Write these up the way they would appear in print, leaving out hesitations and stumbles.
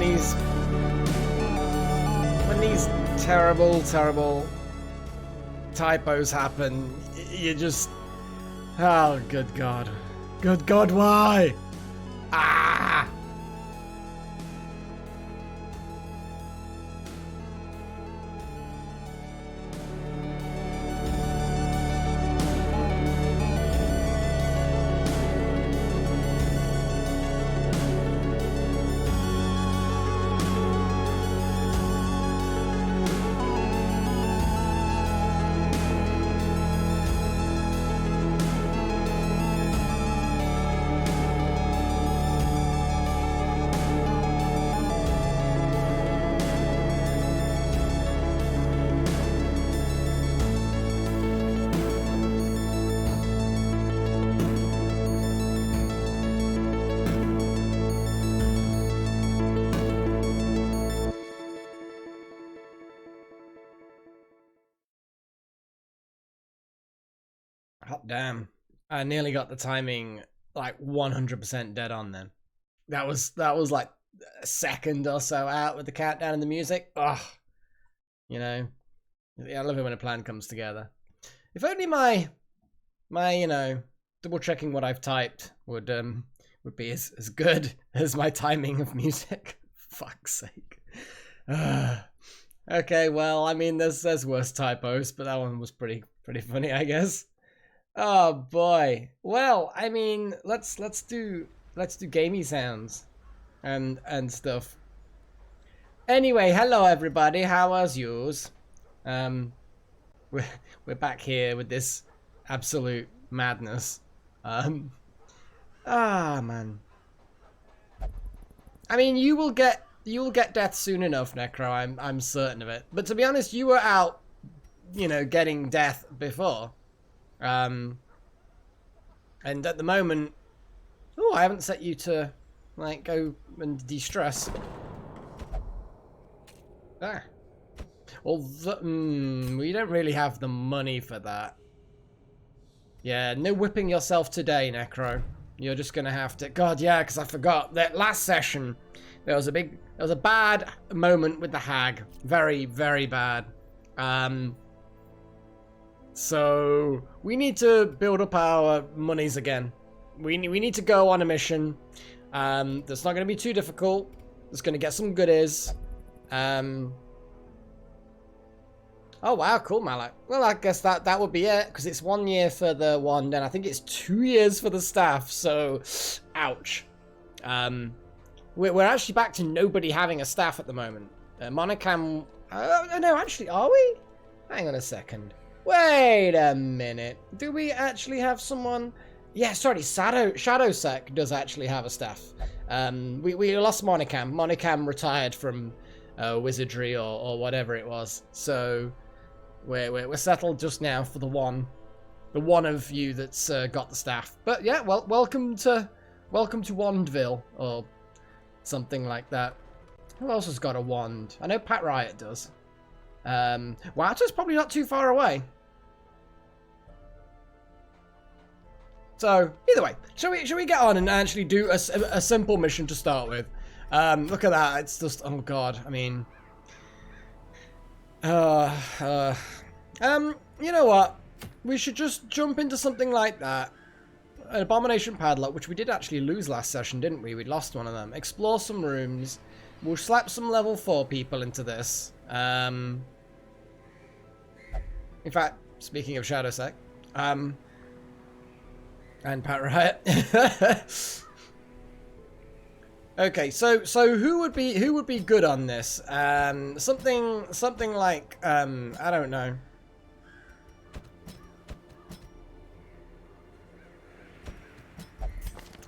these terrible typos happen, you just, oh good god, why? Ah! Hot damn. I nearly got the timing like 100% dead on then. That was like a second or so out with the countdown and the music. Ugh. You know. Yeah, I love it when a plan comes together. If only my you know, double checking what I've typed would be as good as my timing of music. Fuck's sake. Okay, well, I mean there's worse typos, but that one was pretty funny, I guess. Oh boy. Well, I mean, let's do gamey sounds and stuff. Anyway, hello everybody. How was yours? We're back here with this absolute madness. Man. I mean, you will get death soon enough, Necro. I'm certain of it. But to be honest, you were out, you know, getting death before. And at the moment, oh, I haven't set you to like go and de-stress. Ah. Well, we don't really have the money for that. Yeah, no whipping yourself today, Necro. You're just gonna have to. God, yeah, because I forgot that last session there was a bad moment with the hag. Very, very bad. So we need to build up our monies again. We need to go on a mission. That's not going to be too difficult. It's going to get some goodies. Oh wow, cool, Malak. Well, I guess that would be it, because it's 1 year for the wand, and I think it's 2 years for the staff. So, ouch. We're actually back to nobody having a staff at the moment. Monocam. No, actually, are we? Hang on a second. Wait a minute. Do we actually have someone? Yeah, sorry, Shadowsec does actually have a staff. We lost Monicam. Monicam retired from wizardry or whatever it was. So we're settled just now for the one of you that's got the staff. But yeah, well, welcome to Wandville or something like that. Who else has got a wand? I know Pat Riot does. Wata's probably not too far away. So, either way, shall we get on and actually do a simple mission to start with? Look at that, it's just, oh god, I mean... you know what? We should just jump into something like that. An Abomination Padlock, which we did actually lose last session, didn't we? We lost one of them. Explore some rooms. We'll slap some level 4 people into this. In fact, speaking of Shadowsec, and Pat Riot. Okay, so who would be good on this? Something like I don't know.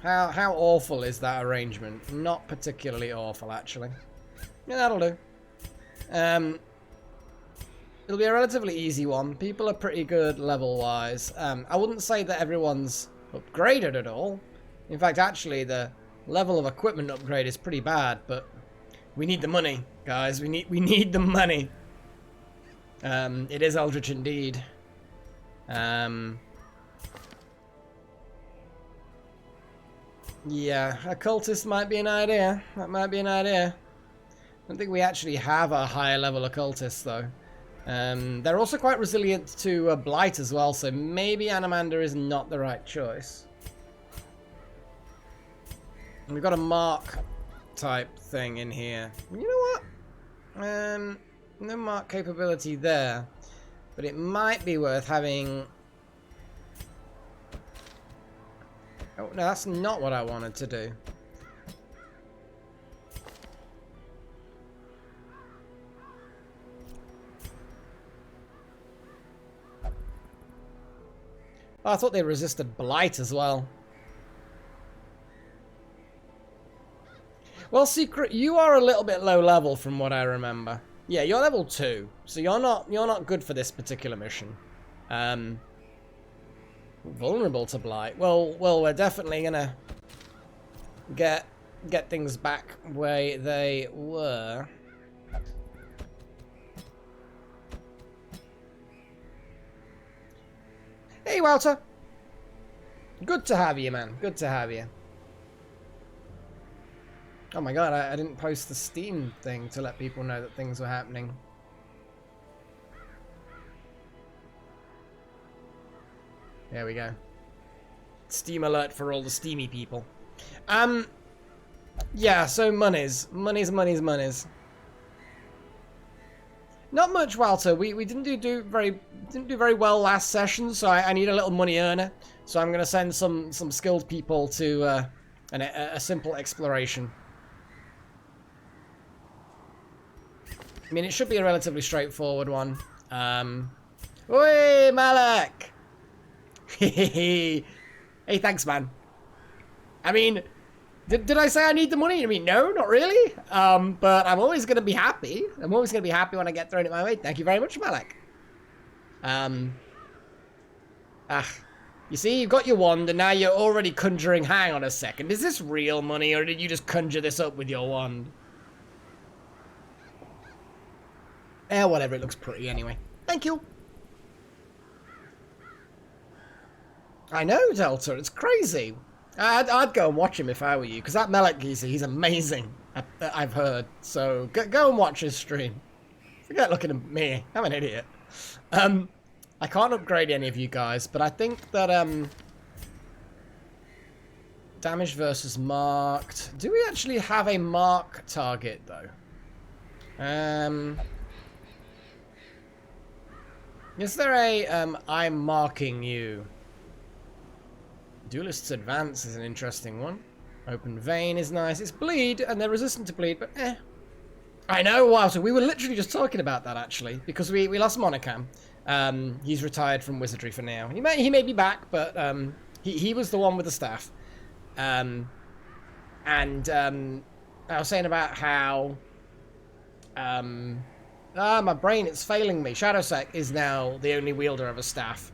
How awful is that arrangement? Not particularly awful, actually. Yeah, that'll do. It'll be a relatively easy one. People are pretty good level-wise. I wouldn't say that everyone's upgraded at all. In fact, actually, the level of equipment upgrade is pretty bad, but we need the money, guys. We need the money. It is Eldritch indeed. Yeah, occultist might be an idea. That might be an idea. don't think we actually have a higher level occultist, though. They're also quite resilient to blight as well, so maybe Animander is not the right choice. And we've got a mark type thing in here. You know what? No mark capability there. But it might be worth having... Oh, no, that's not what I wanted to do. Oh, I thought they resisted blight as well. Well, Secret, you are a little bit low level from what I remember. Yeah, you're level 2, so you're not good for this particular mission. Vulnerable to blight. Well, we're definitely gonna get things back where they were. Hey, Walter. Good to have you, man. Good to have you. Oh my god, I didn't post the Steam thing to let people know that things were happening. There we go. Steam alert for all the Steamy people. Yeah, so monies. Monies. Not much, Walter. We didn't do very well last session, so I need a little money earner. So I'm gonna send some skilled people to a simple exploration. I mean, it should be a relatively straightforward one. Oi, Malak! Hey, thanks, man. I mean, did I say I need the money? I mean, no, not really. But I'm always going to be happy. I'm always going to be happy when I get thrown at my way. Thank you very much, Malak. You see, you've got your wand, and now you're already conjuring. Hang on a second. Is this real money, or did you just conjure this up with your wand? Whatever, it looks pretty anyway. Thank you. I know, Delta, it's crazy. I'd go and watch him if I were you, because that Melek geezer, he's amazing, I've heard. So, go and watch his stream. Forget looking at me, I'm an idiot. I can't upgrade any of you guys, but I think that, damage versus marked. Do we actually have a mark target, though? Is there a, I'm marking you? Duelist's Advance is an interesting one. Open Vein is nice. It's bleed, and they're resistant to bleed, but eh. I know, wow, so we were literally just talking about that, actually, because we lost Monocam. He's retired from Wizardry for now. He may be back, but he was the one with the staff. I was saying about how... my brain, it's failing me. Shadowsec is now the only wielder of a staff.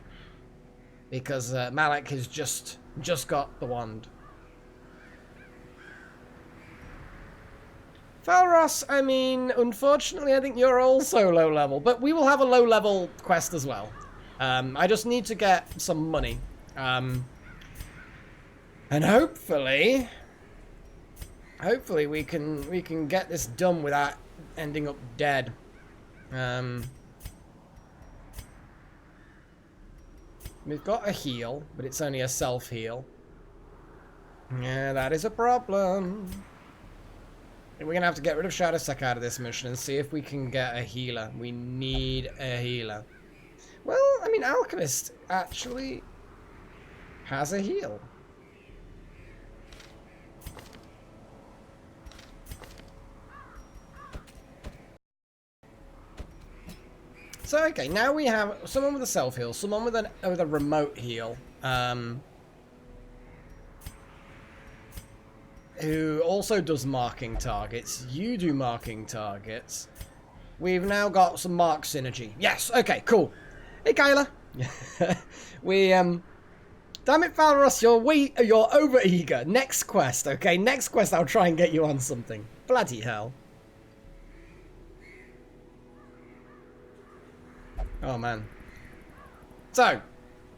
Because Malak has just got the wand. Falros, I mean, unfortunately, I think you're also low level. But we will have a low level quest as well. I just need to get some money. And hopefully we can get this done without ending up dead. We've got a heal, but it's only a self-heal. Yeah, that is a problem. We're going to have to get rid of Shadowsec out of this mission and see if we can get a healer. We need a healer. Well, I mean, Alchemist actually has a heal. So, okay, now we have someone with a self-heal, someone with a remote heal, who also does marking targets. You do marking targets. We've now got some mark synergy. Yes, okay, cool. Hey, Kyla. Damn it, Valros, you're over-eager. Next quest, okay? Next quest, I'll try and get you on something. Bloody hell. Oh man. So,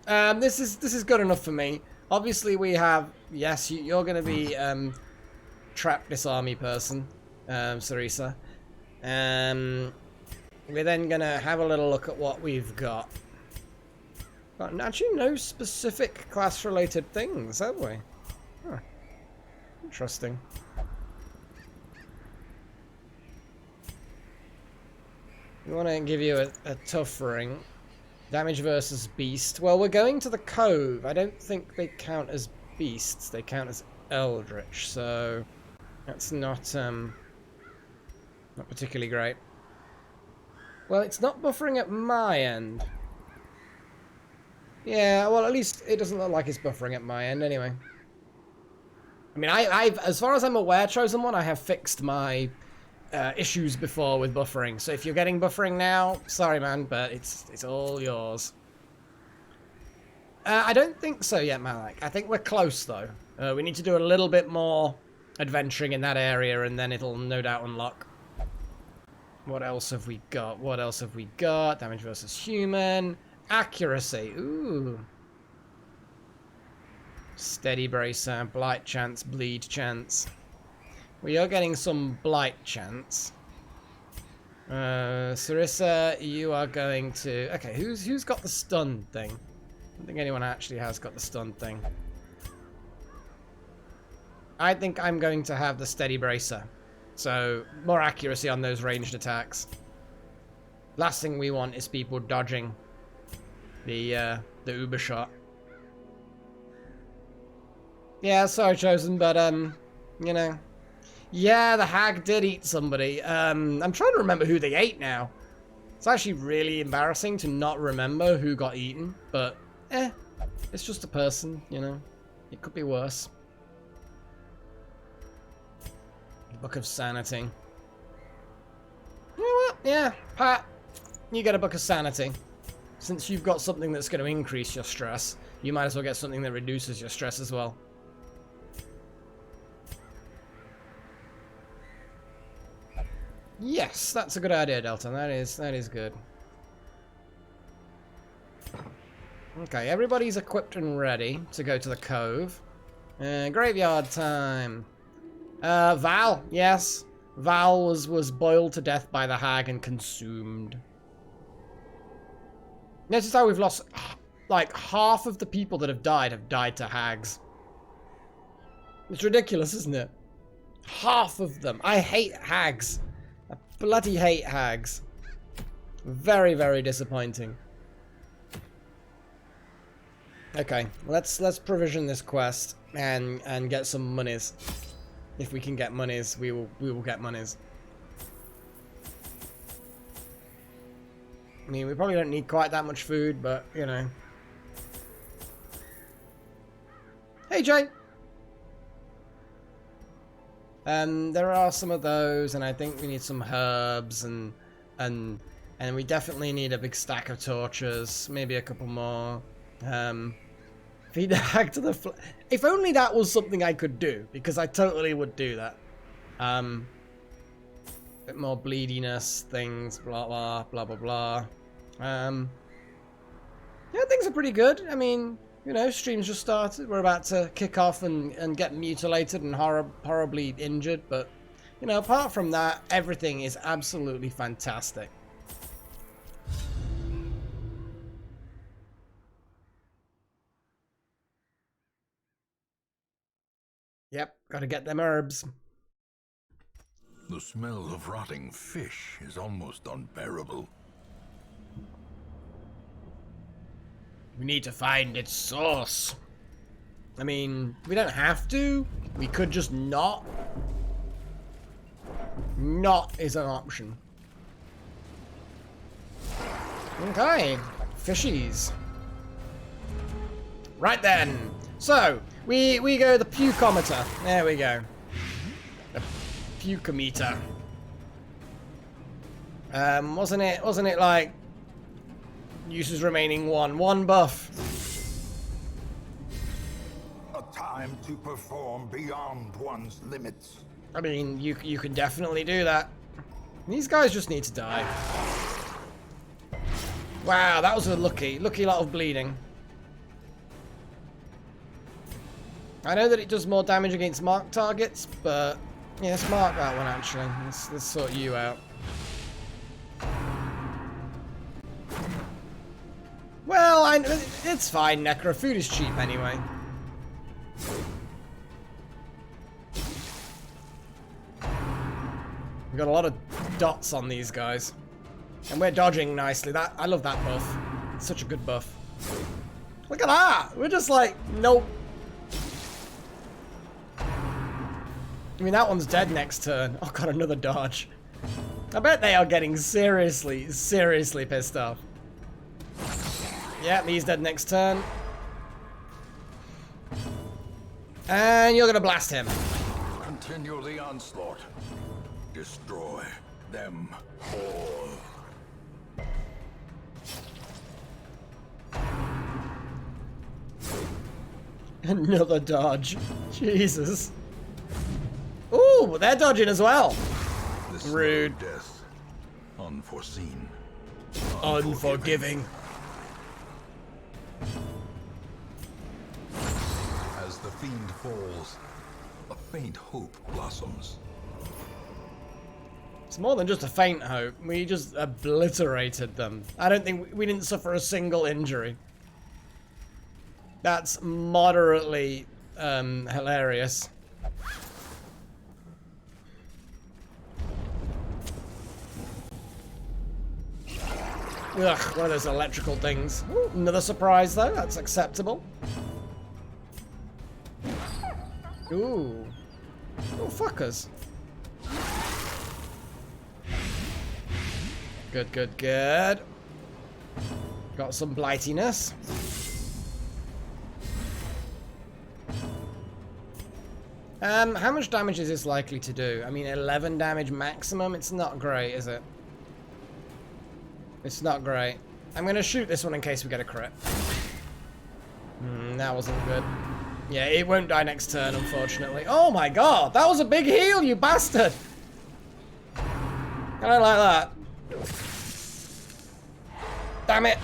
this is good enough for me. Obviously, we have. Yes, you're going to be trapped this army person, Sarisa. We're then gonna have a little look at what we've got. Got actually no specific class-related things, have we? Huh. Interesting. We want to give you a tough ring. Damage versus beast. Well, we're going to the cove. I don't think they count as beasts. They count as eldritch, so that's not particularly great. Well, it's not buffering at my end. Yeah, well, at least it doesn't look like it's buffering at my end anyway. I mean, I've, as far as I'm aware, Chosen One, I have fixed my issues before with buffering. So if you're getting buffering now, sorry, man, but it's all yours. I don't think so yet, Malak. I think we're close, though. We need to do a little bit more adventuring in that area, and then it'll no doubt unlock. What else have we got? What else have we got? Damage versus human. Accuracy. Ooh. Steady bracer. Blight chance. Bleed chance. We are getting some blight chance. Sarissa, you are going to... Okay, who's got the stun thing? I don't think anyone actually has got the stun thing. I think I'm going to have the steady bracer. So, more accuracy on those ranged attacks. Last thing we want is people dodging the uber shot. Yeah, sorry, Chosen, but, you know. Yeah, the hag did eat somebody. I'm trying to remember who they ate now. It's actually really embarrassing to not remember who got eaten, but, it's just a person, you know. It could be worse. Book of Sanity. You know what? Yeah, Pat, you get a Book of Sanity. Since you've got something that's going to increase your stress, you might as well get something that reduces your stress as well. Yes, that's a good idea, Delta. That is good. Okay, everybody's equipped and ready to go to the cove. Graveyard time. Val, yes. Val was boiled to death by the hag and consumed. Notice how we've lost, like, half of the people that have died to hags. It's ridiculous, isn't it? Half of them. I hate hags. I bloody hate hags. Very, very disappointing. Okay, let's provision this quest and get some monies. If we can get monies, we will get monies. I mean, we probably don't need quite that much food, but you know. Hey, Jay. There are some of those, and I think we need some herbs, and we definitely need a big stack of torches, maybe a couple more. Feed the hag to the if only that was something I could do, because I totally would do that. Bit more bleediness, things, blah blah blah blah blah. Yeah, things are pretty good. I mean, you know, stream's just started. We're about to kick off and get mutilated and horribly injured, but you know, apart from that, everything is absolutely fantastic. Yep, gotta get them herbs. The smell of rotting fish is almost unbearable. We need to find its source. I mean, we don't have to. We could just not. Not is an option. Okay, fishies. Right then. So, we go the pucometer. There we go. The pucometer. Wasn't it like uses remaining one buff? A time to perform beyond one's limits. I mean, you can definitely do that. These guys just need to die. Wow, that was a lucky lot of bleeding. I know that it does more damage against marked targets, but Yeah, let's mark that one actually. Let's sort you out. Well, it's fine, Necro. Food is cheap anyway. We've got a lot of dots on these guys. And we're dodging nicely. I love that buff. It's such a good buff. Look at that! We're just like, nope. I mean, that one's dead next turn. Oh god, another dodge. I bet they are getting seriously, seriously pissed off. Yeah, he's dead next turn. And you're gonna blast him. Continue the onslaught. Destroy them all. Another dodge. Jesus. Ooh, they're dodging as well. Rude. Death. Unforeseen. Unforgiving. As the fiend falls, a faint hope blossoms. It's more than just a faint hope. We just obliterated them. I don't think we didn't suffer a single injury. That's moderately hilarious. Ugh, one of those electrical things. Ooh, another surprise though, that's acceptable. Ooh. Oh, fuckers. Good, good, good. Got some blightiness. How much damage is this likely to do? I mean, 11 damage maximum? It's not great, is it? It's not great. I'm gonna shoot this one in case we get a crit. That wasn't good. Yeah, it won't die next turn, unfortunately. Oh my god, that was a big heal, you bastard! I don't like that. Damn it!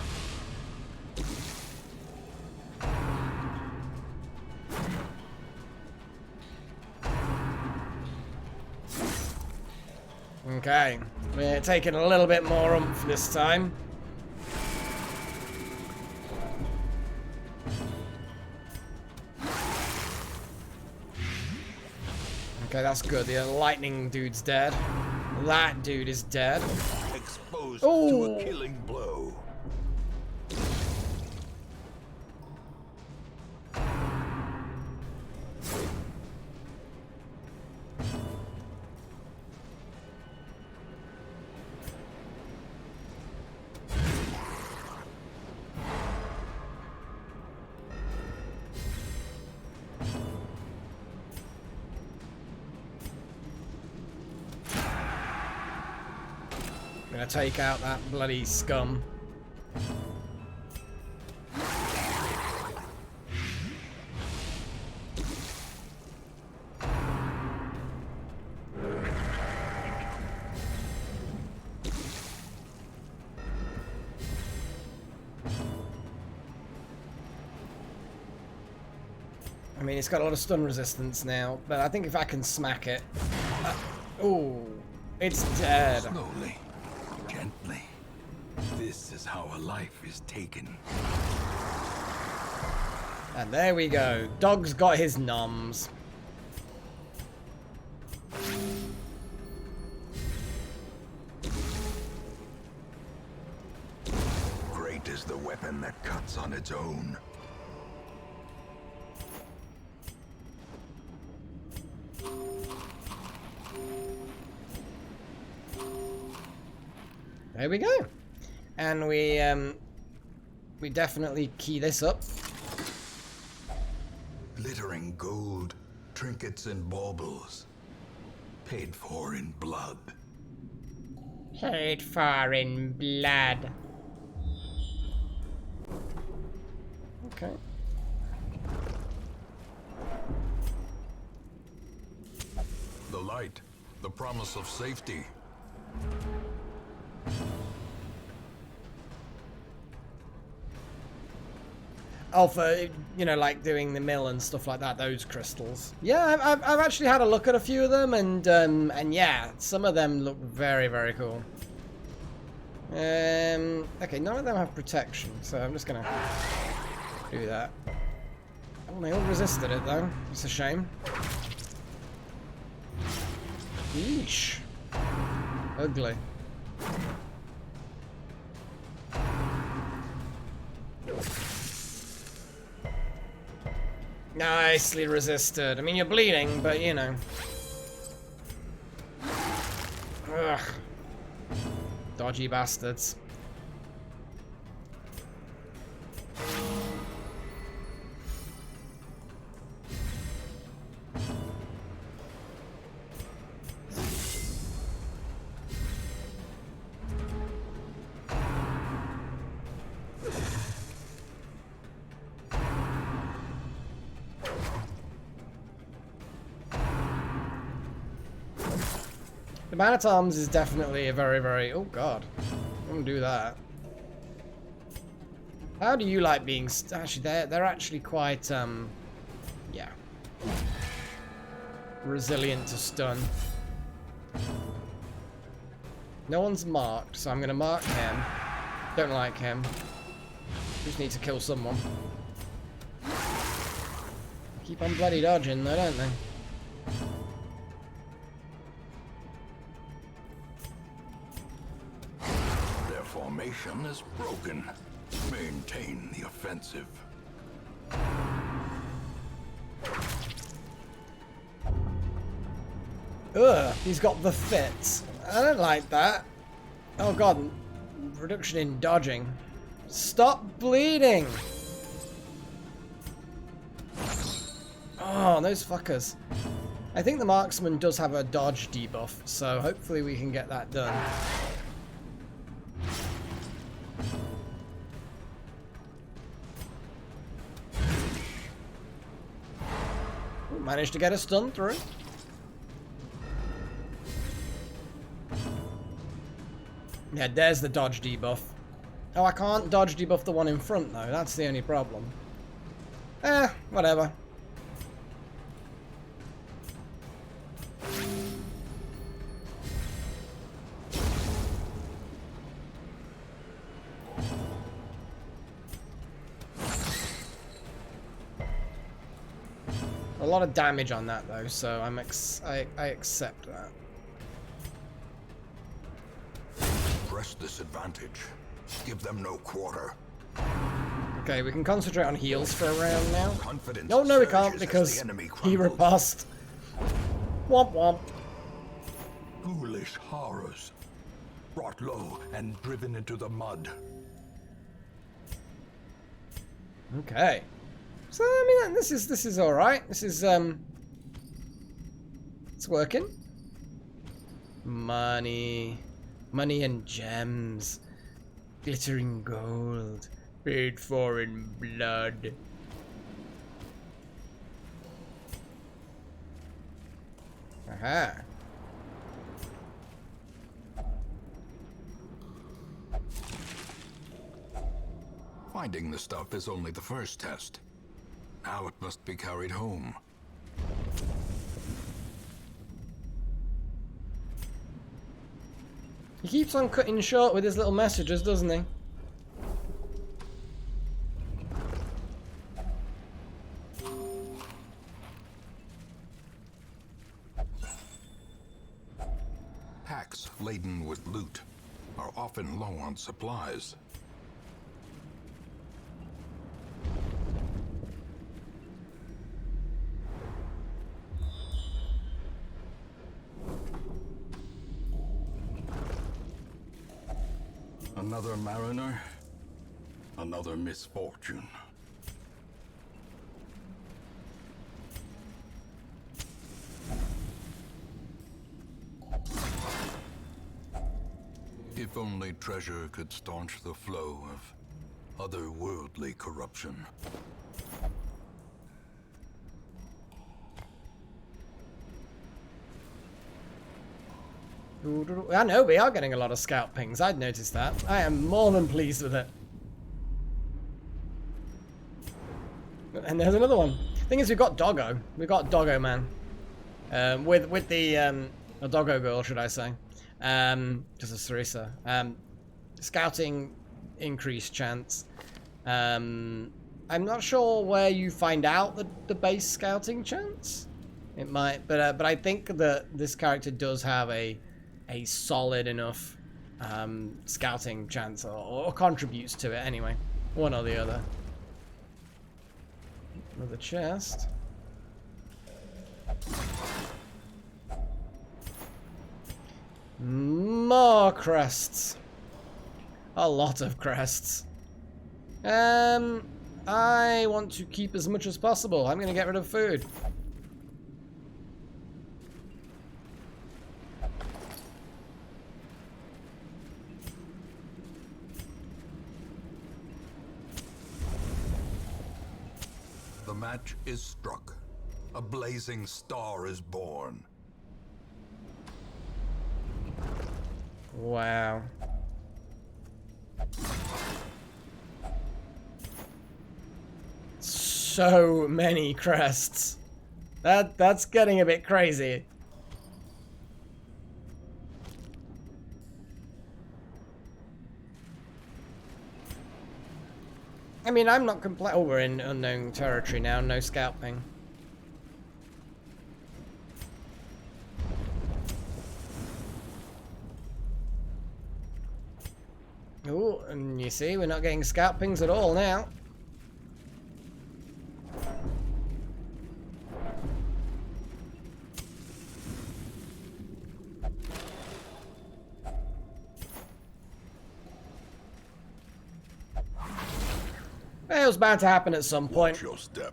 Okay, we're taking a little bit more oomph this time. Okay, that's good. The lightning dude's dead. That dude is dead. Exposed to a killing blow. Gonna take out that bloody scum. I mean, it's got a lot of stun resistance now, but I think if I can smack it... ooh, it's dead. Slowly. Gently. This is how a life is taken. And there we go. Dog's got his noms. Great is the weapon that cuts on its own. There we go. And we definitely key this up. Glittering gold, trinkets and baubles. Paid for in blood. Paid for in blood. Okay. The light, the promise of safety. Oh, for, you know, like doing the mill and stuff like that, those crystals. Yeah, I've actually had a look at a few of them, and yeah, some of them look very, very cool. Okay, none of them have protection, so I'm just gonna do that. Oh, they all resisted it, though. It's a shame. Yeesh. Ugly. Nicely resisted. I mean, you're bleeding, but you know. Ugh. Dodgy bastards. The Man-at-Arms is definitely a very, very... Oh, God. I won't do that. How do you like being... Actually, they're actually quite, yeah. Resilient to stun. No one's marked, so I'm going to mark him. Don't like him. Just need to kill someone. Keep on bloody dodging, though, don't they? Formation is broken. Maintain the offensive. Ugh, he's got the fits. I don't like that. Oh god, reduction in dodging. Stop bleeding! Oh, those fuckers. I think the marksman does have a dodge debuff, so hopefully we can get that done. Managed to get a stun through. Yeah, there's the dodge debuff. Oh, I can't dodge debuff the one in front, though. That's the only problem. Whatever. A lot of damage on that though, so I accept that. Press this advantage. Give them no quarter. Okay, we can concentrate on heals for a round now. Confidence No, we can't because he riposte. Womp womp. Ghoulish horrors. Brought low and driven into the mud. Okay. So I mean, this is all right. This is it's working. Money and gems, glittering gold, paid for in blood. Aha. Finding the stuff is only the first test. Now it must be carried home. He keeps on cutting short with his little messages, doesn't he? Packs laden with loot are often low on supplies. Another mariner, another misfortune. If only treasure could staunch the flow of otherworldly corruption. I know we are getting a lot of scout pings. I'd noticed that. I am more than pleased with it. And there's another one. Thing is, we've got Doggo. We've got Doggo Man. With the a Doggo girl, should I say? Because of Sarissa. Scouting increased chance. I'm not sure where you find out the base scouting chance. It might, but I think that this character does have a solid enough scouting chance, or contributes to it anyway, one or the other. Another chest. More crests. A lot of crests. I want to keep as much as possible. I'm going to get rid of food. The match is struck. A blazing star is born. Wow. So many crests. That's getting a bit crazy. I mean, I'm not complaining. Oh, we're in unknown territory now. No scalping. Oh, and you see, we're not getting scalpings at all now. It was bound to happen at some point. Watch your step.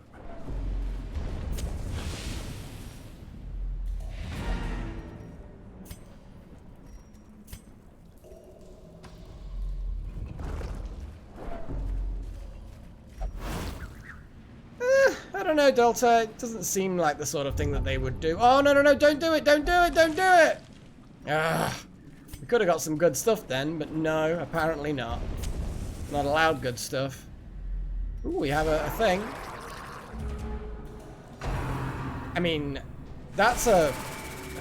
I don't know, Delta. It doesn't seem like the sort of thing that they would do. Oh, no, no, no, don't do it, don't do it, don't do it! Ah, we could have got some good stuff then, but no, apparently not. Not allowed good stuff. Ooh, we have a thing. I mean, that's a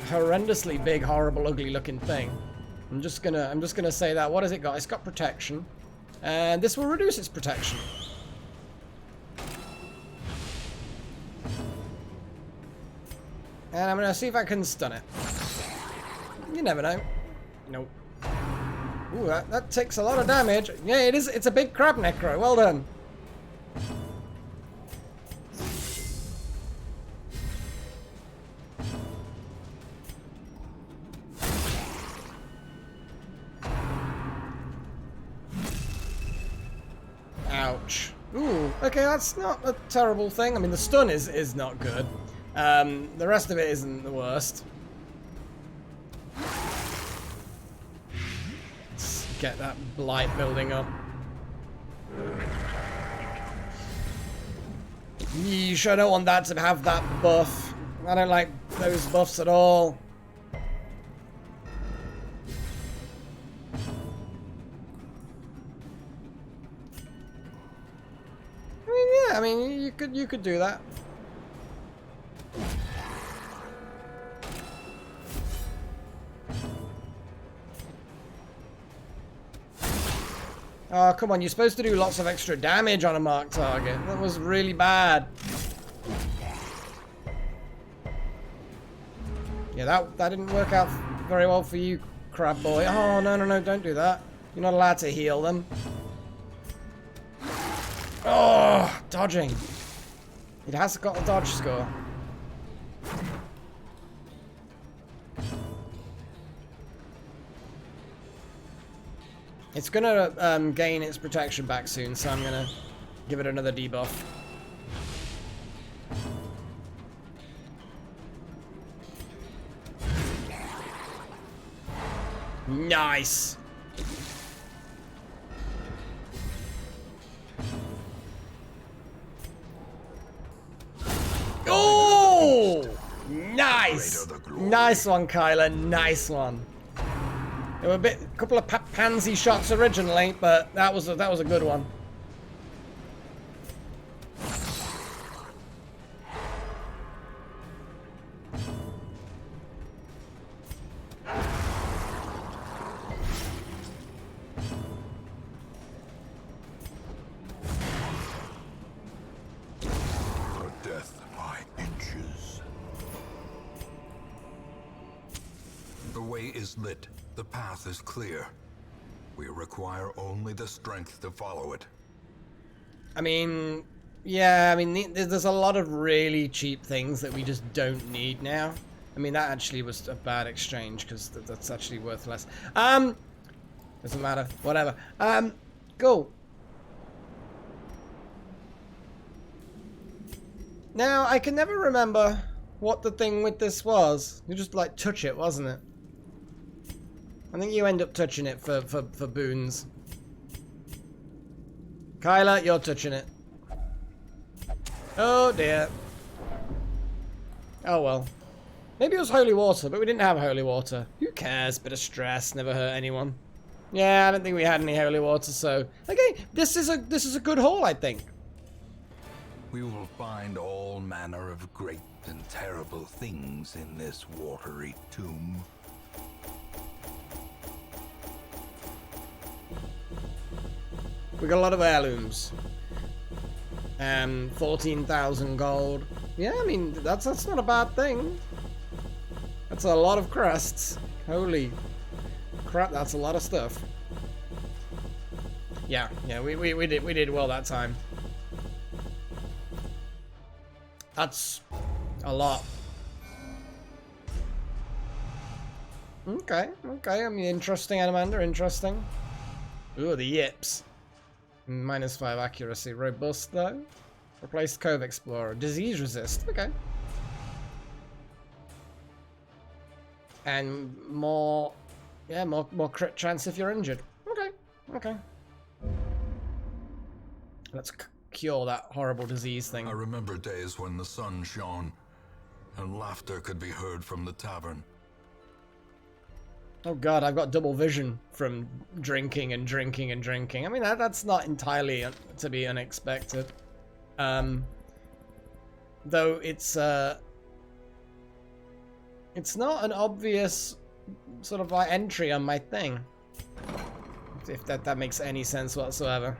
horrendously big, horrible, ugly looking thing. I'm just gonna say that. What has it got? It's got protection. And this will reduce its protection. And I'm gonna see if I can stun it. You never know. Nope. Ooh, that takes a lot of damage. Yeah, it is. It's a big crab necro. Well done. Ouch. Ooh, okay, that's not a terrible thing. I mean, the stun is not good. The rest of it isn't the worst. Let's get that blight building up. Yeesh, I don't want that to have that buff. I don't like those buffs at all. I mean, yeah, I mean, you could do that. Oh, come on, you're supposed to do lots of extra damage on a marked target. That was really bad. Yeah, that didn't work out very well for you, crab boy. Oh, no, no, no, don't do that. You're not allowed to heal them. Oh, dodging. It has got a dodge score. It's gonna gain its protection back soon, so I'm gonna give it another debuff. Nice! Oh! Nice! Nice one, Kyler. Nice one. There were a couple of pansy shots originally, but that was a good one. way is lit. The path is clear. We require only the strength to follow it. I mean, yeah, I mean, there's a lot of really cheap things that we just don't need now. I mean, that actually was a bad exchange, because that's actually worth less. Doesn't matter. Whatever. Cool. Now, I can never remember what the thing with this was. You just, like, touch it, wasn't it? I think you end up touching it for boons. Kyla, you're touching it. Oh, dear. Oh, well. Maybe it was holy water, but we didn't have holy water. Who cares? Bit of stress, never hurt anyone. Yeah, I don't think we had any holy water, so... Okay, this is a good haul, I think. We will find all manner of great and terrible things in this watery tomb. We got a lot of heirlooms. 14,000 gold. Yeah, I mean, that's not a bad thing. That's a lot of crests. Holy crap, that's a lot of stuff. Yeah, we did well that time. That's a lot. Okay. I mean, interesting, Anamander, interesting. Ooh, the yips. -5 accuracy. Robust, though. Replaced Cove Explorer. Disease resist. Okay. And more... Yeah, more crit chance if you're injured. Okay. Let's cure that horrible disease thing. I remember days when the sun shone and laughter could be heard from the tavern. Oh god, I've got double vision from drinking and drinking and drinking. I mean, that's not entirely to be unexpected. Though it's not an obvious sort of like entry on my thing. If that makes any sense whatsoever.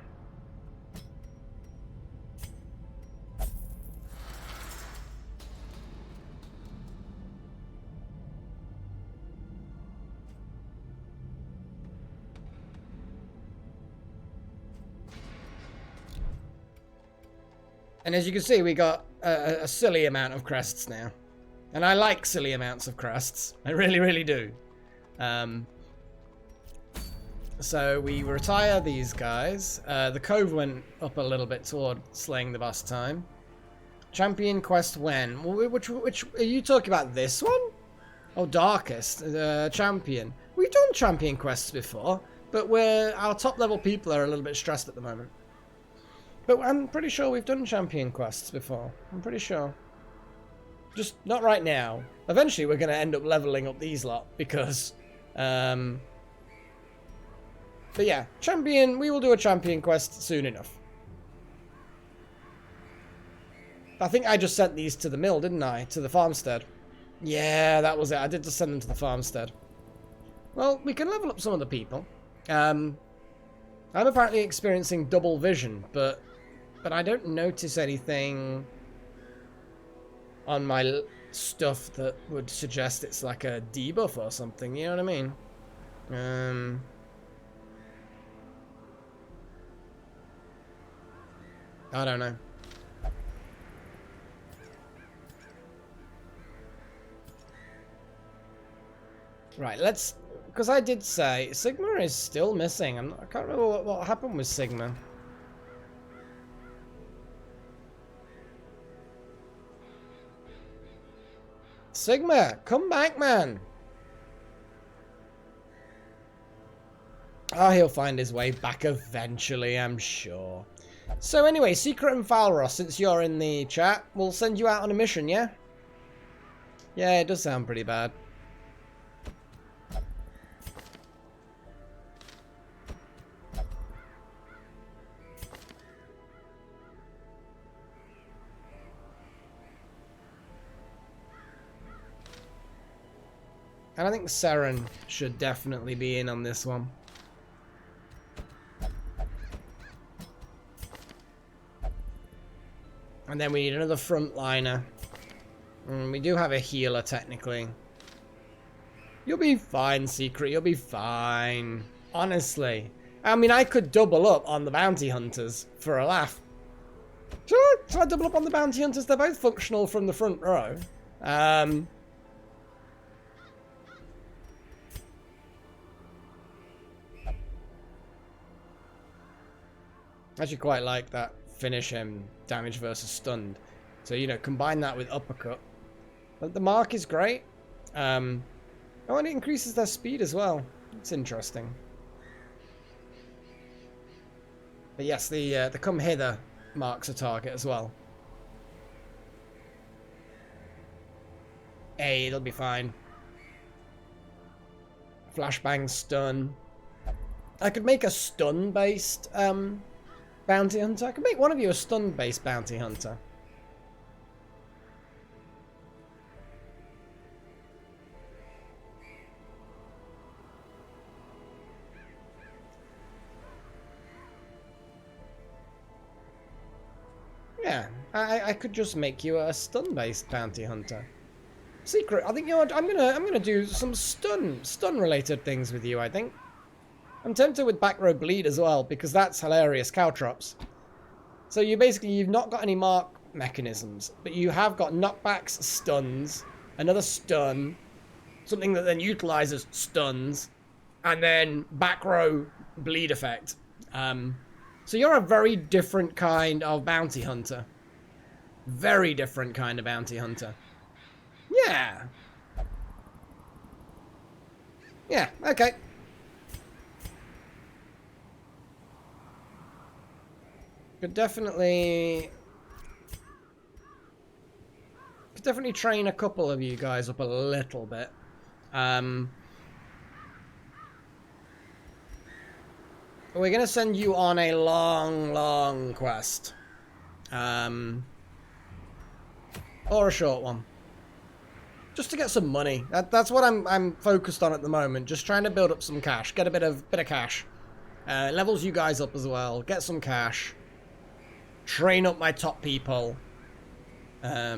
And as you can see, we got a silly amount of crests now. And I like silly amounts of crests. I really, really do. So we retire these guys. The cove went up a little bit toward slaying the boss time. Champion quest when? Which are you talking about? This one? Oh, Darkest. Champion. We've done champion quests before, but our top level people are a little bit stressed at the moment. But I'm pretty sure we've done champion quests before. I'm pretty sure. Just not right now. Eventually we're going to end up leveling up these lot because... But yeah, champion, we will do a champion quest soon enough. I think I just sent these to the mill, didn't I? To the farmstead. Yeah, that was it. I did just send them to the farmstead. Well, we can level up some of the people. I'm apparently experiencing double vision, but I don't notice anything on my stuff that would suggest it's like a debuff or something, you know what I mean? I don't know. Right, let's... Because I did say, Sigma is still missing. I can't remember what happened with Sigma. Sigma, come back, man. Oh, he'll find his way back eventually, I'm sure. So anyway, Secret and Falros, since you're in the chat, we'll send you out on a mission, yeah? Yeah, it does sound pretty bad. And I think Seren should definitely be in on this one. And then we need another frontliner. We do have a healer, technically. You'll be fine, Secret. You'll be fine. Honestly. I mean, I could double up on the bounty hunters for a laugh. Shall I double up on the bounty hunters? They're both functional from the front row. I actually quite like that finish him damage versus stunned. So, you know, combine that with uppercut. But the mark is great. Oh, and it increases their speed as well. It's interesting. But yes, the come hither marks a target as well. Hey, it'll be fine. Flashbang stun. I could make a stun-based bounty hunter. I could make one of you a stun-based bounty hunter. Yeah, I could just make you a stun-based bounty hunter. Secret, I think I'm gonna do some stun related things with you. I think I'm tempted with back row bleed as well because that's hilarious caltrops. So you've not got any mark mechanisms, but you have got knockbacks, stuns, another stun, something that then utilizes stuns, and then back row bleed effect. So you're a very different kind of bounty hunter. Very different kind of bounty hunter. Yeah. Yeah, okay. Could definitely train a couple of you guys up a little bit. We're going to send you on a long quest. Or a short one. Just to get some money. That's what I'm focused on at the moment. Just trying to build up some cash. Get a bit of cash. Levels you guys up as well. Get some cash. Train up my top people. A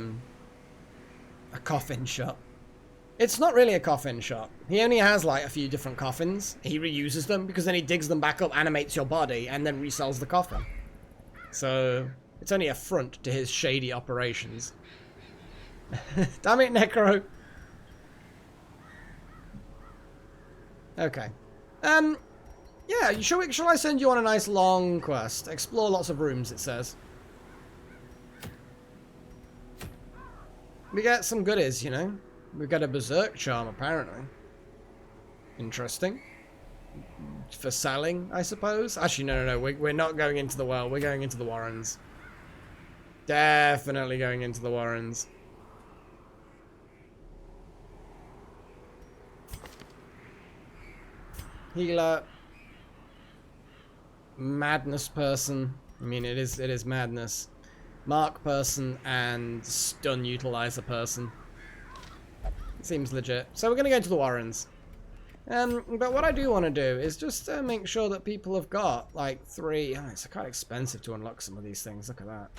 coffin shop. It's not really a coffin shop. He only has like a few different coffins. He reuses them because then he digs them back up, animates your body, and then resells the coffin. So it's only a front to his shady operations. Damn it, Necro. Okay. Yeah, shall I send you on a nice long quest? Explore lots of rooms, it says. We get some goodies, you know. We got a berserk charm, apparently. Interesting. For selling, I suppose. Actually, no. We're not going into the well. We're going into the Warrens. Definitely going into the Warrens. Healer. Madness person. I mean, it is madness. Mark person and stun utilizer person. Seems legit. So we're going to go to the Warrens. But what I do want to do is just make sure that people have got like 3... Oh, it's quite expensive to unlock some of these things. Look at that.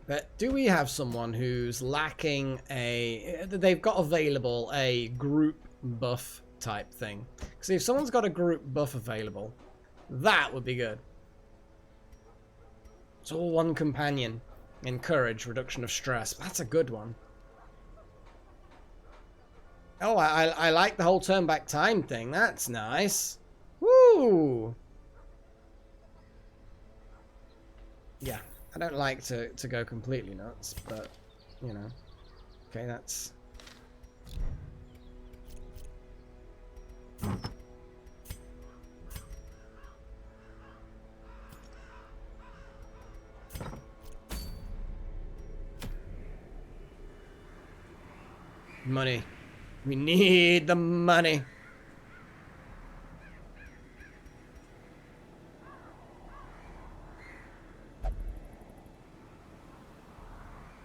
But do we have someone who's lacking a... They've got available a group buff type thing. Because if someone's got a group buff available, that would be good. It's all one companion. Encourage reduction of stress. That's a good one. Oh, I like the whole turn back time thing. That's nice. Woo! Yeah, I don't like to go completely nuts, but, you know. Okay, that's... Money. We need the money.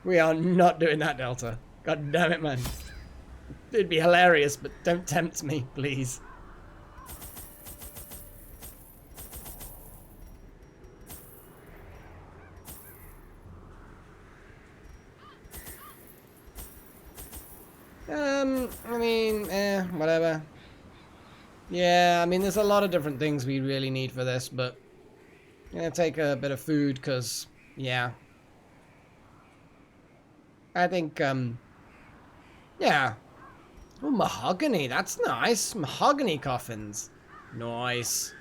We are not doing that, Delta. God damn it, man. It'd be hilarious, but don't tempt me, please. I mean, whatever. Yeah, I mean, there's a lot of different things we really need for this, but I'm gonna take a bit of food, because, yeah. I think, yeah. Oh, mahogany, that's nice. Mahogany coffins. Nice.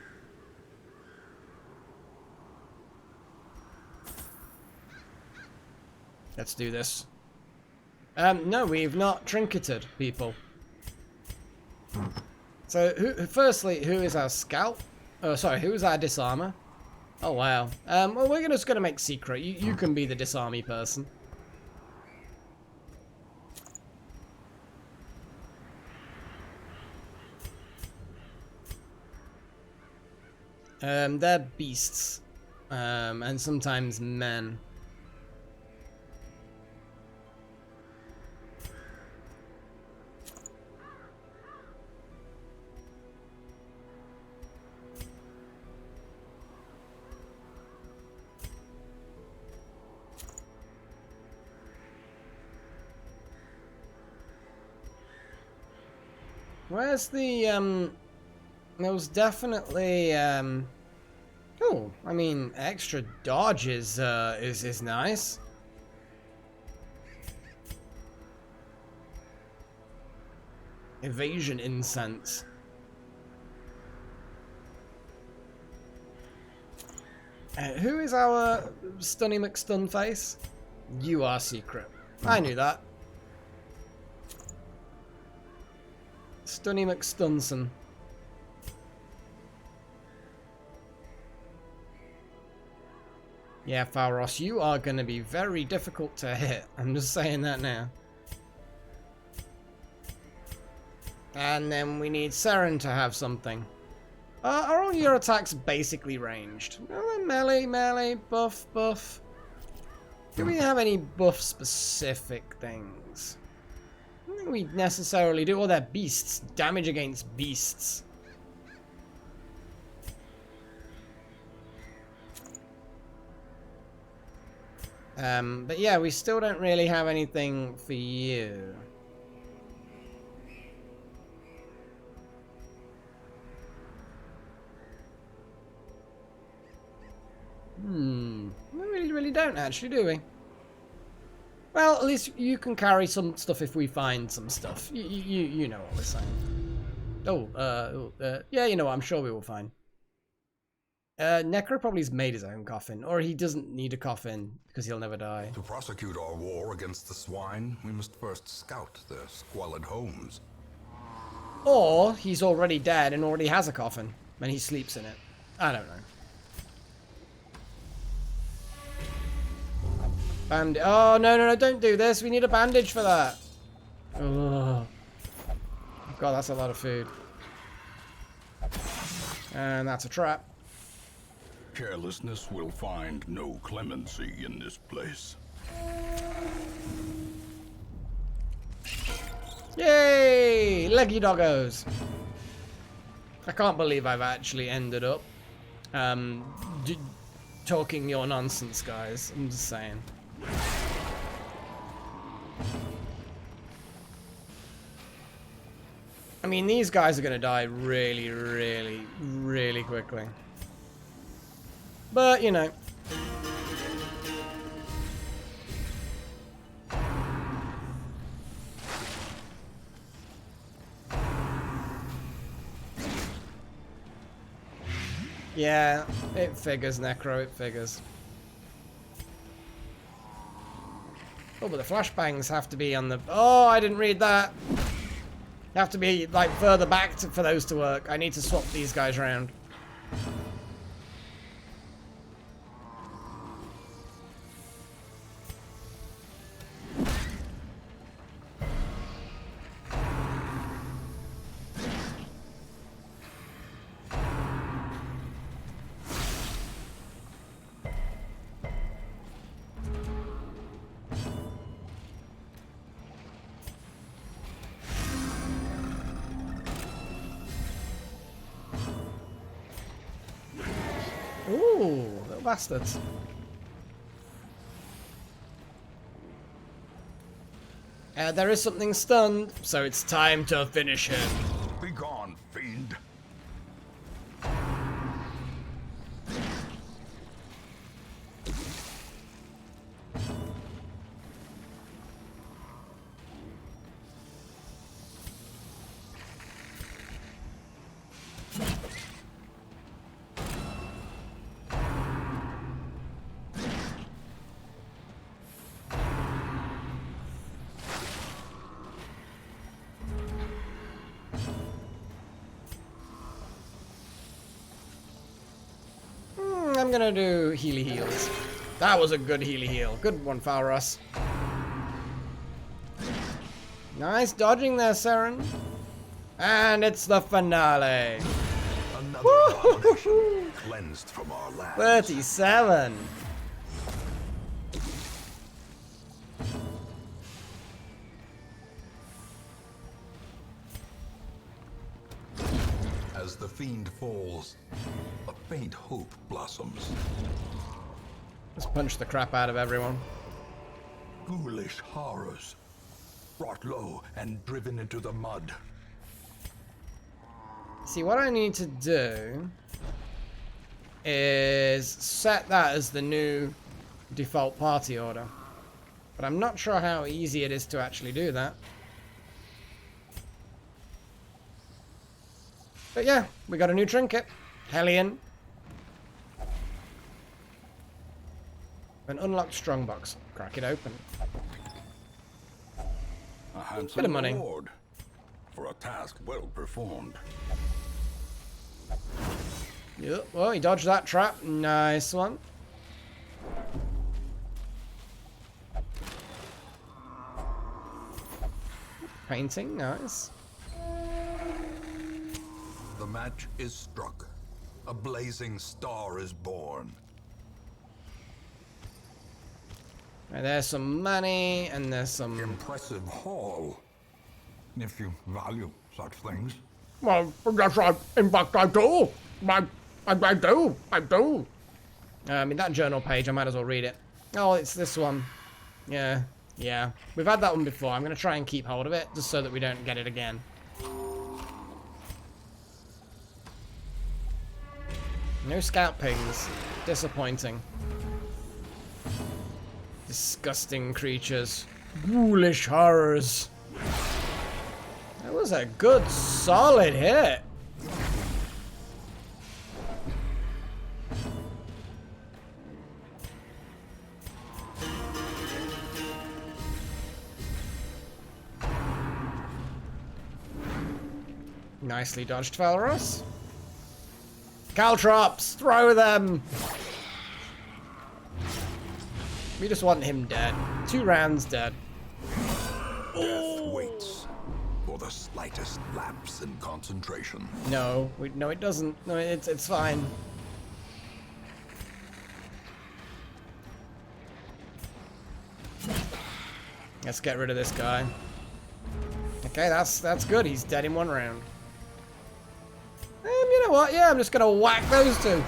Let's do this. No, we've not trinketed, people. So, firstly, who is our scout? Oh, sorry, who is our disarmer? Oh, wow. Well, we're just gonna make secret. You can be the disarmy person. They're beasts. And sometimes men. Where's the, there was definitely, oh, I mean, extra dodge is nice. Evasion incense. Who is our Stunny McStunface? You are secret. I knew that. Stunny McStunson. Yeah, Pharos, you are going to be very difficult to hit. I'm just saying that now. And then we need Seren to have something. Are all your attacks basically ranged? Melee, buff. Do we have any buff specific things? I don't think we necessarily do. Oh, they're beasts. Damage against beasts. But yeah, we still don't really have anything for you. We really don't actually, do we? Well, at least you can carry some stuff if we find some stuff. You know what we're saying. Yeah, you know what, I'm sure we will find. Necro probably's made his own coffin, or he doesn't need a coffin because he'll never die. To prosecute our war against the swine, we must first scout their squalid homes. Or he's already dead and already has a coffin, and he sleeps in it. I don't know. Oh, no, don't do this. We need a bandage for that. Oh. God, that's a lot of food. And that's a trap. Carelessness will find no clemency in this place. Yay! Leggy doggos. I can't believe I've actually ended up talking your nonsense, guys. I'm just saying. I mean, these guys are going to die really, really quickly. But, you know. Yeah, it figures, Necro, it figures. Oh, but the flashbangs have to be on the... Oh, I didn't read that. They have to be, like, further back for those to work. I need to swap these guys around. Ooh, little bastards. There is something stunned, so it's time to finish him. Be gone, fiend. I'm gonna do Healy Heals. That was a good Healy Heal. Good one, Falros. Nice dodging there, Saren. And it's the finale. Another abomination cleansed from our land. 37. As the fiend falls, a faint hope blossoms. Let's punch the crap out of everyone. Ghoulish horrors, brought low and driven into the mud. See, what I need to do is set that as the new default party order. But I'm not sure how easy it is to actually do that. But yeah, we got a new trinket. Hellion. An unlocked strongbox. Crack it open. A handsome Bit of money. reward for a task well performed. Yep. Well, he dodged that trap. Nice one. Painting. Nice. The match is struck. A blazing star is born. Right, there's some money, and there's some... Impressive haul, if you value such things. Well, that's right. In fact, I do. I do. I mean, that journal page, I might as well read it. Oh, it's this one. Yeah. We've had that one before. I'm going to try and keep hold of it, just so that we don't get it again. No scout pings. Disappointing. Disgusting creatures. Ghoulish horrors. That was a good, solid hit. Nicely dodged, Falros. Caltrops, throw them! We just want him dead. 2 rounds dead. Death waits for the slightest lapse in concentration. No, no, it doesn't. No, it's fine. Let's get rid of this guy. Okay, that's good. He's dead in 1 round. You know what? Yeah, I'm just gonna whack those 2.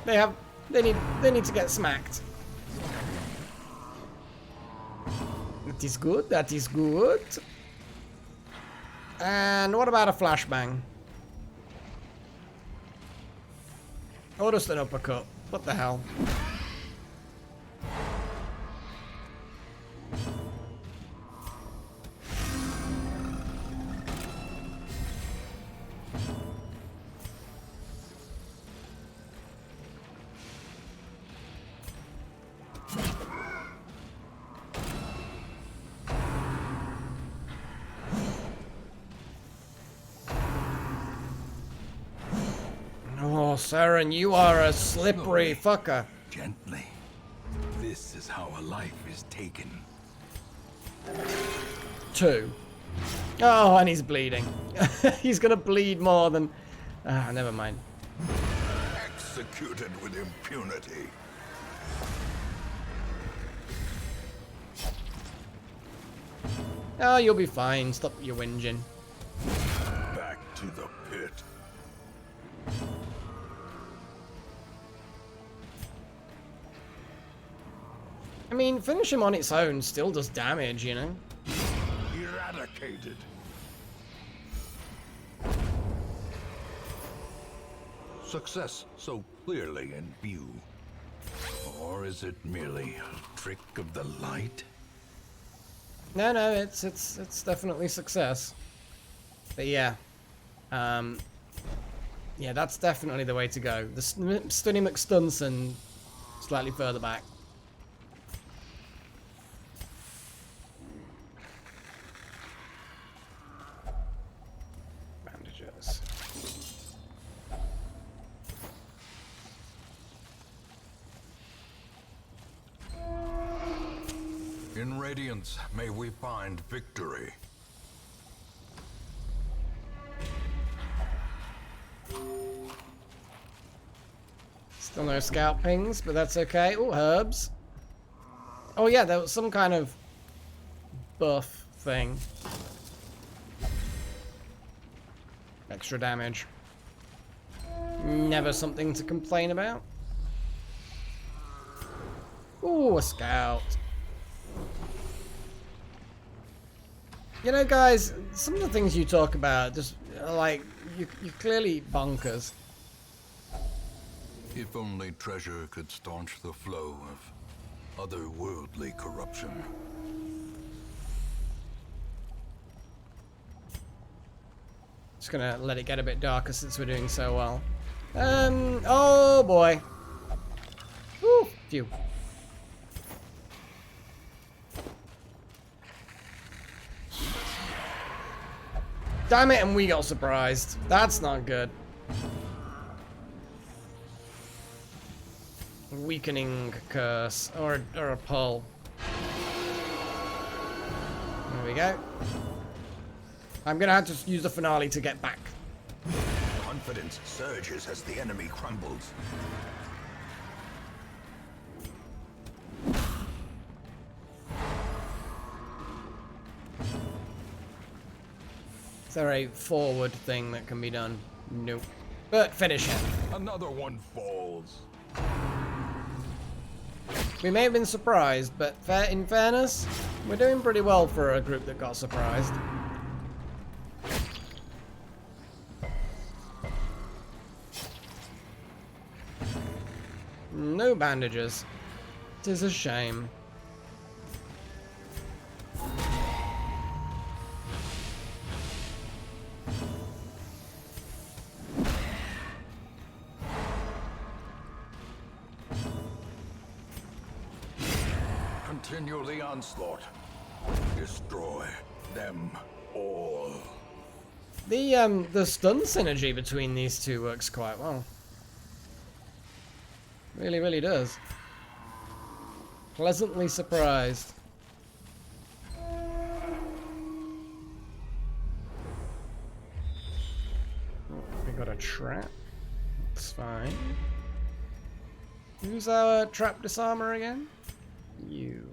They need to get smacked. That is good. That is good. And what about a flashbang? Or just an uppercut? What the hell? Oh, Saren, you are a slippery fucker. Gently. This is how a life is taken. 2. Oh, and he's bleeding. He's gonna bleed more than... Ah, never mind. Executed with impunity. Oh, you'll be fine. Stop your whinging. Back to the pit. I mean, finish him on its own still does damage, you know? eradicated. Success so clearly in view. Or is it merely a trick of the light? No, it's definitely success. But yeah, yeah, that's definitely the way to go. The Stunny McStunson slightly further back. Bandages. In Radiance, may we find victory. Still no scout pings, but that's okay. Oh, herbs. Oh yeah, there was some kind of buff thing. Extra damage. Never something to complain about. Ooh, a scout. You know, guys, some of the things you talk about just like you're clearly bonkers. If only treasure could staunch the flow of otherworldly corruption. Just gonna let it get a bit darker since we're doing so well. Oh boy. Whew, phew. Damn it, and we got surprised. That's not good. Weakening curse. Or a pull. There we go. I'm gonna have to use the finale to get back. Confidence surges as the enemy crumbles. Is there a forward thing that can be done? Nope. But finish it. Another one falls. We may have been surprised, but in fairness, we're doing pretty well for a group that got surprised. No bandages. It is a shame. Continue the onslaught. Destroy them all. The stun synergy between these two works quite well. Really, really does. Pleasantly surprised. Oh, we got a trap. That's fine. Who's our trap disarmer again? You.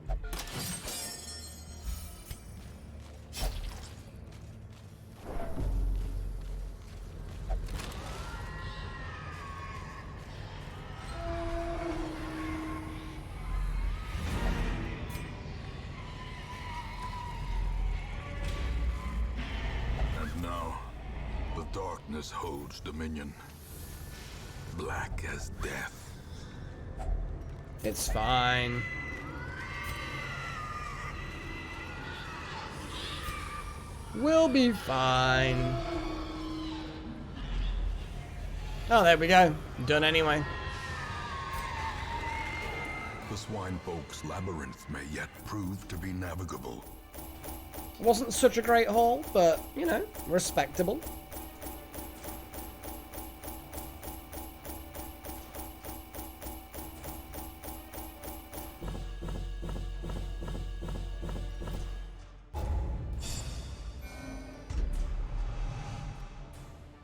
And now, the darkness holds dominion. Black as death. It's fine. We'll be fine. Oh, there we go. Done anyway. The swine folk's labyrinth may yet prove to be navigable. Wasn't such a great haul, but, you know, respectable.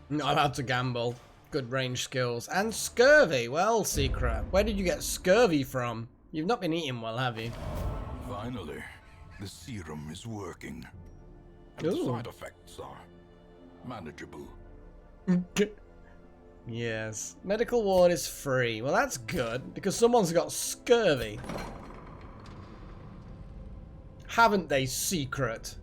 Not allowed to gamble. Good range skills. And scurvy. Well, Secret, where did you get scurvy from? You've not been eating well, have you? Finally, the serum is working. And the Ooh. side effects are manageable. Yes. Medical ward is free. Well, that's good, because someone's got scurvy. Haven't they, Secret?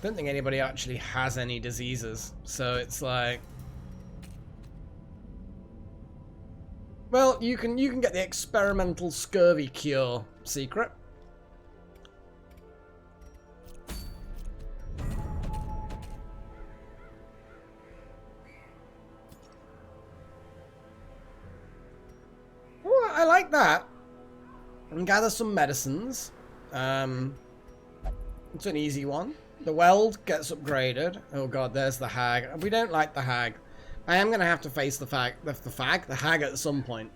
don't think anybody actually has any diseases, so it's like, well, you can get the experimental scurvy cure secret. Oh, I like that. And gather some medicines. It's an easy one. The weld gets upgraded. Oh god, there's the hag. We don't like the hag. I am gonna have to face the hag at some point.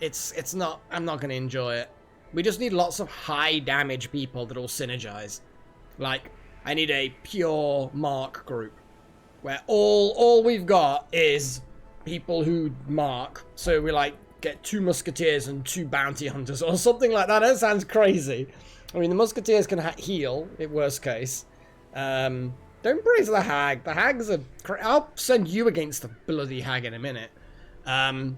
It's not. I'm not gonna enjoy it. We just need lots of high damage people that all synergize. Like, I need a pure mark group where all we've got is people who mark. So we like get 2 musketeers and 2 bounty hunters or something like that. That sounds crazy. I mean, the musketeers can heal at worst case. Don't praise the hag. The hag's a. I'll send you against the bloody hag in a minute. Oh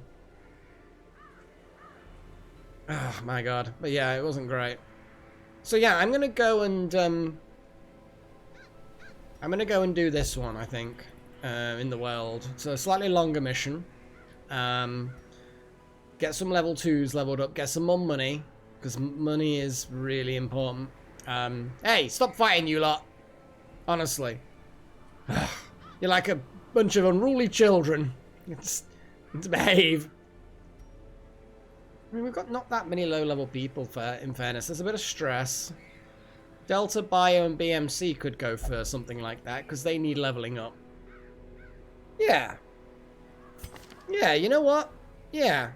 my god. But yeah, it wasn't great. So yeah, I'm gonna go and do this one, I think, in the world. It's a slightly longer mission. Get some level 2s leveled up. Get some more money, because money is really important. Hey, stop fighting, you lot. Honestly. You're like a bunch of unruly children. It's behave. I mean, we've got not that many low-level people, in fairness. There's a bit of stress. Delta, Bio, and BMC could go for something like that, because they need leveling up. Yeah. Yeah, you know what? Yeah.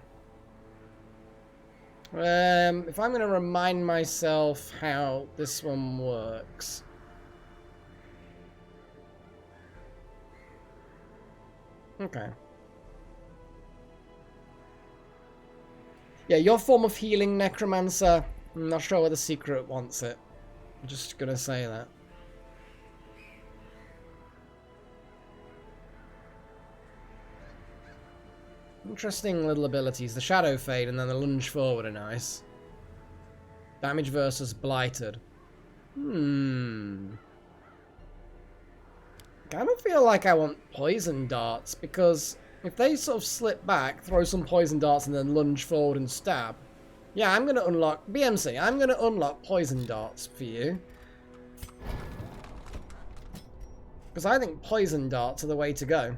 If I'm going to remind myself how this one works. Okay. Yeah, your form of healing, Necromancer. I'm not sure where the secret wants it. I'm just gonna say that. Interesting little abilities. The Shadow Fade and then the Lunge Forward are nice. Damage versus Blighted. I kind of feel like I want Poison Darts, because if they sort of slip back, throw some Poison Darts and then lunge forward and stab. Yeah, I'm going to unlock... BMC, I'm going to unlock Poison Darts for you. Because I think Poison Darts are the way to go.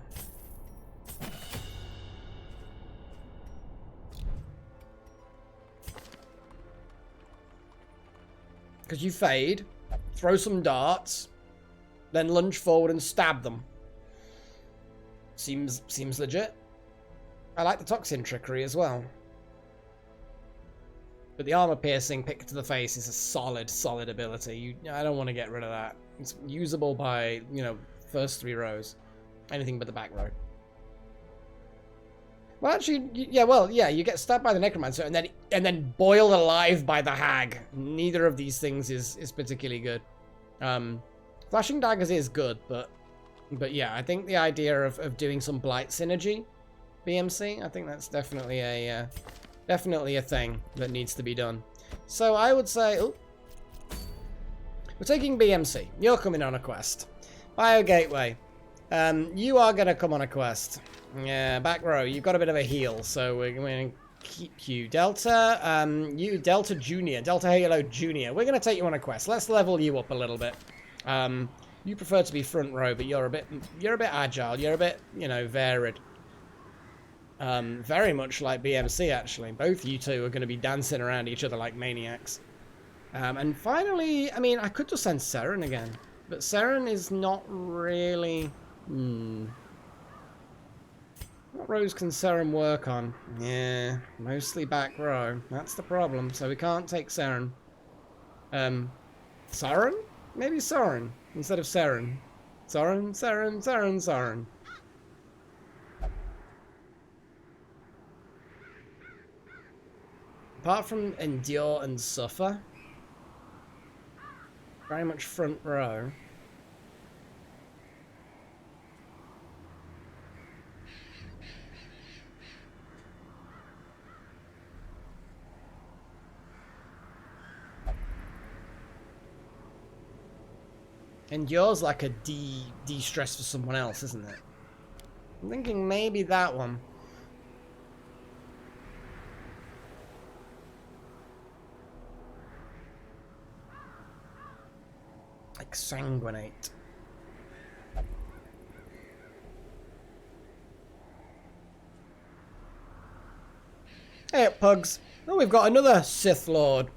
Because you fade, throw some darts, then lunge forward and stab them. Seems legit. I like the Toxin Trickery as well. But the Armor Piercing Pick to the Face is a solid ability. I don't want to get rid of that. It's usable by, you know, first 3 rows. Anything but the back row. Well, actually, yeah, you get stabbed by the Necromancer and then boiled alive by the Hag. Neither of these things is particularly good. Flashing Daggers is good, but yeah, I think the idea of doing some Blight synergy, BMC, I think that's definitely a thing that needs to be done. So I would say, we're taking BMC. You're coming on a quest. Bio Gateway. You are gonna come on a quest. Yeah, back row. You've got a bit of a heal, so we're going to keep you. Delta, you Delta Junior, Delta Halo Junior. We're going to take you on a quest. Let's level you up a little bit. You prefer to be front row, but you're a bit agile. You're a bit, you know, varied. Very much like BMC, actually. Both you two are going to be dancing around each other like maniacs. And finally, I mean, I could just send Seren again, but Seren is not really. What rows can Seren work on? Yeah, mostly back row. That's the problem. So we can't take Seren. Saren? Maybe Soren instead of Seren. Soren. Apart from Endure and Suffer, very much front row. And yours like a de-stress for someone else, isn't it? I'm thinking maybe that one. Exsanguinate. Hey, pugs. Oh, we've got another Sith Lord.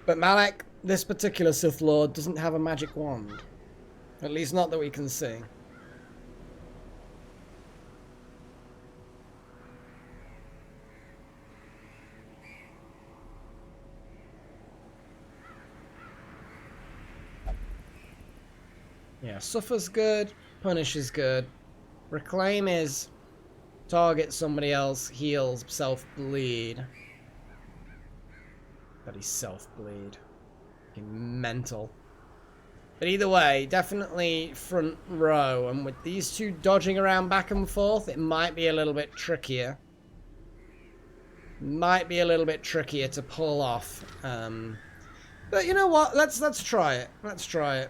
But Malak, this particular Sith Lord doesn't have a magic wand. At least not that we can see. Yeah, Suffer's good, Punish is good. Reclaim is target somebody else, heals, self-bleed. But he's self-bleed. Fucking mental. But either way, definitely front row. And with these two dodging around back and forth, it might be a little bit trickier. Might be a little bit trickier to pull off. But you know what? Let's try it. Let's try it.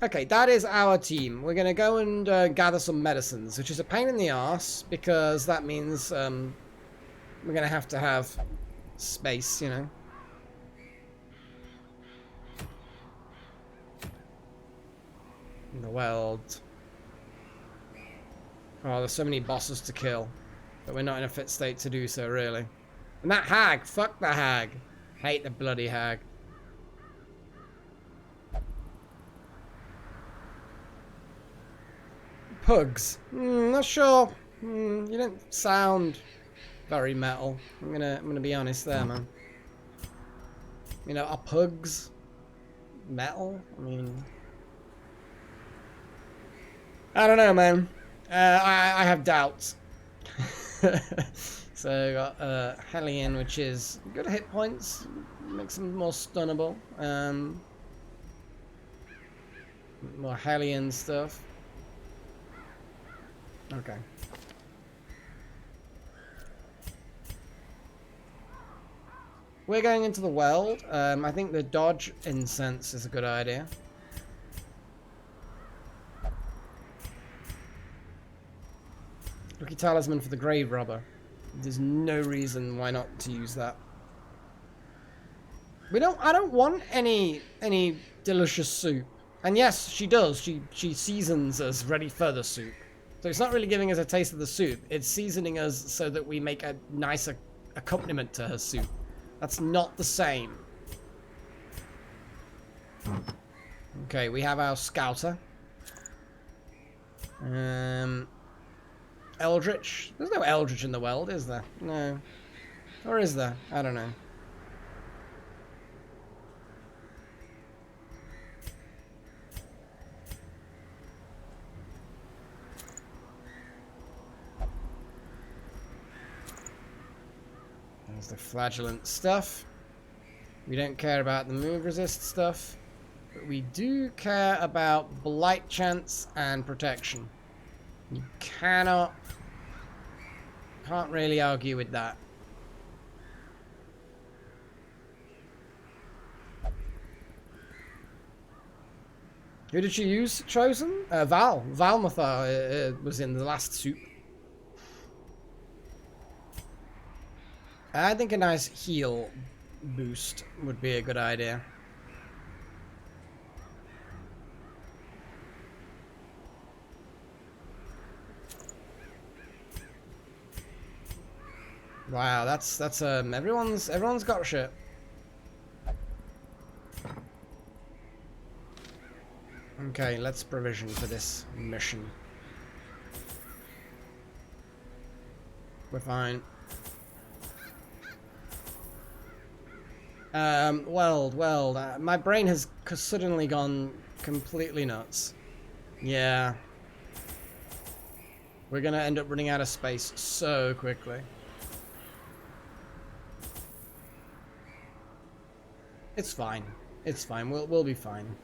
Okay, that is our team. We're going to go and gather some medicines, which is a pain in the arse, because that means we're going to have space, you know. In the world. Oh, there's so many bosses to kill, but we're not in a fit state to do so, really. And that hag! Fuck the hag! Hate the bloody hag. Pugs. Not sure. You don't sound very metal. I'm gonna be honest there, man. You know, are pugs metal? I mean, I don't know, man. I have doubts. So got Hellion, which is good hit points, makes them more stunnable. More Hellion stuff. Okay. We're going into the world. I think the dodge incense is a good idea. Lucky talisman for the grave robber. There's no reason why not to use that. I don't want any delicious soup. And yes, she does. She seasons us ready for the soup. So it's not really giving us a taste of the soup. It's seasoning us so that we make a nice accompaniment to her soup. That's not the same. Okay, we have our scouter. Eldritch. There's no Eldritch in the world, is there? No. Or is there? I don't know. There's the flagellant stuff. We don't care about the move resist stuff. But we do care about blight chance and protection. You can't really argue with that. Who did she use? Chosen? Valmathar was in the last soup. I think a nice heal boost would be a good idea. Wow, that's everyone's got shit. Okay, let's provision for this mission. We're fine. My brain has suddenly gone completely nuts. Yeah. We're gonna end up running out of space so quickly. It's fine. It's fine. We'll be fine.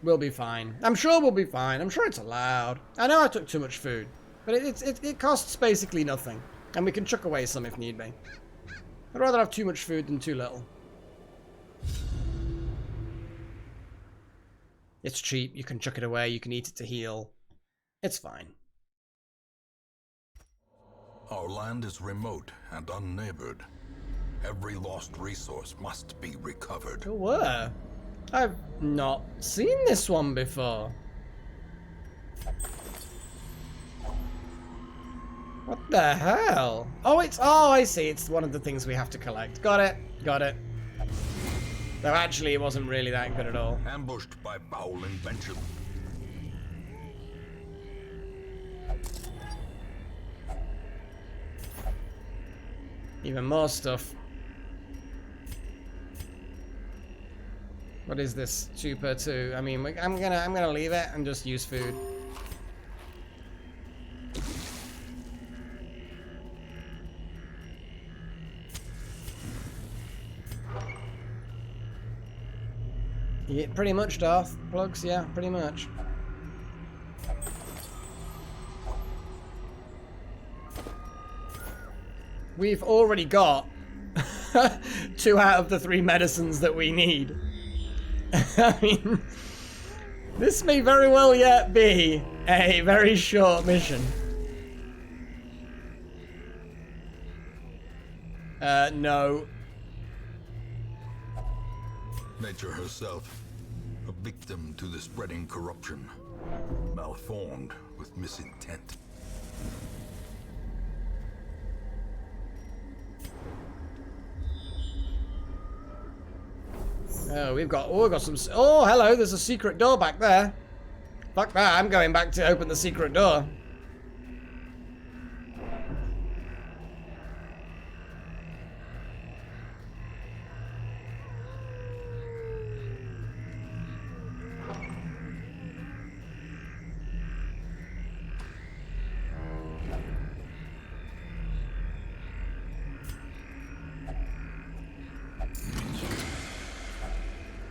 We'll be fine. I'm sure we'll be fine. I'm sure it's allowed. I know I took too much food, but it costs basically nothing. And we can chuck away some if need be. I'd rather have too much food than too little. It's cheap, you can chuck it away, you can eat it to heal. It's fine. Our land is remote and unneighbored. Every lost resource must be recovered. Oh, where? I've not seen this one before. What the hell? Oh, I see. It's one of the things we have to collect. Got it. Got it. Though actually, it wasn't really that good at all. Ambushed by foul invention. Even more stuff. What is this? 2 per 2. I mean, I'm gonna leave it and just use food. Yeah, pretty much, Darth. Plugs, yeah, pretty much. We've already got 2 out of the 3 medicines that we need. I mean, this may very well yet be a very short mission. No. Nature herself, a victim to the spreading corruption, malformed with misintent. Oh, we've got some. Oh, hello, there's a secret door back there. Fuck that, I'm going back to open the secret door.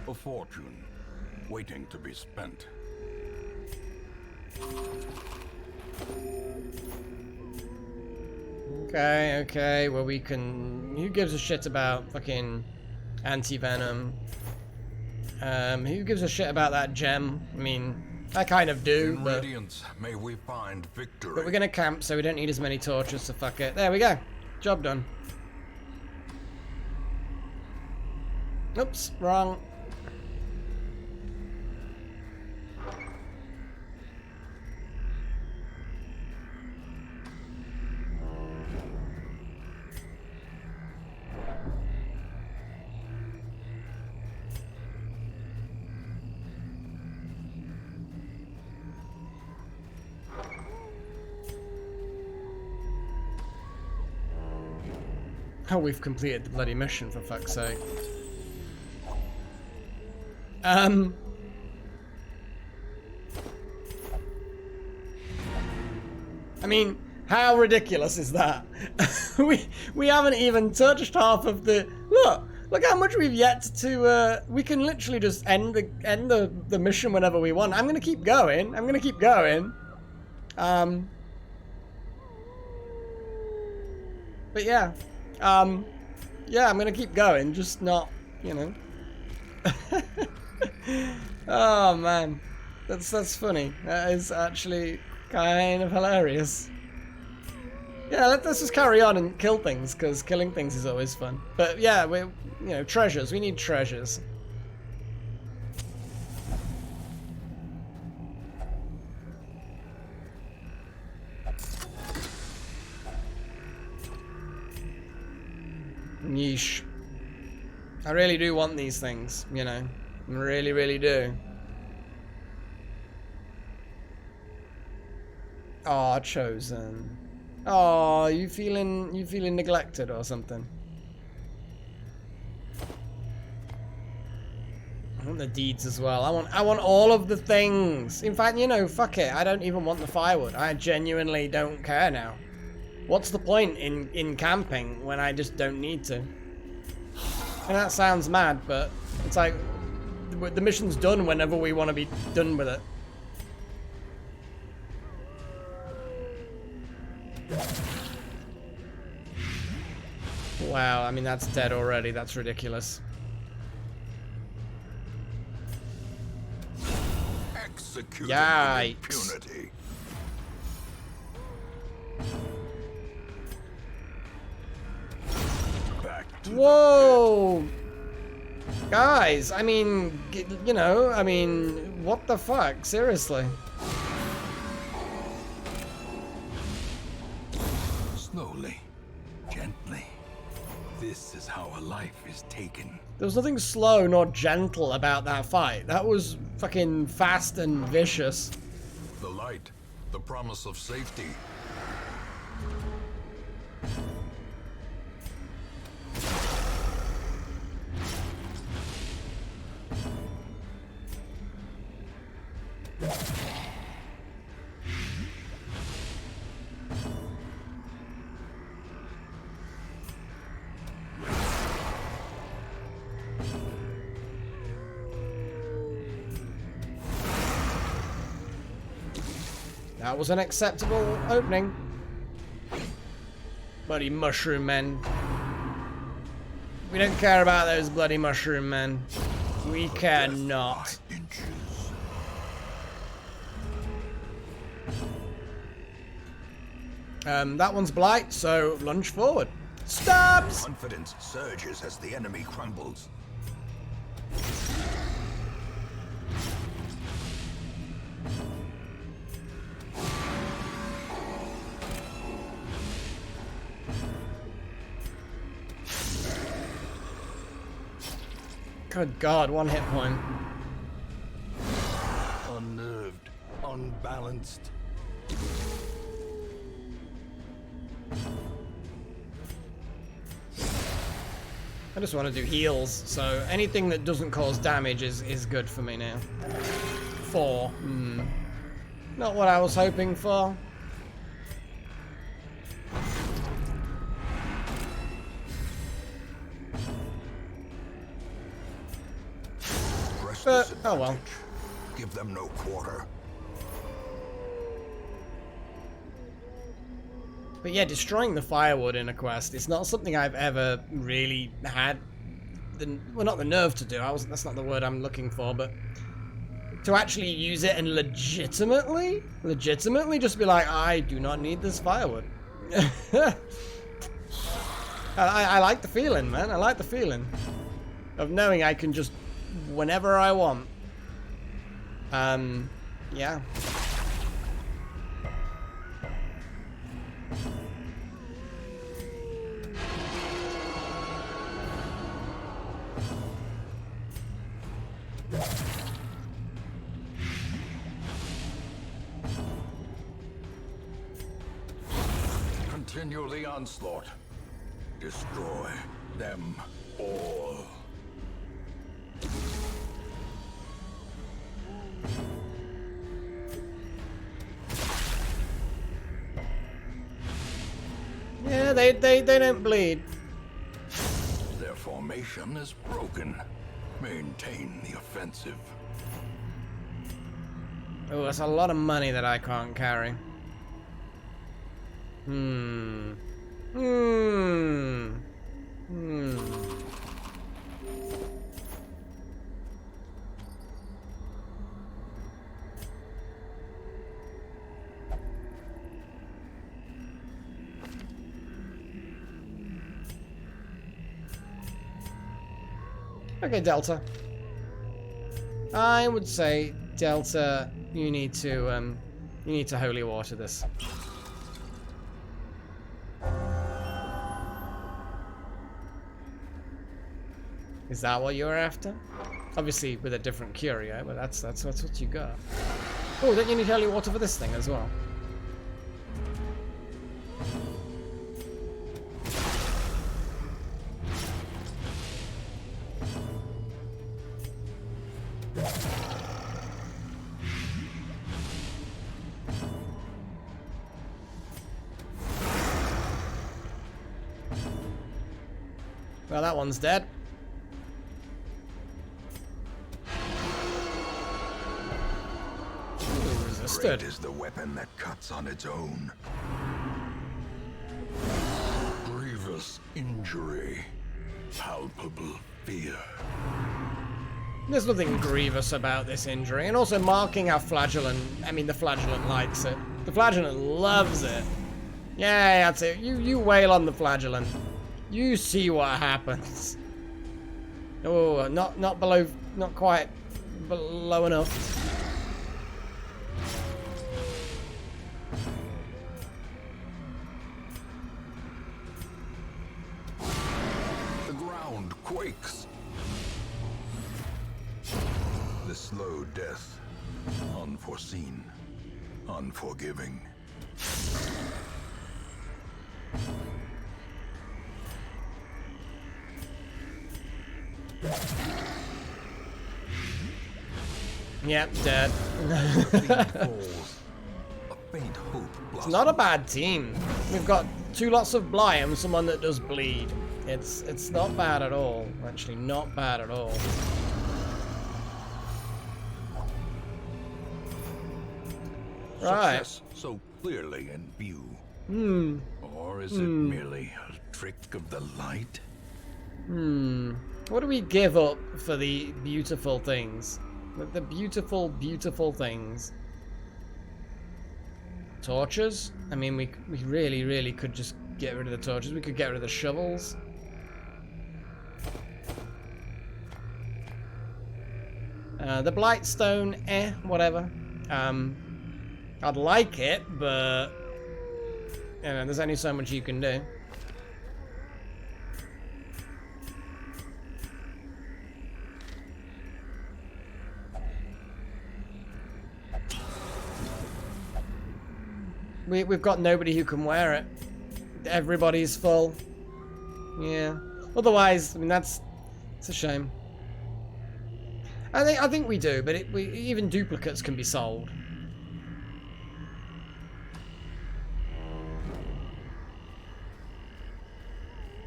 A fortune, waiting to be spent. Okay, well we can... Who gives a shit about fucking anti-venom? Who gives a shit about that gem? I mean, I kind of do, In but... Radiance, may we find victory. But we're gonna camp, so we don't need as many torches, so fuck it. There we go. Job done. Oops, wrong. Oh, we've completed the bloody mission, for fuck's sake. I mean, how ridiculous is that? we haven't even touched half of the... Look how much we've yet to... we can literally just end the mission whenever we want. I'm gonna keep going. But yeah. Yeah, I'm gonna keep going, just not, you know. Oh man, that's funny. That is actually kind of hilarious. Yeah, let's just carry on and kill things, because killing things is always fun. But yeah, treasures. We need treasures. Yeesh. I really do want these things, you know. I really, really do. Aw, Chosen. Aw, you feeling neglected or something? I want the deeds as well. I want all of the things. In fact, you know, fuck it. I don't even want the firewood. I genuinely don't care now. What's the point in camping when I just don't need to? And that sounds mad, but it's like the mission's done whenever we want to be done with it. Wow, I mean, that's dead already. That's ridiculous. Executed Yikes. with impunity. Back to Whoa! Guys, I mean, you know, I mean, what the fuck? Seriously. Slowly, gently. This is how a life is taken. There was nothing slow nor gentle about that fight. That was fucking fast and vicious. the light, the promise of safety. That was an acceptable opening. Bloody mushroom men. We don't care about those bloody mushroom men. We care not. That one's blight, so lunge forward. Stabs! Confidence surges as the enemy crumbles. Good God, one hit point. Unnerved, unbalanced. I just want to do heals, so anything that doesn't cause damage is good for me now. 4. Not what I was hoping for. But, oh well. Give them no quarter. But yeah, destroying the firewood in a quest, it's not something I've ever really had well, not the nerve to do. That's not the word I'm looking for, but to actually use it and legitimately just be like, I do not need this firewood. I like the feeling, man. I like the feeling of knowing I can just whenever I want. Yeah. Continue the onslaught. Destroy them all. Yeah, they don't bleed. Their formation is broken. Maintain the offensive. Oh, that's a lot of money that I can't carry. Okay, Delta. I would say, Delta, you need to holy water this. Is that what you were after? Obviously with a different curio, but that's what you got. Oh, don't you need holy water for this thing as well? Well, that one's dead. Ooh, resisted. Great is the weapon that cuts on its own. Grievous grievous injury, palpable fear. There's nothing grievous about this injury, and also marking how flagellant, the flagellant likes it. The flagellant loves it. Yeah, that's it. You wail on the flagellant. You see what happens. Oh, not below, not quite below enough. The ground quakes. The slow death, unforeseen, unforgiving. Yep, dead. It's not a bad team. We've got 2 lots of blight and someone that does bleed. It's not bad at all. Actually, not bad at all. Right. Success so clearly in view. Or is it merely a trick of the light? What do we give up for the beautiful things? The beautiful, beautiful things. Torches? We really, really could just get rid of the torches. We could get rid of the shovels. The Blightstone, whatever. I'd like it, but there's only so much you can do. We've got nobody who can wear it. Everybody's full. Yeah. Otherwise, it's a shame. I think we do, but even duplicates can be sold.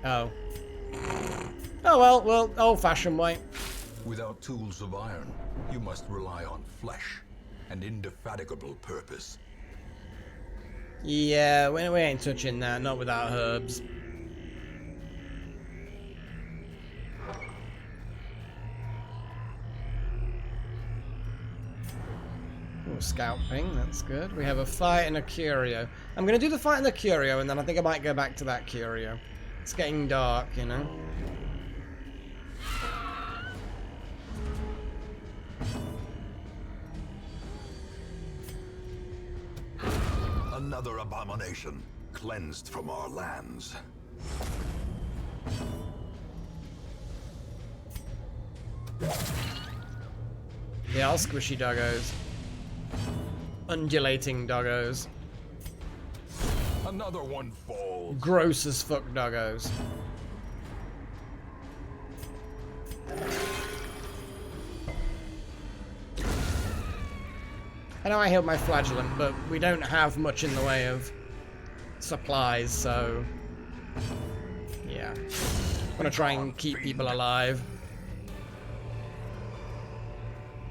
Oh. Oh well, old-fashioned way. Without tools of iron, you must rely on flesh and indefatigable purpose. Yeah, we ain't touching that, not without herbs. Ooh, scout ping, that's good. We have a fight and a curio. I'm going to do the fight and the curio, and then I think I might go back to that curio. It's getting dark, you know. Another abomination cleansed from our lands. They are squishy doggos. Undulating doggos. Another one falls. Gross as fuck doggos. I know I healed my flagellant, but we don't have much in the way of supplies, so yeah. I'm gonna try and keep people alive.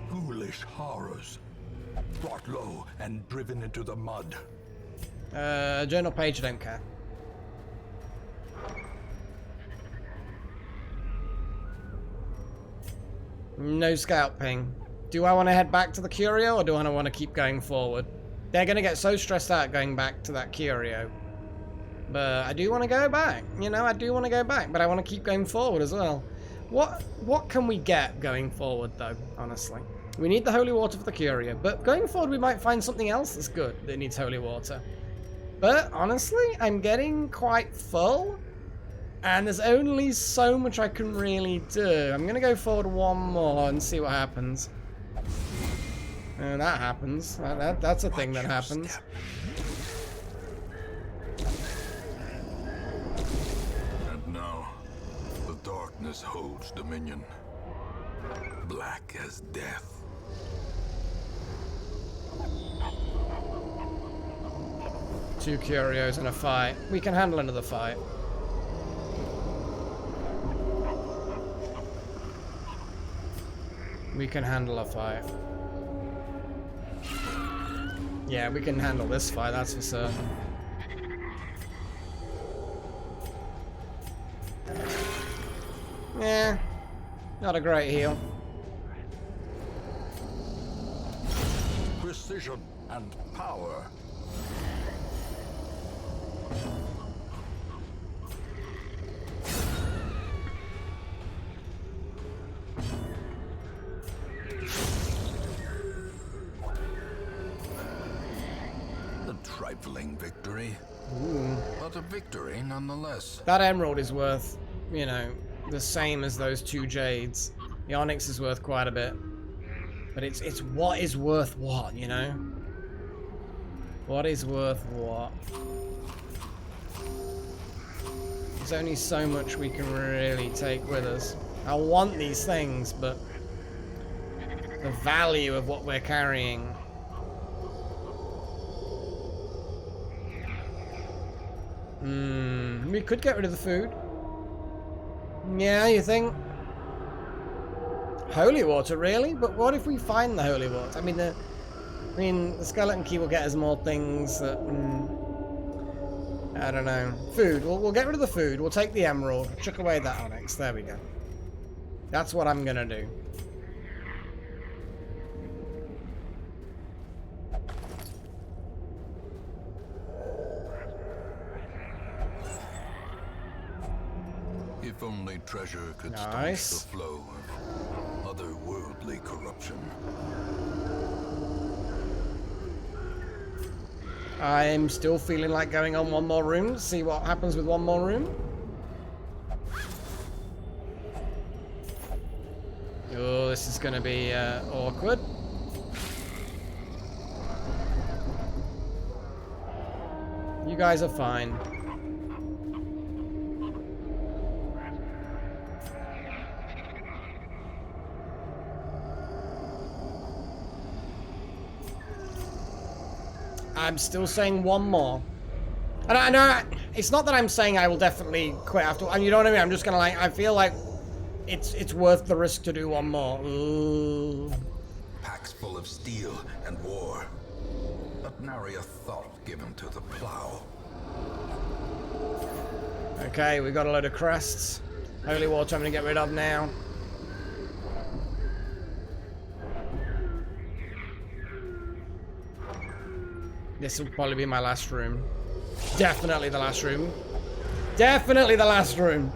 Ghoulish horrors, brought low and driven into the mud. Journal page, I don't care. No scout ping. Do I want to head back to the curio, or do I want to keep going forward? They're going to get so stressed out going back to that curio. But I do want to go back. You know, I do want to go back, but I want to keep going forward as well. What can we get going forward, though, honestly? We need the holy water for the curio, but going forward we might find something else that's good that needs holy water. But honestly, I'm getting quite full, and there's only so much I can really do. I'm going to go forward one more and see what happens. And that happens. That's a thing that happens. And now, the darkness holds dominion. Black as death. Two curios and a fight. We can handle another fight. We can handle a fight. Yeah, we can handle this fight, that's for certain. Yeah, not a great heal. Precision and power. A trifling victory. Ooh. But a victory nonetheless. That emerald is worth, you know, the same as those 2 jades. The onyx is worth quite a bit. But it's what is worth what, you know? What is worth what? There's only so much we can really take with us. I want these things, but the value of what we're carrying. We could get rid of the food. Yeah, you think? Holy water, really? But what if we find the holy water? I mean, the skeleton key will get us more things that... I don't know. Food. We'll get rid of the food. We'll take the emerald. Chuck away that onyx. There we go. That's what I'm gonna do. If only treasure could Nice. staunch the flow of otherworldly corruption. I'm still feeling like going on one more room. See what happens with one more room. Oh, this is going to be awkward. You guys are fine. I'm still saying one more. And I know it's not that I'm saying I will definitely quit after. And you know what I mean? I'm just gonna like. I feel like it's worth the risk to do one more. Ooh. Packs full of steel and war. But nary a thought given to the plow. Okay, we got a load of crests. Holy water I'm gonna get rid of now. This will probably be my last room. Definitely the last room. Definitely the last room.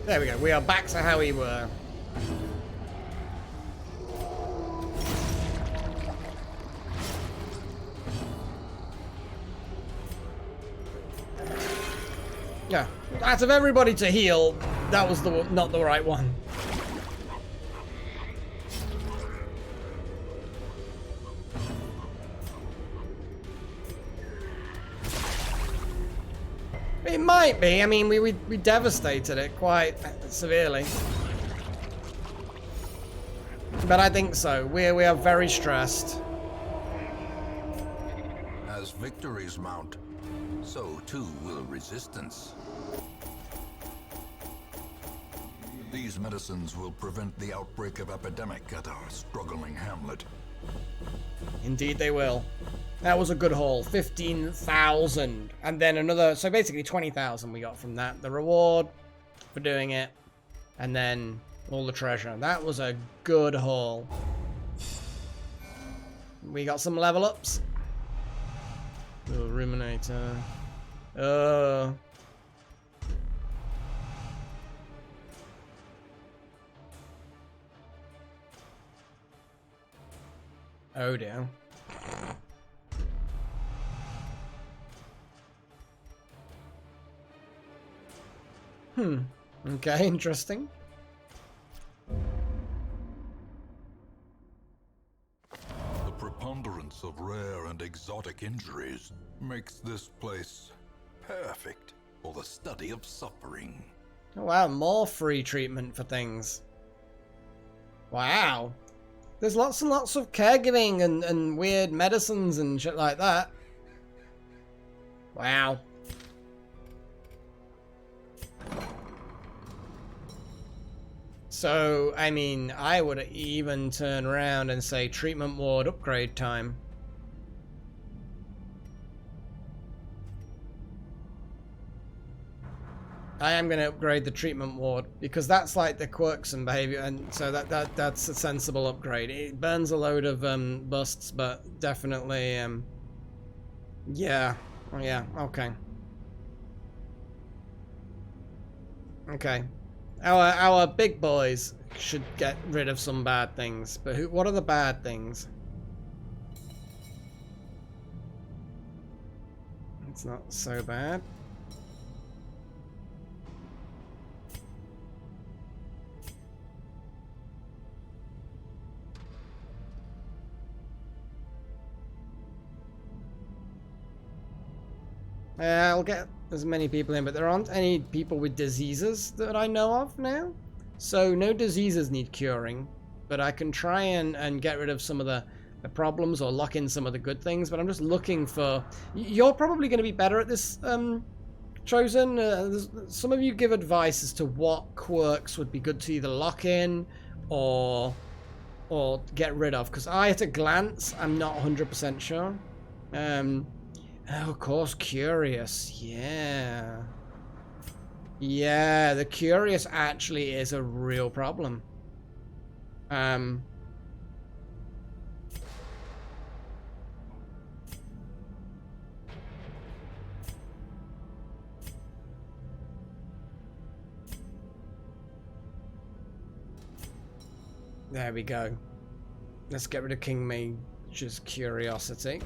There we go. We are back to how we were. Yeah, out of everybody to heal, that was not the right one. It might be. I mean, we devastated it quite severely. But I think so. We are very stressed. As victories mount, so too will resistance. These medicines will prevent the outbreak of epidemic at our struggling hamlet. Indeed they will. That was a good haul. 15,000. And then another... So basically 20,000 we got from that. The reward for doing it. And then all the treasure. That was a good haul. We got some level ups. Oh, Ruminator. Oh dear. Okay, interesting. The preponderance of rare and exotic injuries makes this place perfect for the study of suffering. Oh wow, more free treatment for things. Wow. There's lots and lots of caregiving and weird medicines and shit like that. Wow. So, I mean, I would even turn around and say treatment ward upgrade time. I am going to upgrade the treatment ward because that's like the quirks and behavior, and so that's a sensible upgrade. It burns a load of busts, but definitely yeah. Oh, yeah, okay. Okay. Our big boys should get rid of some bad things, but what are the bad things? It's not so bad. I'll get as many people in, but there aren't any people with diseases that I know of now. So no diseases need curing, but I can try and get rid of some of the problems or lock in some of the good things, but I'm just looking for... You're probably going to be better at this, Chosen. Some of you give advice as to what quirks would be good to either lock in or get rid of, because I, at a glance, I'm not 100% sure. Oh, of course, curious. Yeah. Yeah, the curious actually is a real problem. There we go. Let's get rid of King Mage's curiosity.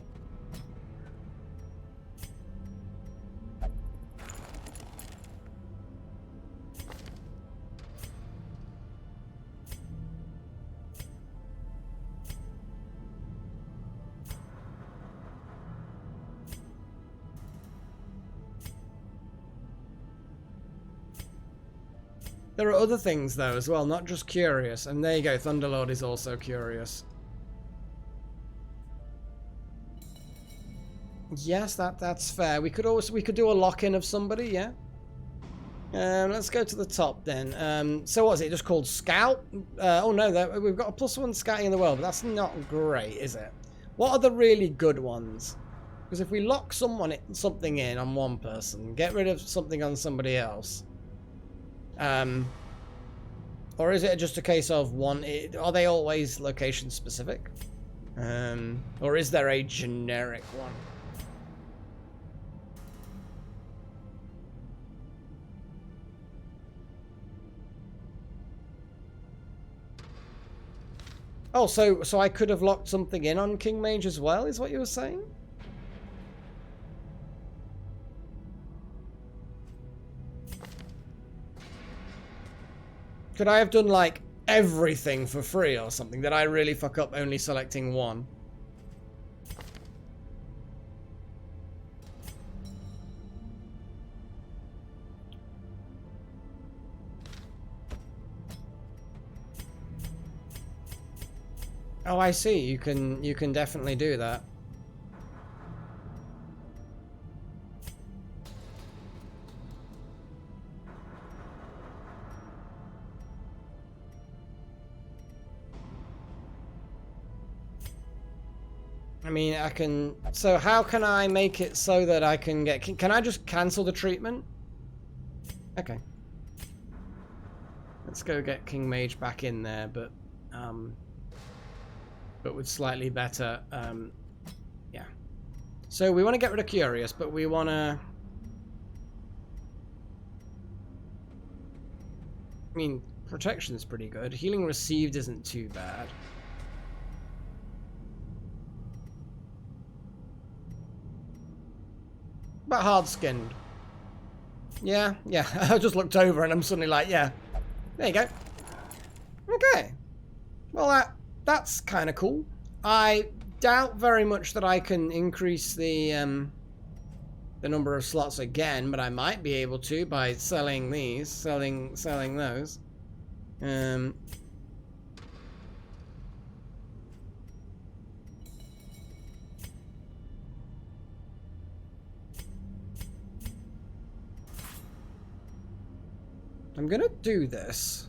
There are other things though as well, not just curious. And there you go, Thunderlord is also curious. Yes, that's fair. We could do a lock-in of somebody, yeah. Let's go to the top then. So what is it? Just called Scout? Oh no, we've got a +1 scouting in the world, but that's not great, is it? What are the really good ones? Because if we lock something in on one person, get rid of something on somebody else. Or is it just a case of one? Are they always location specific? Or is there a generic one? Oh, so I could have locked something in on King Mage as well, is what you were saying? Could I have done, like, everything for free or something? Did I really fuck up only selecting one? Oh, I see. You can definitely do that. I mean, I can... So how can I make it so that I can get... Can I just cancel the treatment? Okay. Let's go get King Mage back in there, but with slightly better... yeah. So we want to get rid of Curious, but we want to... I mean, protection is pretty good. Healing received isn't too bad. But hard-skinned. Yeah. I just looked over and I'm suddenly like, yeah. There you go. Okay. Well, that's kind of cool. I doubt very much that I can increase the number of slots again, but I might be able to by selling these, selling those. I'm gonna do this.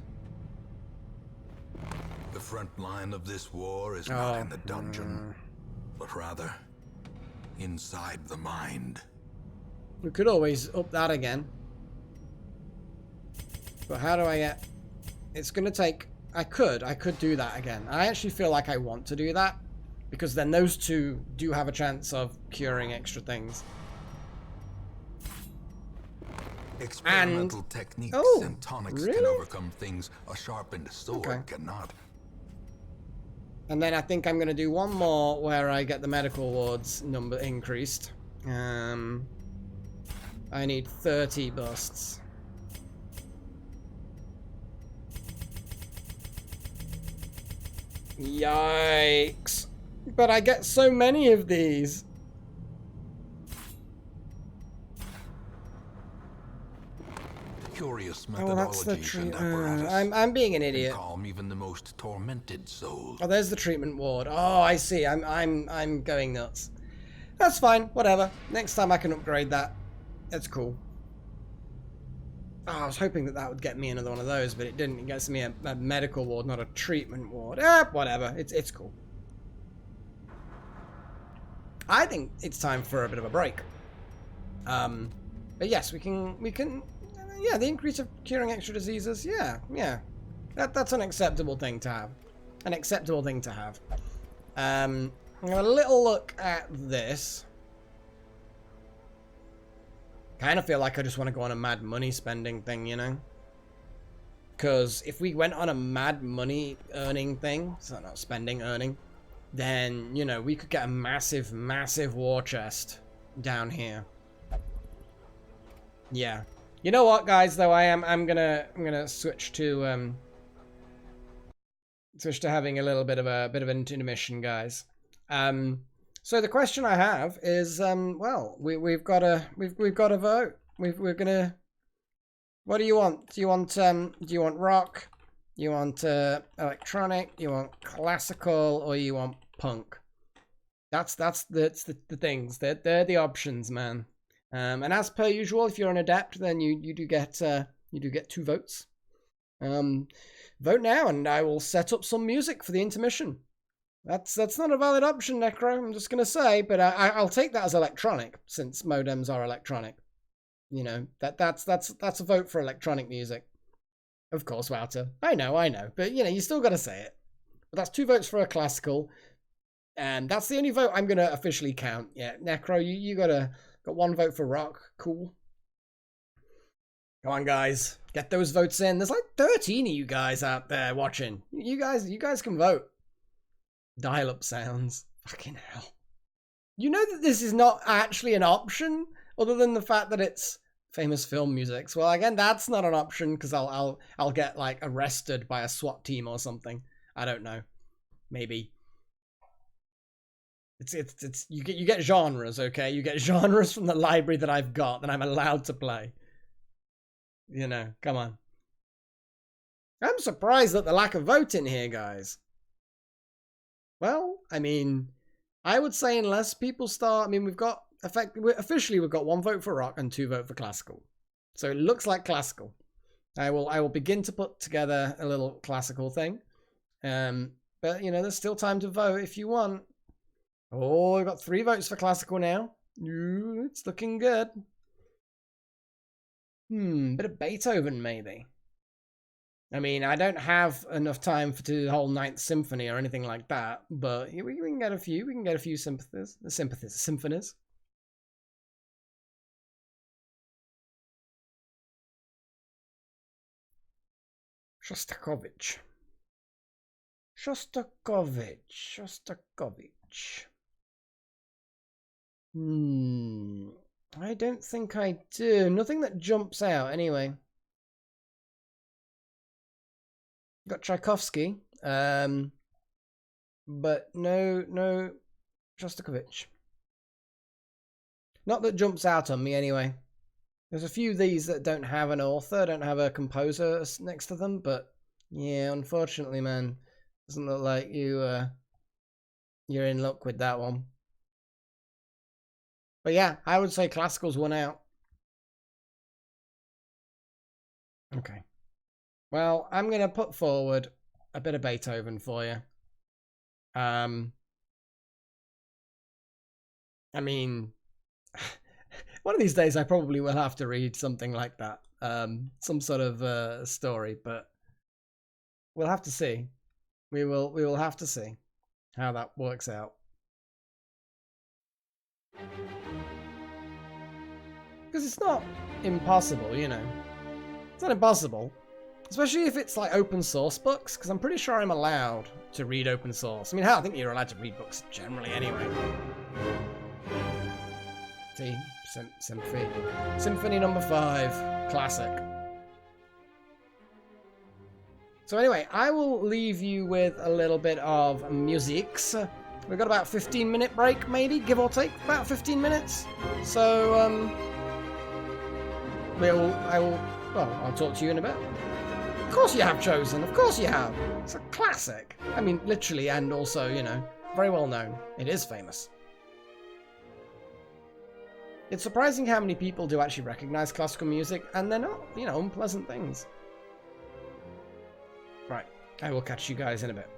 front line of this war is not in the dungeon, but rather inside the mind. We could always up that again. But how do I get... It's going to take... I could do that again. I actually feel like I want to do that, because then those two do have a chance of curing extra things. Experimental techniques and tonics can overcome things a sharpened sword cannot. And then I think I'm going to do one more where I get the medical wards number increased. I need 30 busts. Yikes. But I get so many of these. Curious methodologies and apparatus. I'm being an idiot. Calm even the most tormented soul. Oh, there's the treatment ward. Oh, I see. I'm going nuts. That's fine. Whatever. Next time I can upgrade that. That's cool. Oh, I was hoping that would get me another one of those, but it didn't. It gets me a medical ward, not a treatment ward. Whatever. It's cool. I think it's time for a bit of a break. But yes, we can. Yeah, the increase of curing extra diseases. Yeah. That's an acceptable thing to have. An acceptable thing to have. I'm gonna have a little look at this. Kind of feel like I just want to go on a mad money spending thing, you know? Because if we went on a mad money earning thing, so not spending, earning, then, you know, we could get a massive, massive war chest down here. Yeah. You know what, guys, though, I'm gonna switch to having a little bit of an intermission, guys. So the question I have is, well, we've got a vote. We're gonna. What do you want? Do you want rock? You want electronic? You want classical? Or you want punk? That's the things. They're the options, man. And as per usual, if you're an adept, then you do get 2 votes. Vote now, and I will set up some music for the intermission. That's not a valid option, Necro. I'm just gonna say, but I'll take that as electronic, since modems are electronic. You know, that's a vote for electronic music. Of course, Wouter. I know, but you know, you still gotta say it. But that's 2 votes for a classical, and that's the only vote I'm gonna officially count. Yeah, Necro, you got 1 vote for rock. Cool. Come on, guys, get those votes in. There's like 13 of you guys out there watching. You guys can vote. Dial-up sounds. Fucking hell. You know that this is not actually an option, other than the fact that it's famous film music. Well, again, that's not an option because I'll get like arrested by a SWAT team or something. I don't know. Maybe. It's you get genres, okay? You get genres from the library that I've got that I'm allowed to play. You know, come on. I'm surprised at the lack of voting here, guys. Well, I mean, I would say unless people start, I mean, we've got officially we've got 1 vote for rock and 2 vote for classical. So it looks like classical. I will begin to put together a little classical thing. But you know, there's still time to vote if you want. Oh, we've got 3 votes for classical now. Ooh, it's looking good. Bit of Beethoven maybe. I mean, I don't have enough time to do the whole 9th Symphony or anything like that, but we can get a few. We can get a few symphonies. Shostakovich. I don't think I do. Nothing that jumps out anyway. Got Tchaikovsky, but no Shostakovich. Not that jumps out on me anyway. There's a few of these that don't have an author, don't have a composer next to them, but yeah, unfortunately, man, doesn't look like you're in luck with that one. But yeah, I would say classical's won out. Okay. Well, I'm going to put forward a bit of Beethoven for you. I mean, one of these days I probably will have to read something like that. Some sort of story, but we'll have to see. We will have to see how that works out. Because it's not impossible, you know. It's not impossible. Especially if it's like open source books, because I'm pretty sure I'm allowed to read open source. I mean, hell, I think you're allowed to read books generally anyway. See? Symphony. Symphony number 5. Classic. So anyway, I will leave you with a little bit of musics. We've got about 15-minute break, maybe, give or take. About 15 minutes. So, I'll talk to you in a bit. Of course you have Chosen. Of course you have. It's a classic. I mean, literally, and also, you know, very well known. It is famous. It's surprising how many people do actually recognize classical music, and they're not, you know, unpleasant things. Right. I will catch you guys in a bit.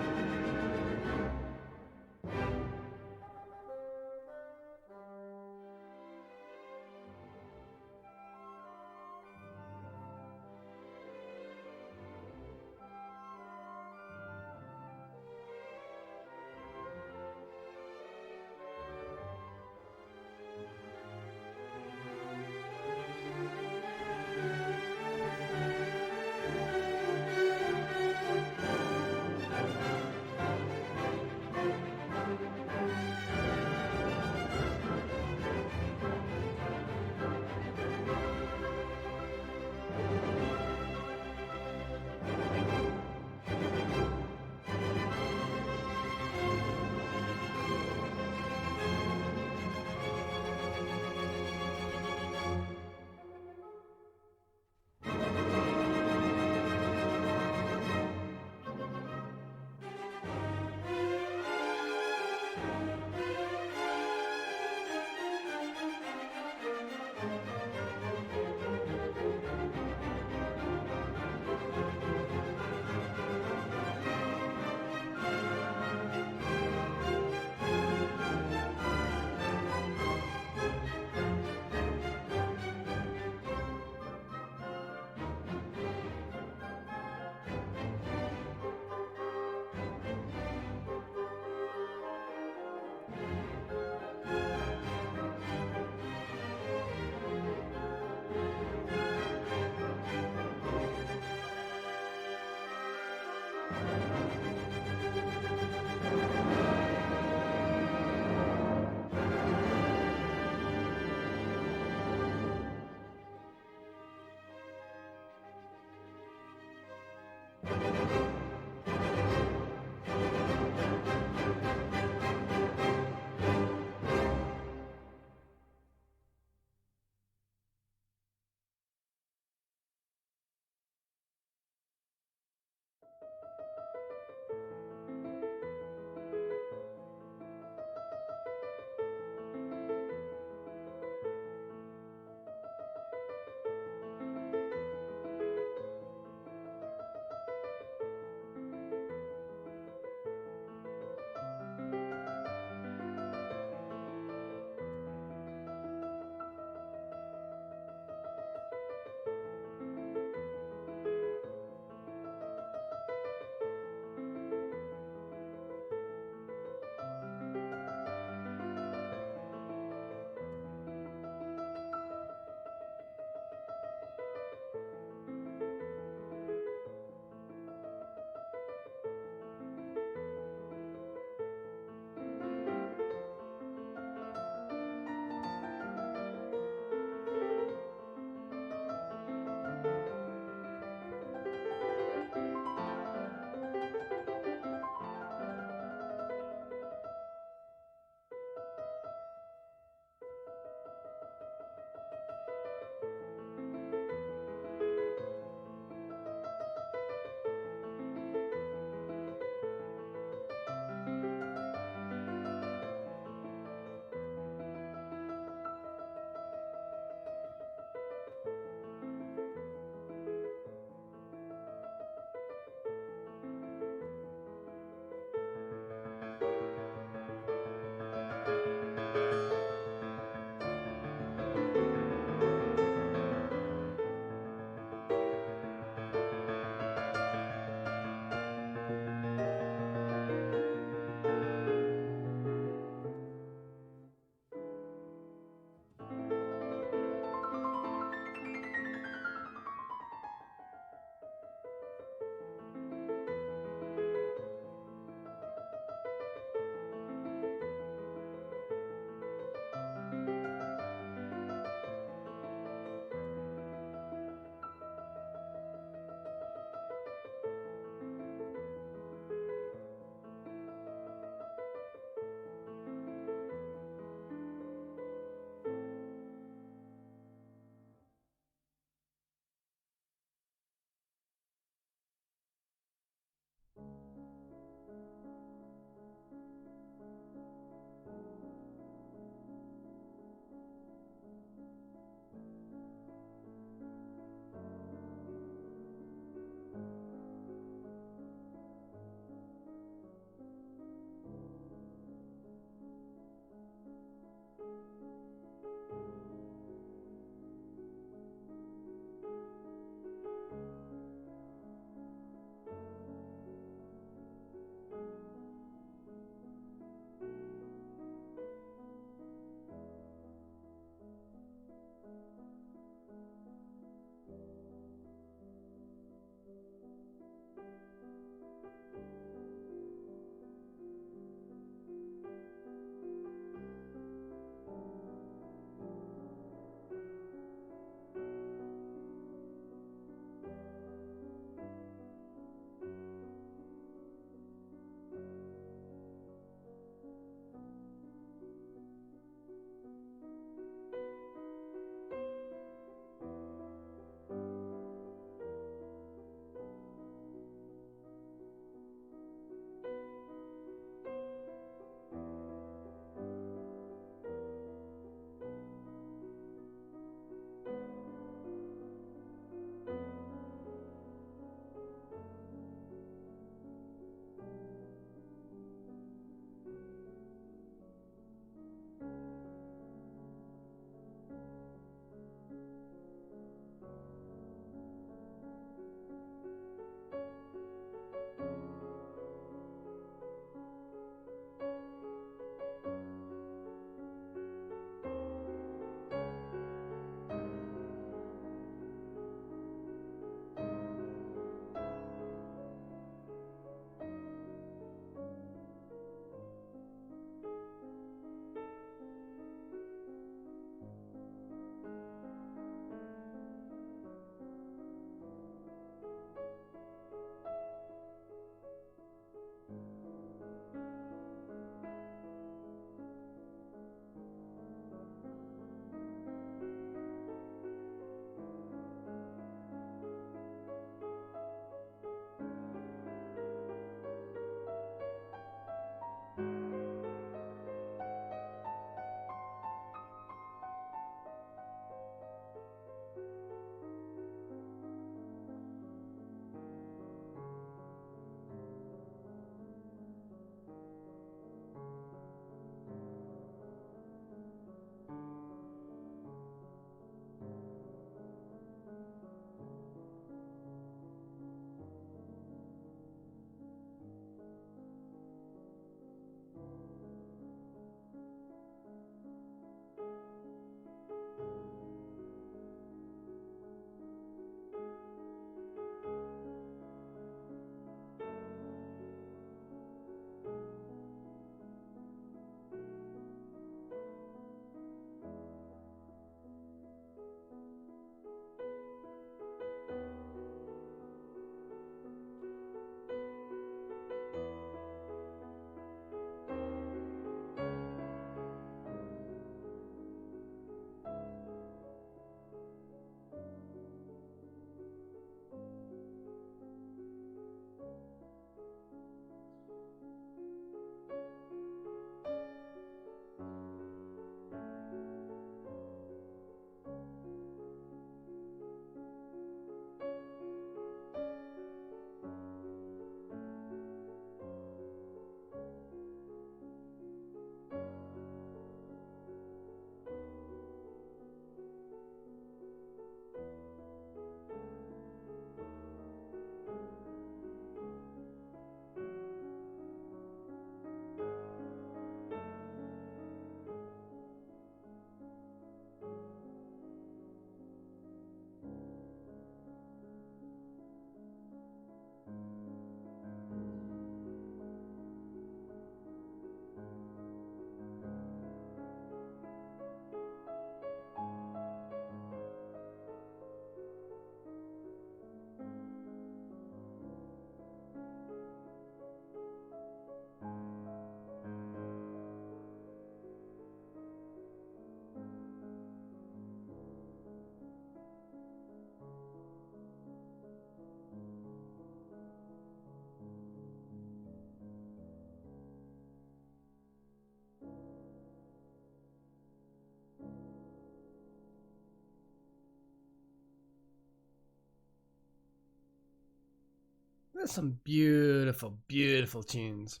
There's some beautiful, beautiful tunes.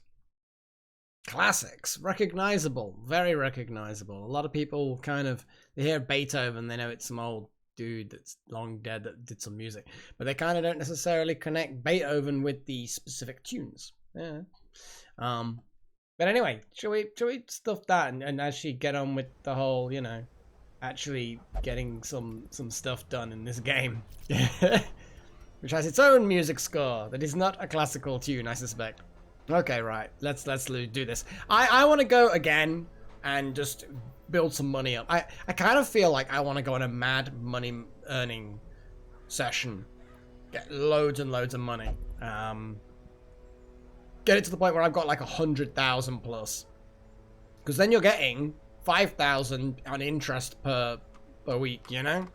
Classics, recognizable, very recognizable. A lot of people kind of, they hear Beethoven, they know it's some old dude that's long dead that did some music, but they kind of don't necessarily connect Beethoven with the specific tunes. Yeah. But anyway, shall we stuff that and actually get on with the whole, you know, actually getting some stuff done in this game, which has its own music score that is not a classical tune, I suspect. Okay, right. Let's do this. I want to go again and just build some money up. I kind of feel like I want to go on a mad money earning session, get loads and loads of money. Get it to the point where I've got like 100,000 plus, because then you're getting 5,000 on interest per week, you know.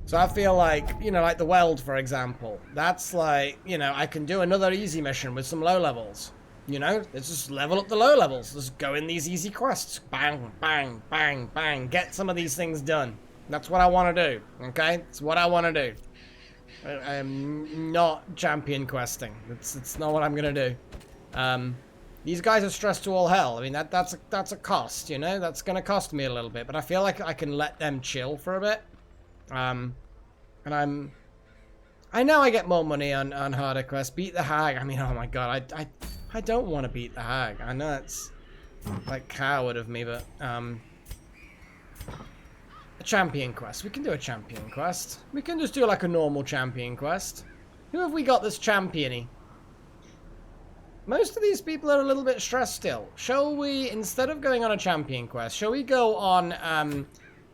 So I feel like, you know, like the weld, for example, that's like, you know, I can do another easy mission with some low levels. You know, let's just level up the low levels. Let's go in these easy quests. Bang, bang, bang, bang. Get some of these things done. That's what I want to do, okay? It's what I want to do. I'm not champion questing. It's not what I'm going to do. These guys are stressed to all hell. I mean, that's a cost, you know? That's going to cost me a little bit, but I feel like I can let them chill for a bit. And I know I get more money on harder quests. Beat the Hag. I mean, oh my god, I don't want to beat the Hag. I know it's like coward of me, but a champion quest. We can do a champion quest. We can just do like a normal champion quest. Who have we got that's champion-y? Most of these people are a little bit stressed still. Shall we, instead of going on a champion quest, shall we go on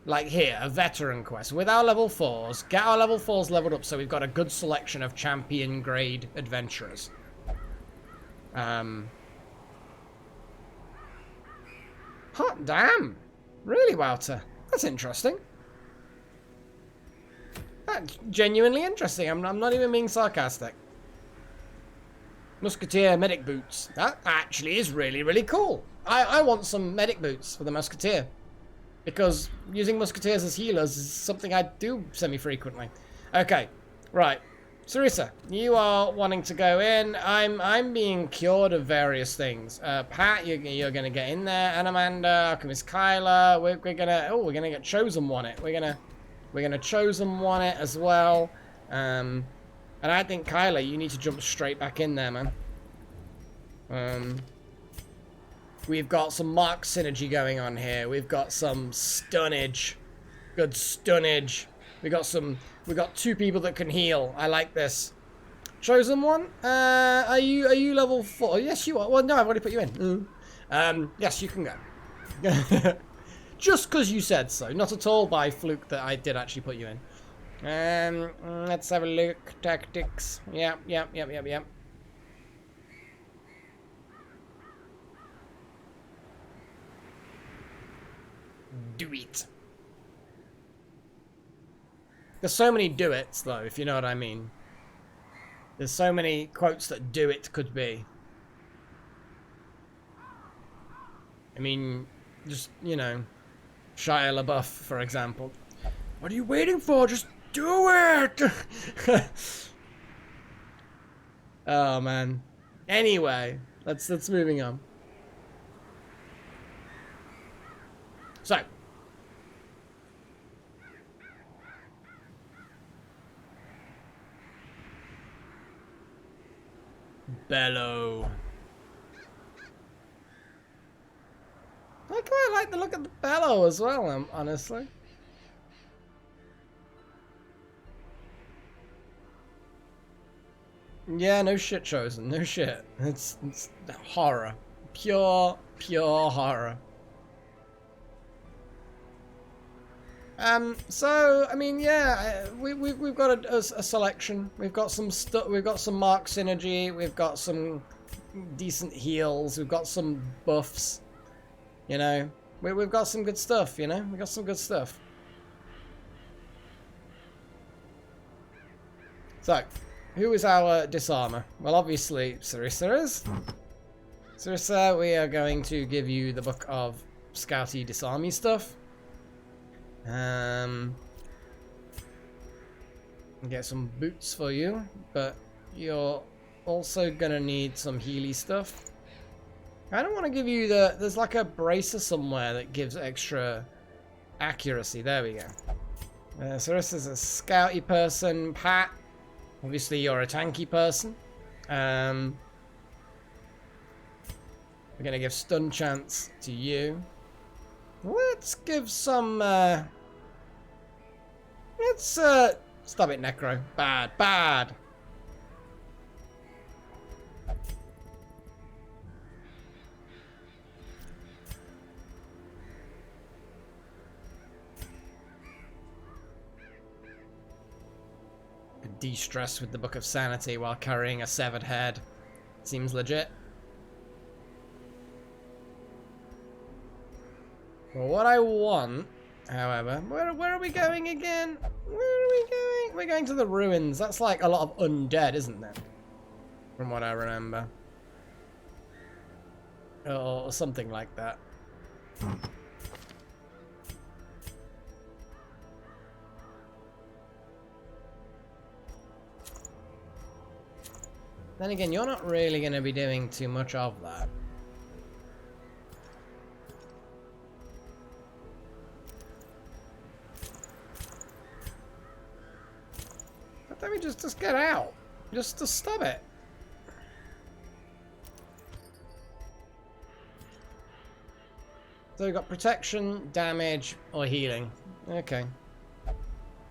like here, a veteran quest with our level 4s, get our level 4s leveled up so we've got a good selection of champion grade adventurers. Hot damn! Really, Wouter? That's interesting. That's genuinely interesting. I'm not even being sarcastic. Musketeer medic boots. That actually is really, really cool. I want some medic boots for the Musketeer, because using Musketeers as healers is something I do semi-frequently. Okay, right. Sarissa, you are wanting to go in. I'm being cured of various things. Pat, you're gonna get in there. Anamanda, Alchemist Kyla, we're gonna get Chosen One it. We're gonna Chosen One it as well. And I think Kyla, you need to jump straight back in there, man. We've got some mark synergy going on here. We've got some stunnage. Good stunnage. We got 2 people that can heal. I like this. Chosen One? Are you level 4? Yes, you are. Well, no, I've already put you in. Yes, you can go. Just because you said so. Not at all by fluke that I did actually put you in. Let's have a look. Tactics. Yep. Do it. There's so many do it's though, if you know what I mean. There's so many quotes that do it could be. I mean, just, you know, Shia LaBeouf, for example. What are you waiting for? Just do it! Oh man. Anyway, let's moving on. So, bellow. I quite like the look of the bellow as well, honestly. Yeah, no shit, Chosen. No shit. It's horror. Pure horror. So I mean, yeah, we've got a selection. We've got some stuff. We've got some mark synergy. We've got some decent heals. We've got some buffs. You know, we've got some good stuff. You know, we got some good stuff. So, who is our disarmer? Well, obviously Sarissa is. Sarissa, we are going to give you the book of Scouty disarmy stuff. Get some boots for you, but you're also gonna need some Healy stuff. I don't want to give you the... There's like a bracer somewhere that gives extra accuracy. There we go. So this is a scouty person. Pat, obviously you're a tanky person. We're gonna give stun chance to you. Let's give some... Let's... Stop it, Necro. Bad. Bad. De-stress with the Book of Sanity while carrying a severed head. Seems legit. Well, what I want, however... Where are we going again? Where are we going? We're going to the ruins. That's like a lot of undead, isn't there? From what I remember. Or something like that. Then again, you're not really going to be doing too much of that. But then we just get out. Just to stop it. So we've got protection, damage, or healing. Okay.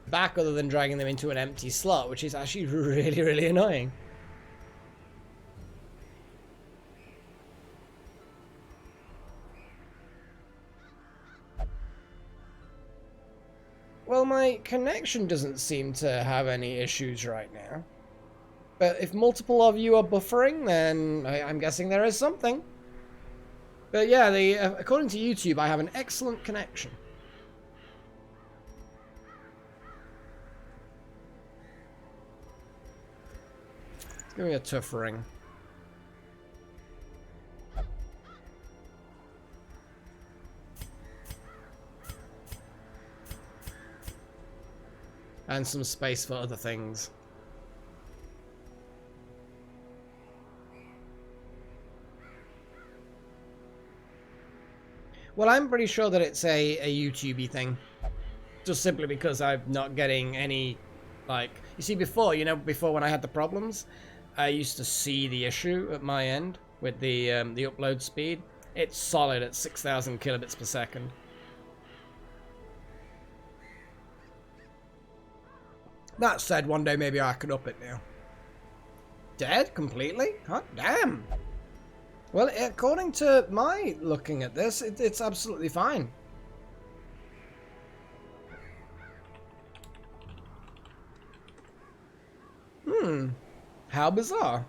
Back other than dragging them into an empty slot, which is actually really, really annoying. Well, my connection doesn't seem to have any issues right now. But if multiple of you are buffering, then I'm guessing there is something. But yeah, according to YouTube, I have an excellent connection. Give me a tough ring. And some space for other things. Well, I'm pretty sure that it's a YouTube-y thing. Just simply because I'm not getting any, like... You see, before when I had the problems, I used to see the issue at my end with the upload speed. It's solid at 6,000 kilobits per second. That said, one day maybe I could up it now. Dead? Completely? Hot damn. Well, according to my looking at this, it's absolutely fine. How bizarre.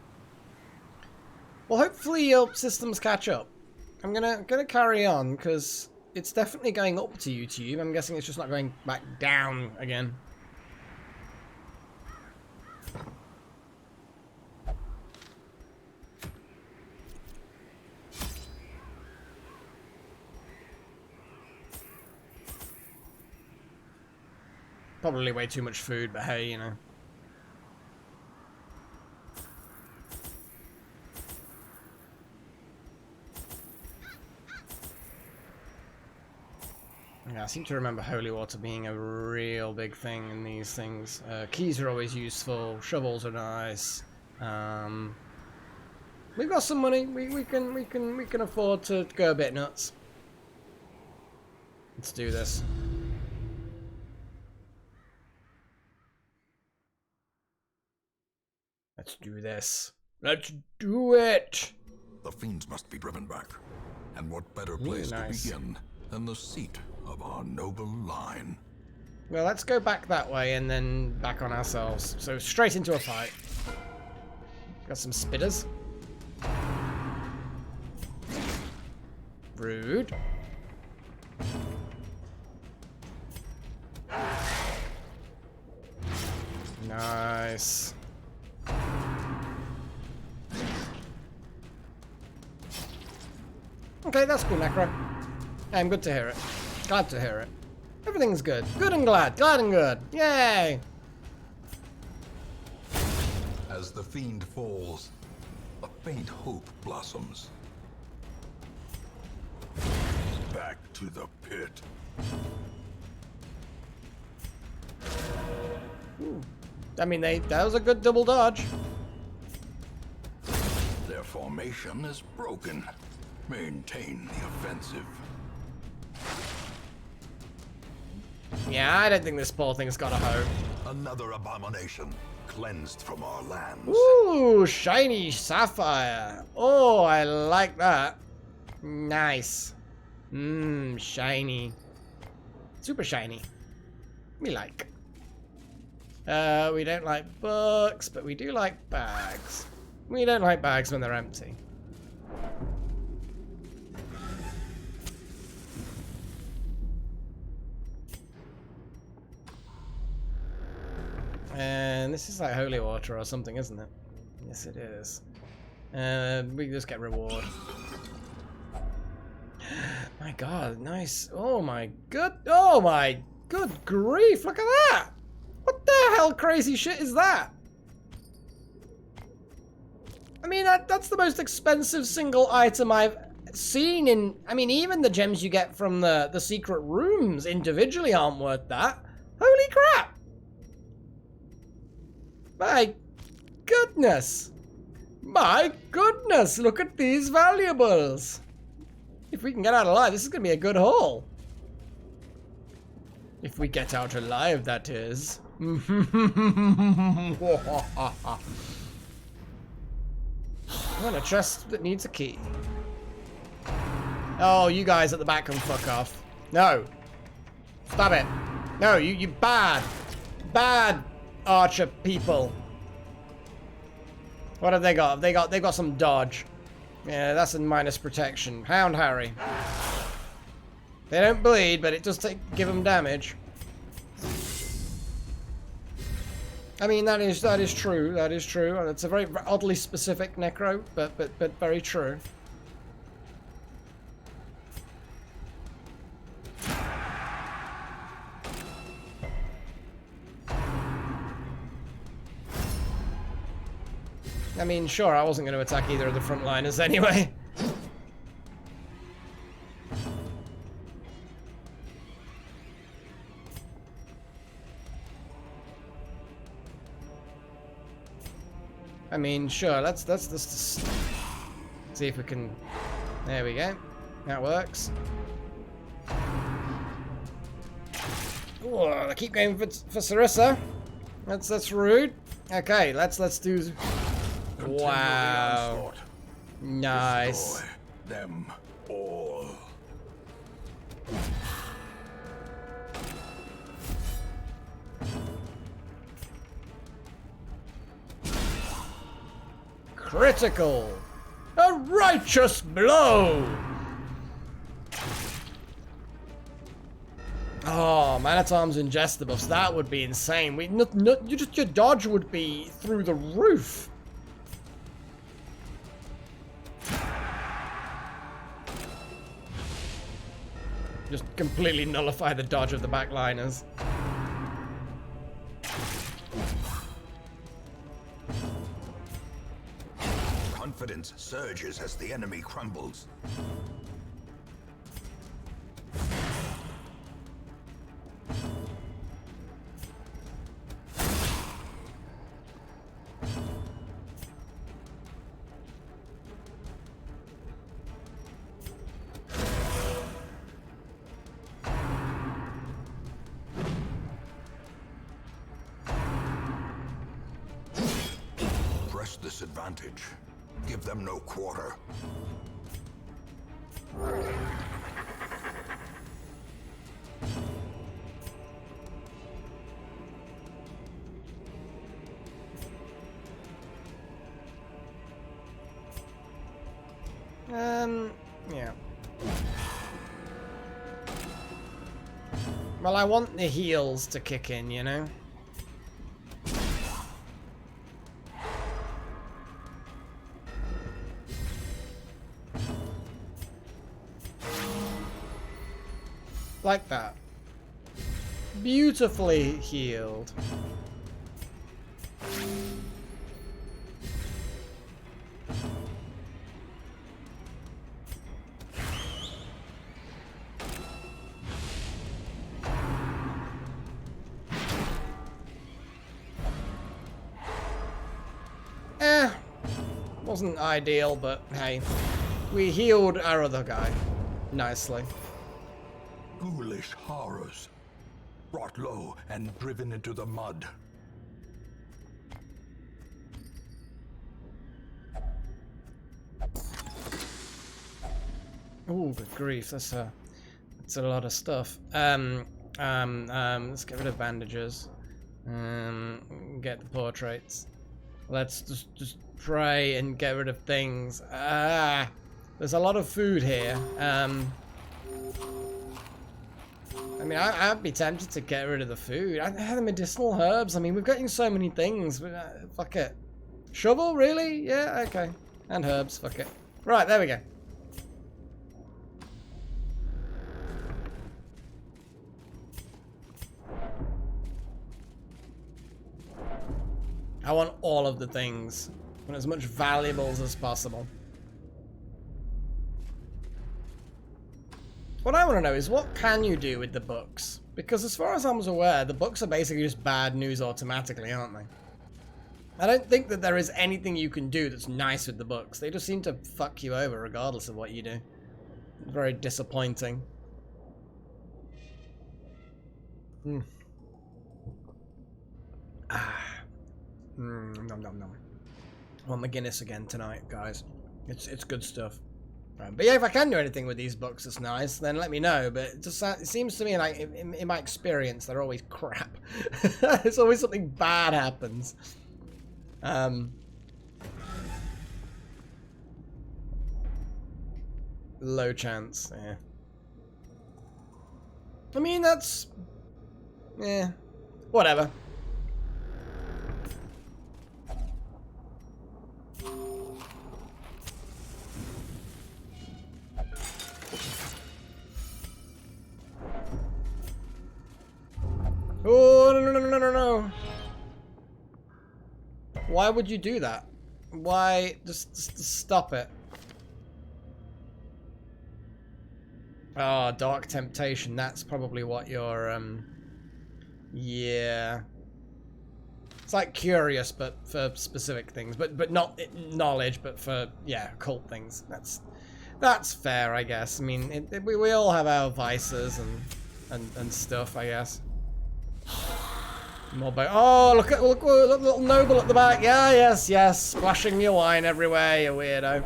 Well, hopefully your systems catch up. I'm gonna carry on, because it's definitely going up to YouTube. I'm guessing it's just not going back down again. Probably way too much food, but hey, you know. Yeah, I seem to remember holy water being a real big thing in these things. Keys are always useful. Shovels are nice. We've got some money. We can afford to go a bit nuts. Let's do this. Let's do this. Let's do it! The fiends must be driven back. And what better place to begin than the seat of our noble line? Well, let's go back that way and then back on ourselves. So straight into a fight. Got some spitters. Rude. Nice. Okay, that's cool, Necro. I'm good to hear it. Glad to hear it. Everything's good. Good and glad. Glad and good. Yay! As the fiend falls, a faint hope blossoms. Back to the pit. I mean, that was a good double dodge. Their formation is broken. Maintain the offensive. Yeah, I don't think this poor thing's got a hope. Another abomination cleansed from our lands. Ooh, shiny sapphire. Oh, I like that. Nice. Mmm, shiny. Super shiny. We like. We don't like books, but we do like bags. We don't like bags when they're empty. And this is like holy water or something, isn't it? Yes, it is. We just get reward. My God, nice. Oh my good grief! Look at that! What the hell crazy shit is that? I mean, that's the most expensive single item I've seen in... I mean, even the gems you get from the secret rooms individually aren't worth that. Holy crap! My goodness! My goodness! Look at these valuables! If we can get out alive, this is going to be a good haul. If we get out alive, that is. I want a chest that needs a key. Oh, you guys at the back can fuck off. No. Stop it. No, you bad archer people. What have they got? They've got some dodge. Yeah, that's a minus protection. Hound Harry. They don't bleed, but it does give them damage. I mean, that is true. That is true. It's a very oddly specific necro, but very true. I mean, sure, I wasn't going to attack either of the frontliners anyway. I mean, sure, let's just see if we can... There we go. That works. Oh, I keep going for Sarissa. That's rude. Okay, let's do... Wow. Nice. Destroy them all. Critical. A righteous blow. Oh, Man-at-Arms ingest the buffs. That would be insane. Your dodge would be through the roof. Just completely nullify the dodge of the backliners. Confidence surges as the enemy crumbles. Press this advantage. Give them no quarter. Yeah. Well, I want the heals to kick in, you know? Like that. Beautifully healed. Wasn't ideal, but hey. We healed our other guy. Nicely. Ghoulish horrors. Brought low and driven into the mud. Oh, good grief, that's a lot of stuff. Let's get rid of bandages. Get the portraits. Let's just pray and get rid of things. There's a lot of food here. I mean, I'd be tempted to get rid of the food. I have the medicinal herbs. I mean, we're getting so many things. Fuck it. Shovel, really? Yeah, okay. And herbs, fuck it. Right, there we go. I want all of the things. I want as much valuables as possible. What I want to know is, what can you do with the books? Because as far as I was aware, the books are basically just bad news automatically, aren't they? I don't think that there is anything you can do that's nice with the books. They just seem to fuck you over regardless of what you do. Very disappointing. Nom nom nom. I want McGinnis again tonight, guys. It's good stuff. But yeah, if I can do anything with these books that's nice, then let me know. But it seems to me like, in my experience, they're always crap. There's always something bad happens. Low chance, yeah. I mean, that's... yeah, whatever. Oh, no. Why would you do that? Why? Just stop it. Oh, Dark Temptation. That's probably what you're, yeah. It's like Curious, but for specific things. But not knowledge, but for, yeah, cult things. That's fair, I guess. I mean, we all have our vices and stuff, I guess. Oh, look, little noble at the back. Yeah, yes. Splashing your wine everywhere, you weirdo.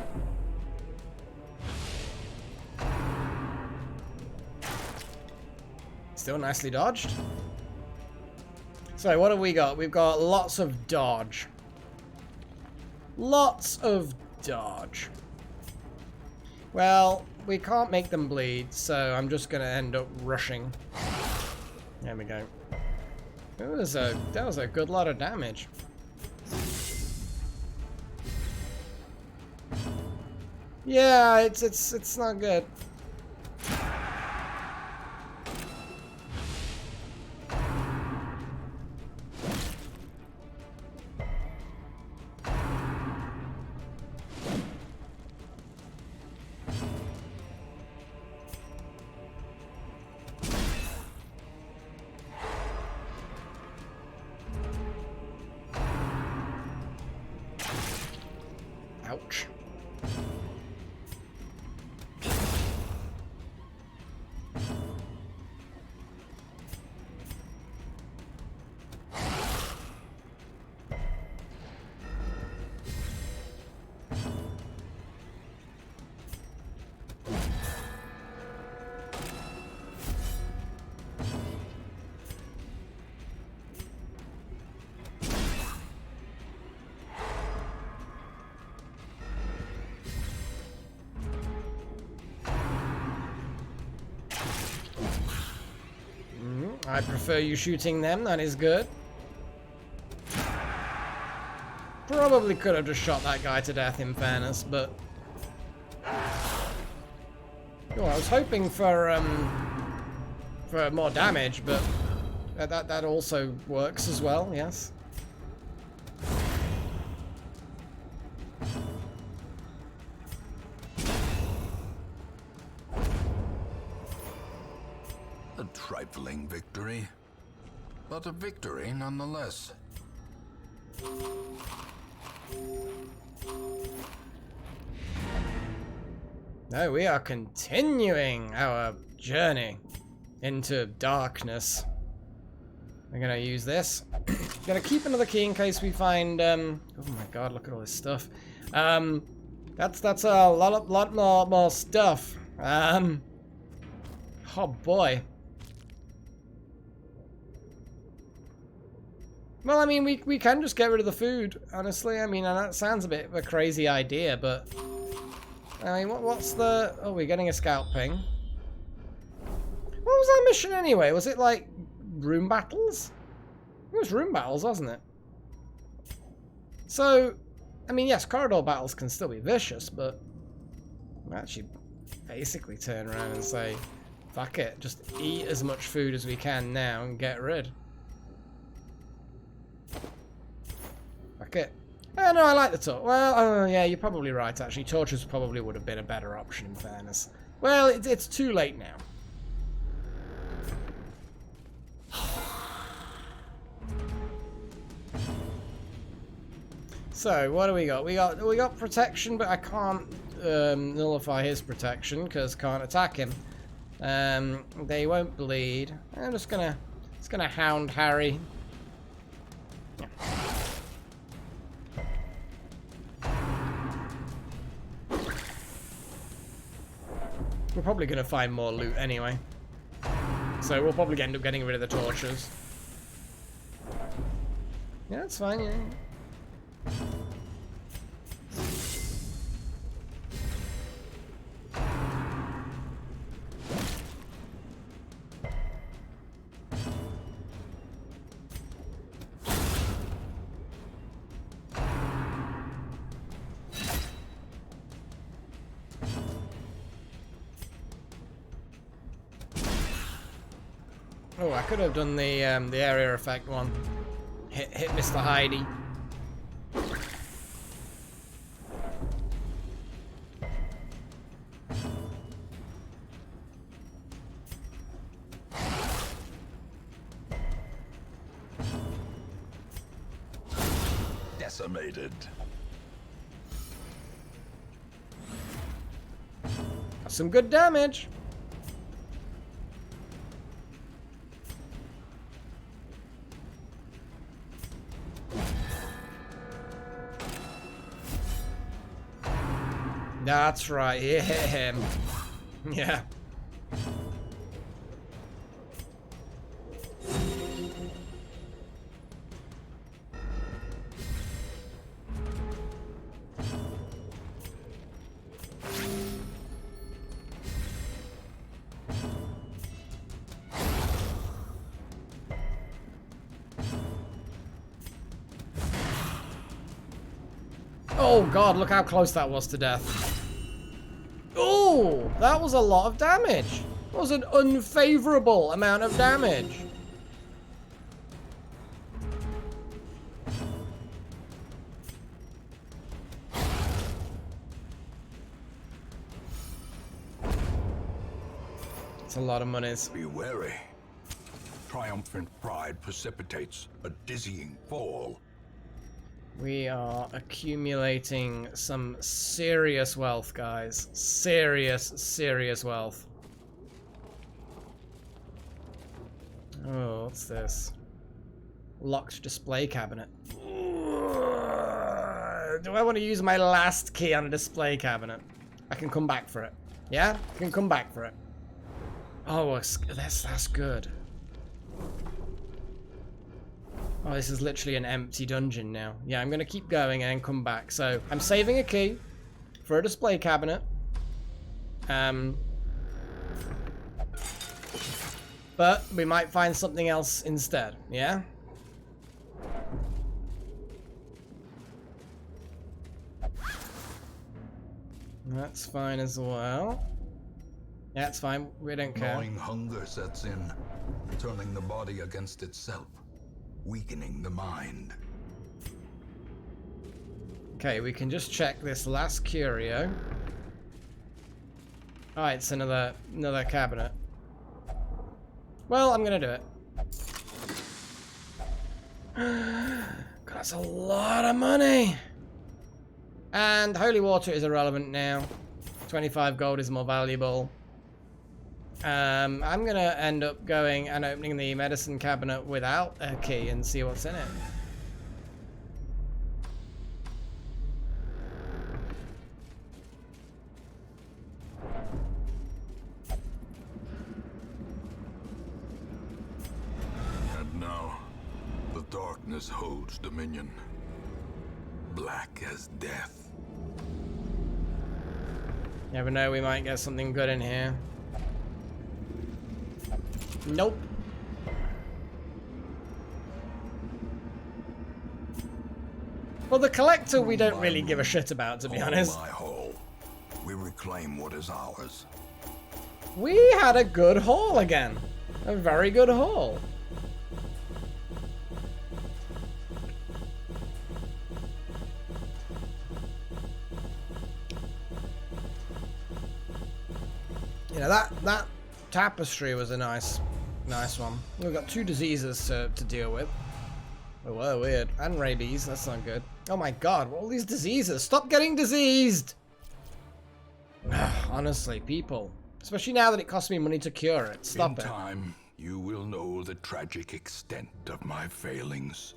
Still nicely dodged. So, what have we got? We've got lots of dodge. Lots of dodge. Well, we can't make them bleed, so I'm just going to end up rushing. There we go. That was a good lot of damage. Yeah, it's not good. Ouch. I prefer you shooting them, that is good. Probably could have just shot that guy to death in fairness, but... oh, I was hoping for more damage, but that also works as well, yes. A trifling victory, but a victory nonetheless. No, we are continuing our journey into darkness. We're gonna use this. Gonna keep another key in case we find. Oh my god! Look at all this stuff. That's a lot more stuff. Oh boy. Well, I mean, we can just get rid of the food, honestly. I mean, that sounds a bit of a crazy idea, but... I mean, what's the... Oh, we're getting a scout ping. What was our mission anyway? Was it, like, room battles? It was room battles, wasn't it? So, I mean, yes, corridor battles can still be vicious, but... we actually basically turn around and say, fuck it, just eat as much food as we can now and get rid. It. Oh, no, I like the torch. Well, yeah, you're probably right, actually. Torches probably would have been a better option, in fairness. Well, it's too late now. So, what do we got? We got protection, but I can't nullify his protection, because can't attack him. They won't bleed. I'm just gonna hound Harry. Yeah. We're probably going to find more loot anyway. So we'll probably end up getting rid of the torches. Yeah, that's fine, yeah. Oh, I could have done the area effect one. Hit Mr. Heidi. Decimated. That's some good damage. That's right, yeah. Yeah. Oh god, look how close that was to death. Oh, that was a lot of damage. That was an unfavorable amount of damage. It's a lot of monies. Be wary. Triumphant pride precipitates a dizzying fall. We are accumulating some serious wealth, guys. Serious wealth. Oh, what's this? Locked display cabinet. Do I want to use my last key on a display cabinet? I can come back for it. Yeah? I can come back for it. Oh, that's good. Oh, this is literally an empty dungeon now. Yeah, I'm going to keep going and come back. So, I'm saving a key for a display cabinet. But we might find something else instead, yeah? That's fine as well. Yeah, it's fine. We don't care. Gnawing hunger sets in, turning the body against itself. Weakening the mind. Okay, we can just check this last curio. Oh, it's another cabinet. Well, I'm gonna do it. God, that's a lot of money. And holy water is irrelevant now. 25 gold is more valuable. I'm gonna end up going and opening the medicine cabinet without a key and see what's in it. And now, the darkness holds dominion. Black as death. Never know, we might get something good in here. Nope. Well, the collector we don't really give a shit about, to be honest. My hole. We reclaim what is ours. We had a good haul again. A very good haul. You know, that tapestry was a nice one. We've got 2 diseases to deal with. Oh, well, weird. And rabies, that's not good. Oh my god, what are all these diseases? Stop getting diseased! Honestly, people. Especially now that it costs me money to cure it. Stop it. In time, you will know the tragic extent of my failings.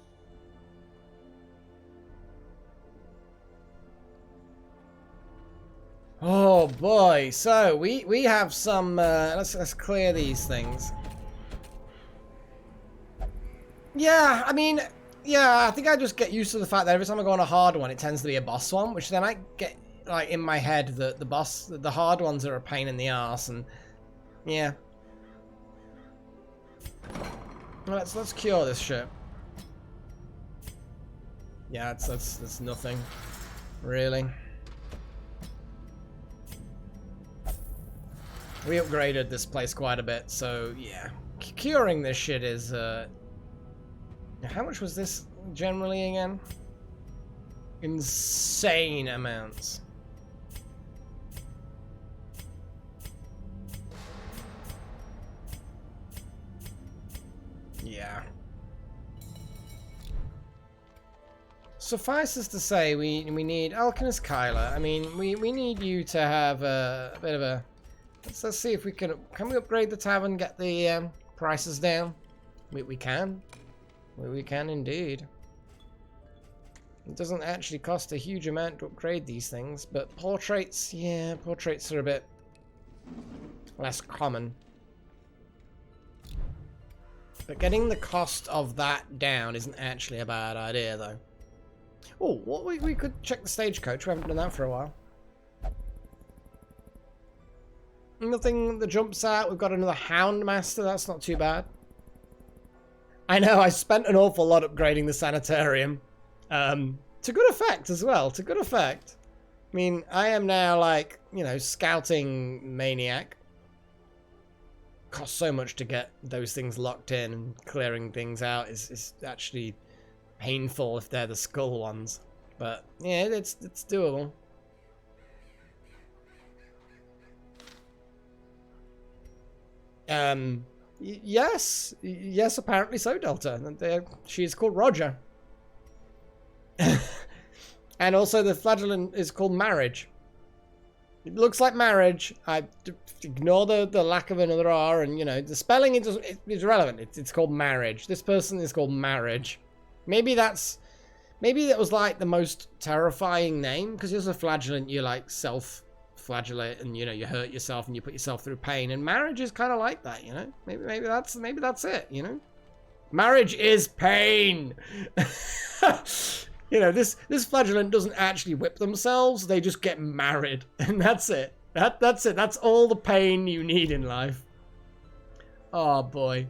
Oh boy, so we have some let's clear these things. Yeah, I mean, yeah, I think I just get used to the fact that every time I go on a hard one, it tends to be a boss one, which then I get like in my head that the hard ones are a pain in the ass, and yeah. Let's cure this shit. Yeah, that's nothing, really. We upgraded this place quite a bit, so yeah. Curing this shit is, how much was this generally again? Insane amounts. Yeah. Suffices to say, we need Alchemist Kyler. I mean, we need you to have a bit of a... Let's see if we can we upgrade the tavern, get the prices down? We can. We can indeed. It doesn't actually cost a huge amount to upgrade these things, but portraits, yeah, portraits are a bit less common. But getting the cost of that down isn't actually a bad idea, though. Oh, what we could check the stagecoach. We haven't done that for a while. Nothing that jumps out. We've got another Houndmaster. That's not too bad. I know, I spent an awful lot upgrading the sanitarium. To good effect as well. To good effect. I mean, I am now like, you know, scouting maniac. Costs so much to get those things locked in, and clearing things out is actually painful if they're the skull ones. But yeah, it's doable. Yes, apparently so, Delta. She is called Roger. And also the flagellant is called Marriage. It looks like marriage. I ignore the lack of another R, and you know the spelling is relevant. It's called Marriage. This person is called Marriage. Maybe that was like the most terrifying name, because as a flagellant you like self-flagellate, and you know you hurt yourself and you put yourself through pain, and marriage is kind of like that, you know. Maybe that's it, you know. Marriage is pain. You know, this flagellant doesn't actually whip themselves, they just get married. And that's it. That's it. That's all the pain you need in life. Oh boy.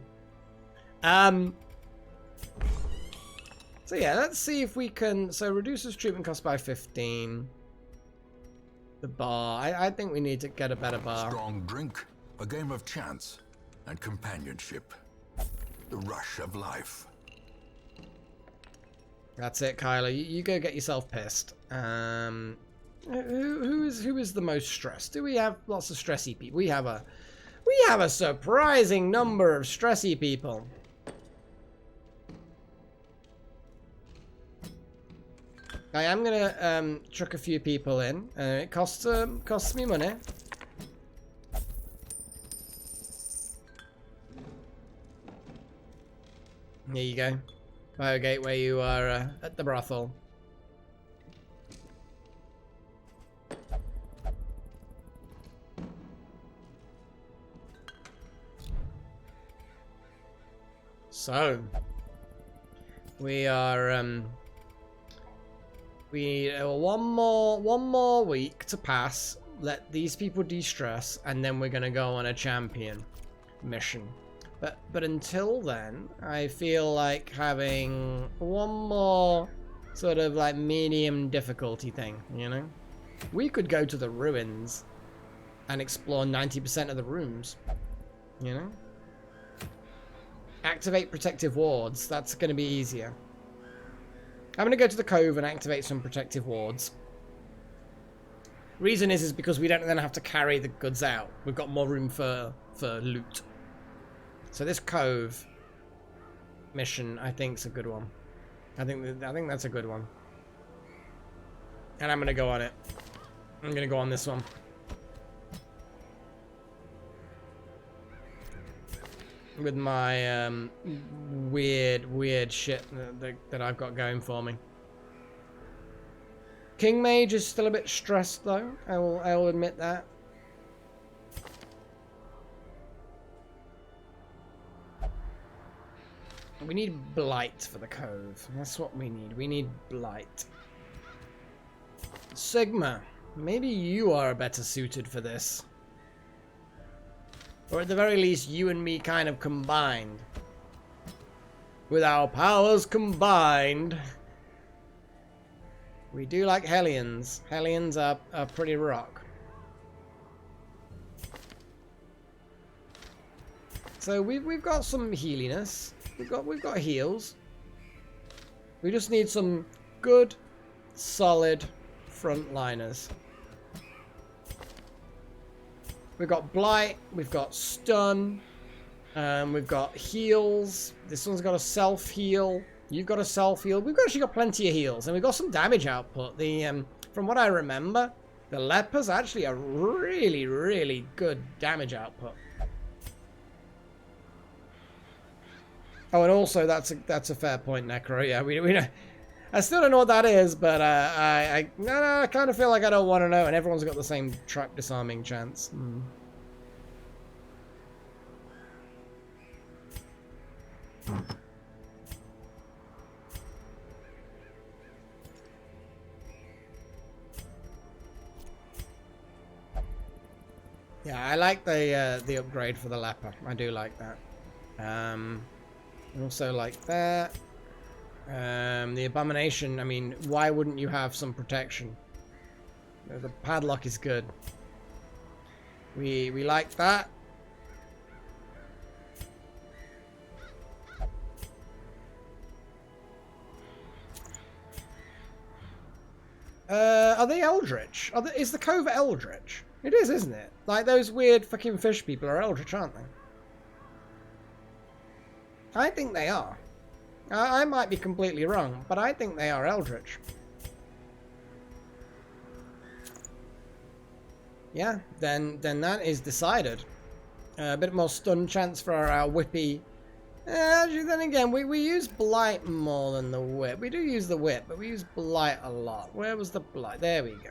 So yeah, let's see if we can... So reduces treatment cost by 15. The bar. I think we need to get a better bar. Strong drink, a game of chance, and companionship. The rush of life. That's it, Kyler. You go get yourself pissed. Who is the most stressed? Do we have lots of stressy people? We have a surprising number of stressy people. I am gonna chuck a few people in. It costs me money. Here you go. Bio Gateway, you are at the brothel. So we are we need one more week to pass. Let these people de-stress, and then we're gonna go on a champion mission. But until then, I feel like having one more sort of like medium difficulty thing, you know? We could go to the ruins and explore 90% of the rooms, you know? Activate protective wards. That's going to be easier. I'm going to go to the cove and activate some protective wards. Reason is because we don't then have to carry the goods out. We've got more room for loot. So this cove mission, I think, is a good one. I think that's a good one. And I'm going to go on it. I'm going to go on this one. With my weird shit that I've got going for me. King Mage is still a bit stressed though. I will admit that. We need Blight for the cove. That's what we need. We need Blight. Sigma, maybe you are better suited for this. Or at the very least, you and me kind of combined. With our powers combined. We do like Hellions. Hellions are pretty rock. So we've got some healiness. We've got heals. We just need some good, solid frontliners. We've got Blight, we've got Stun, we've got heals. This one's got a self-heal. You've got a self-heal. We've actually got plenty of heals, and we've got some damage output. The from what I remember, the Leper's actually a really, really good damage output. Oh, and also that's a fair point, Necro. Yeah, we know. I still don't know what that is, but I kind of feel like I don't want to know, and everyone's got the same trap disarming chance. Yeah, I like the upgrade for the Leper. I do like that. Also like that. The Abomination, I mean, why wouldn't you have some protection? The padlock is good. We like that. Are they Eldritch? Is the cove Eldritch? It is, isn't it? Like those weird fucking fish people are Eldritch, aren't they? I think they are. I might be completely wrong, but I think they are Eldritch. Yeah, then that is decided. A bit more stun chance for our whippy. Actually, then again, we use Blight more than the whip. We do use the whip, but we use Blight a lot. Where was the Blight? There we go.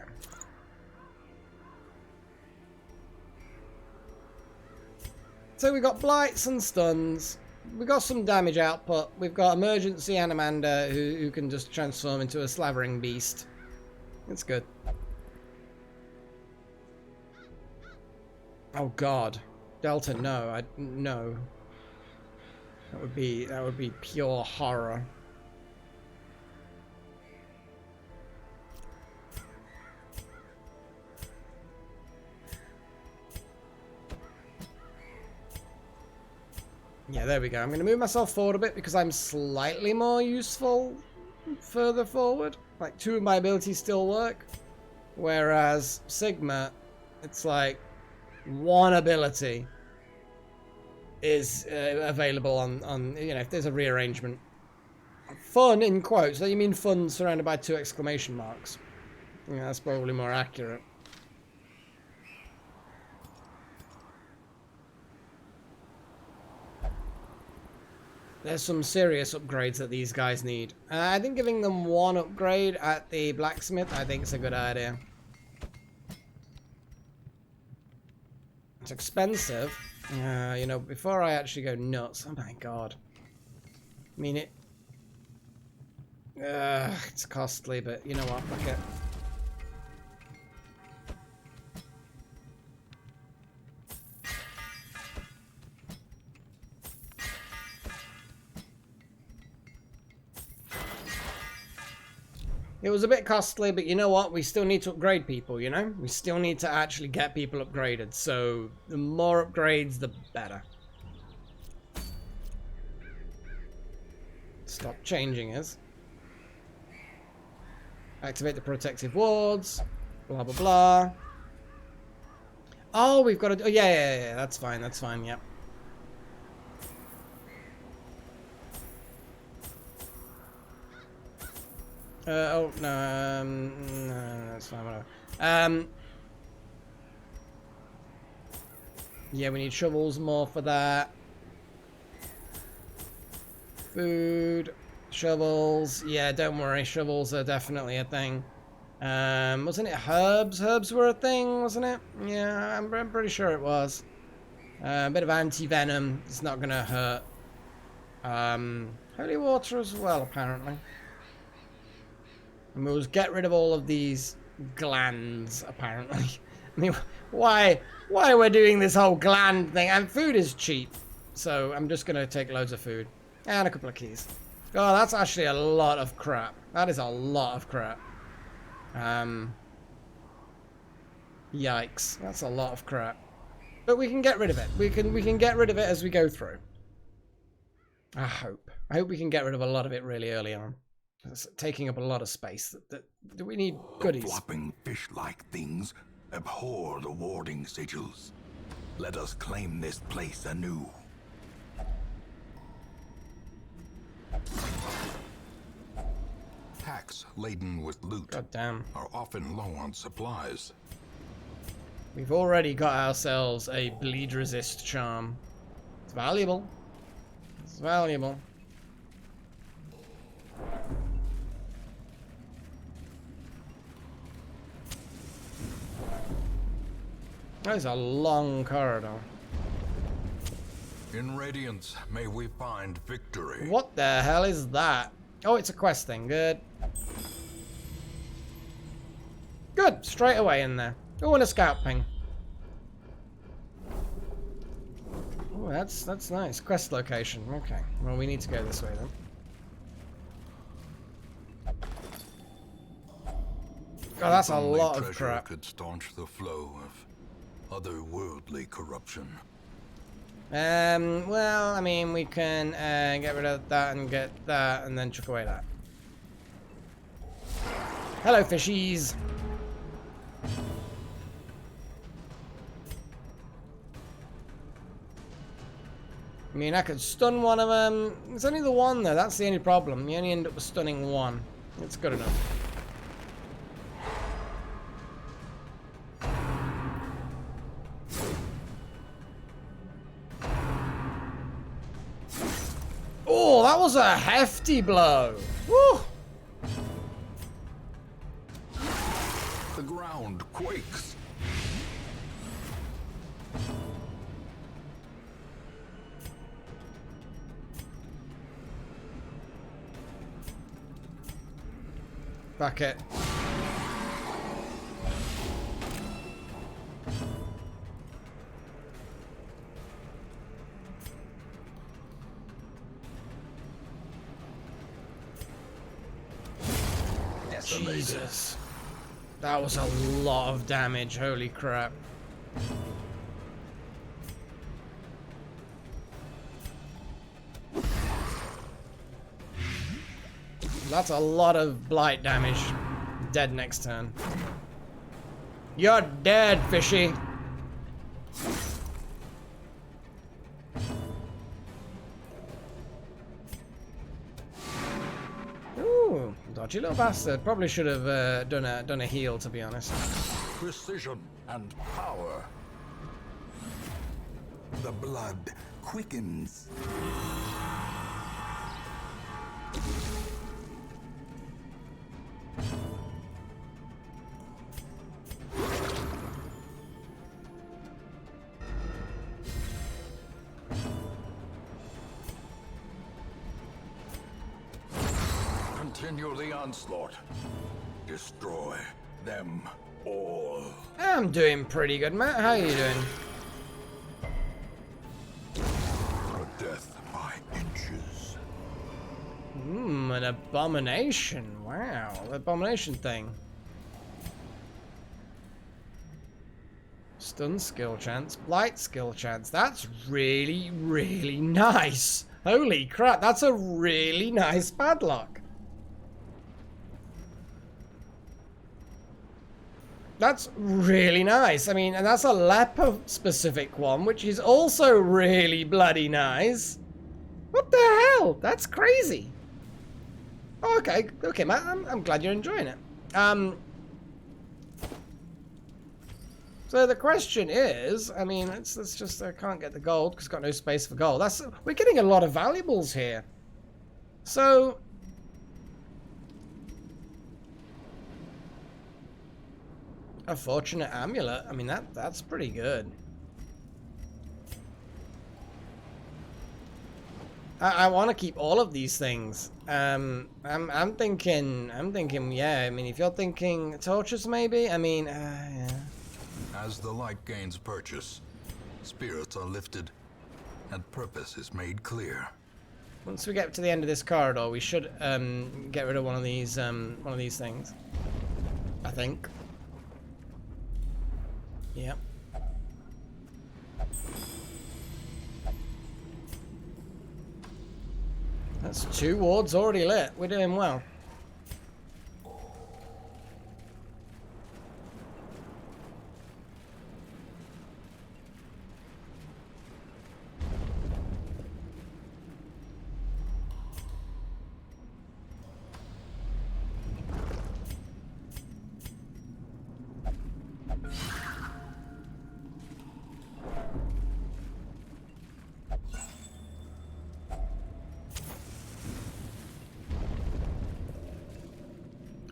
So we got Blights and stuns. We got some damage output. We've got Emergency Animander who can just transform into a slavering beast. It's good. Oh God, Delta, no, no. That would be pure horror. Yeah, there we go. I'm going to move myself forward a bit because I'm slightly more useful further forward. Like, 2 of my abilities still work. Whereas Sigma, it's like 1 ability is available on, you know, if there's a rearrangement. Fun in quotes. So you mean fun surrounded by 2 exclamation marks. Yeah, that's probably more accurate. There's some serious upgrades that these guys need. I think giving them 1 upgrade at the blacksmith, I think is a good idea. It's expensive. You know, before I actually go nuts, oh my god. I mean, it's costly, but you know what, fuck it. It was a bit costly, but you know what? We still need to upgrade people, you know? We still need to actually get people upgraded. So the more upgrades, the better. Stop changing us. Activate the protective wards. Blah, blah, blah. Oh, we've got to... Oh, yeah. That's fine, yep. No, that's fine, whatever. Yeah, we need shovels more for that. Food, shovels. Yeah, don't worry, shovels are definitely a thing. Wasn't it herbs? Herbs were a thing, wasn't it? Yeah, I'm pretty sure it was. A bit of anti-venom. It's not gonna hurt. Holy water as well, apparently. And we'll just get rid of all of these glands, apparently. I mean, why we're doing this whole gland thing? And food is cheap, so I'm just gonna take loads of food and a couple of keys. Oh, that's actually a lot of crap. That is a lot of crap. Yikes, that's a lot of crap. But we can get rid of it. We can get rid of it as we go through. I hope we can get rid of a lot of it really early on. It's taking up a lot of space. Do we need goodies? The flopping fish-like things abhor the warding sigils. Let us claim this place anew. Packs laden with loot God damn. are often low on supplies. We've already got ourselves a bleed resist charm. It's valuable. It's valuable. That is a long corridor. In Radiance, may we find victory. What the hell is that? Oh, it's a quest thing. Good. Good. Straight away in there. Oh, and a scout ping. Oh, that's nice. Quest location. Okay. Well, we need to go this way then. God, that's a Only lot of treasure crap. could staunch the flow of otherworldly corruption. Well, I mean, we can get rid of that and get that and then chuck away that. Hello, fishies. I mean, I could stun one of them. It's only the one, though. That's the only problem. You only end up with stunning one. It's good enough. Oh, that was a hefty blow. Woo! The ground quakes. Back it. Jesus. That was a lot of damage. Holy crap. That's a lot of blight damage. Dead next turn. You're dead, fishy. Dodgy little bastard. Probably should have done a heal, to be honest. Precision and power. The blood quickens. Continue the onslaught. Destroy them all. I'm doing pretty good, Matt. How are you doing? A death by inches. An abomination. Wow, the abomination thing. Stun skill chance, blight skill chance. That's really, really nice. Holy crap, that's a really nice padlock. That's really nice. I mean, and that's a leper specific one, which is also really bloody nice. What the hell? That's crazy. Oh, okay, okay, Matt. I'm glad you're enjoying it. So the question is, I mean, let's just I can't get the gold because I've got no space for gold. We're getting a lot of valuables here. So a fortunate amulet. I mean, that's pretty good. I want to keep all of these things. I'm thinking, yeah. I mean, if you're thinking torches, maybe. I mean, yeah. As the light gains purchase, spirits are lifted, and purpose is made clear. Once we get to the end of this corridor, we should get rid of one of these things. I think. Yep. That's 2 wards already lit. We're doing well.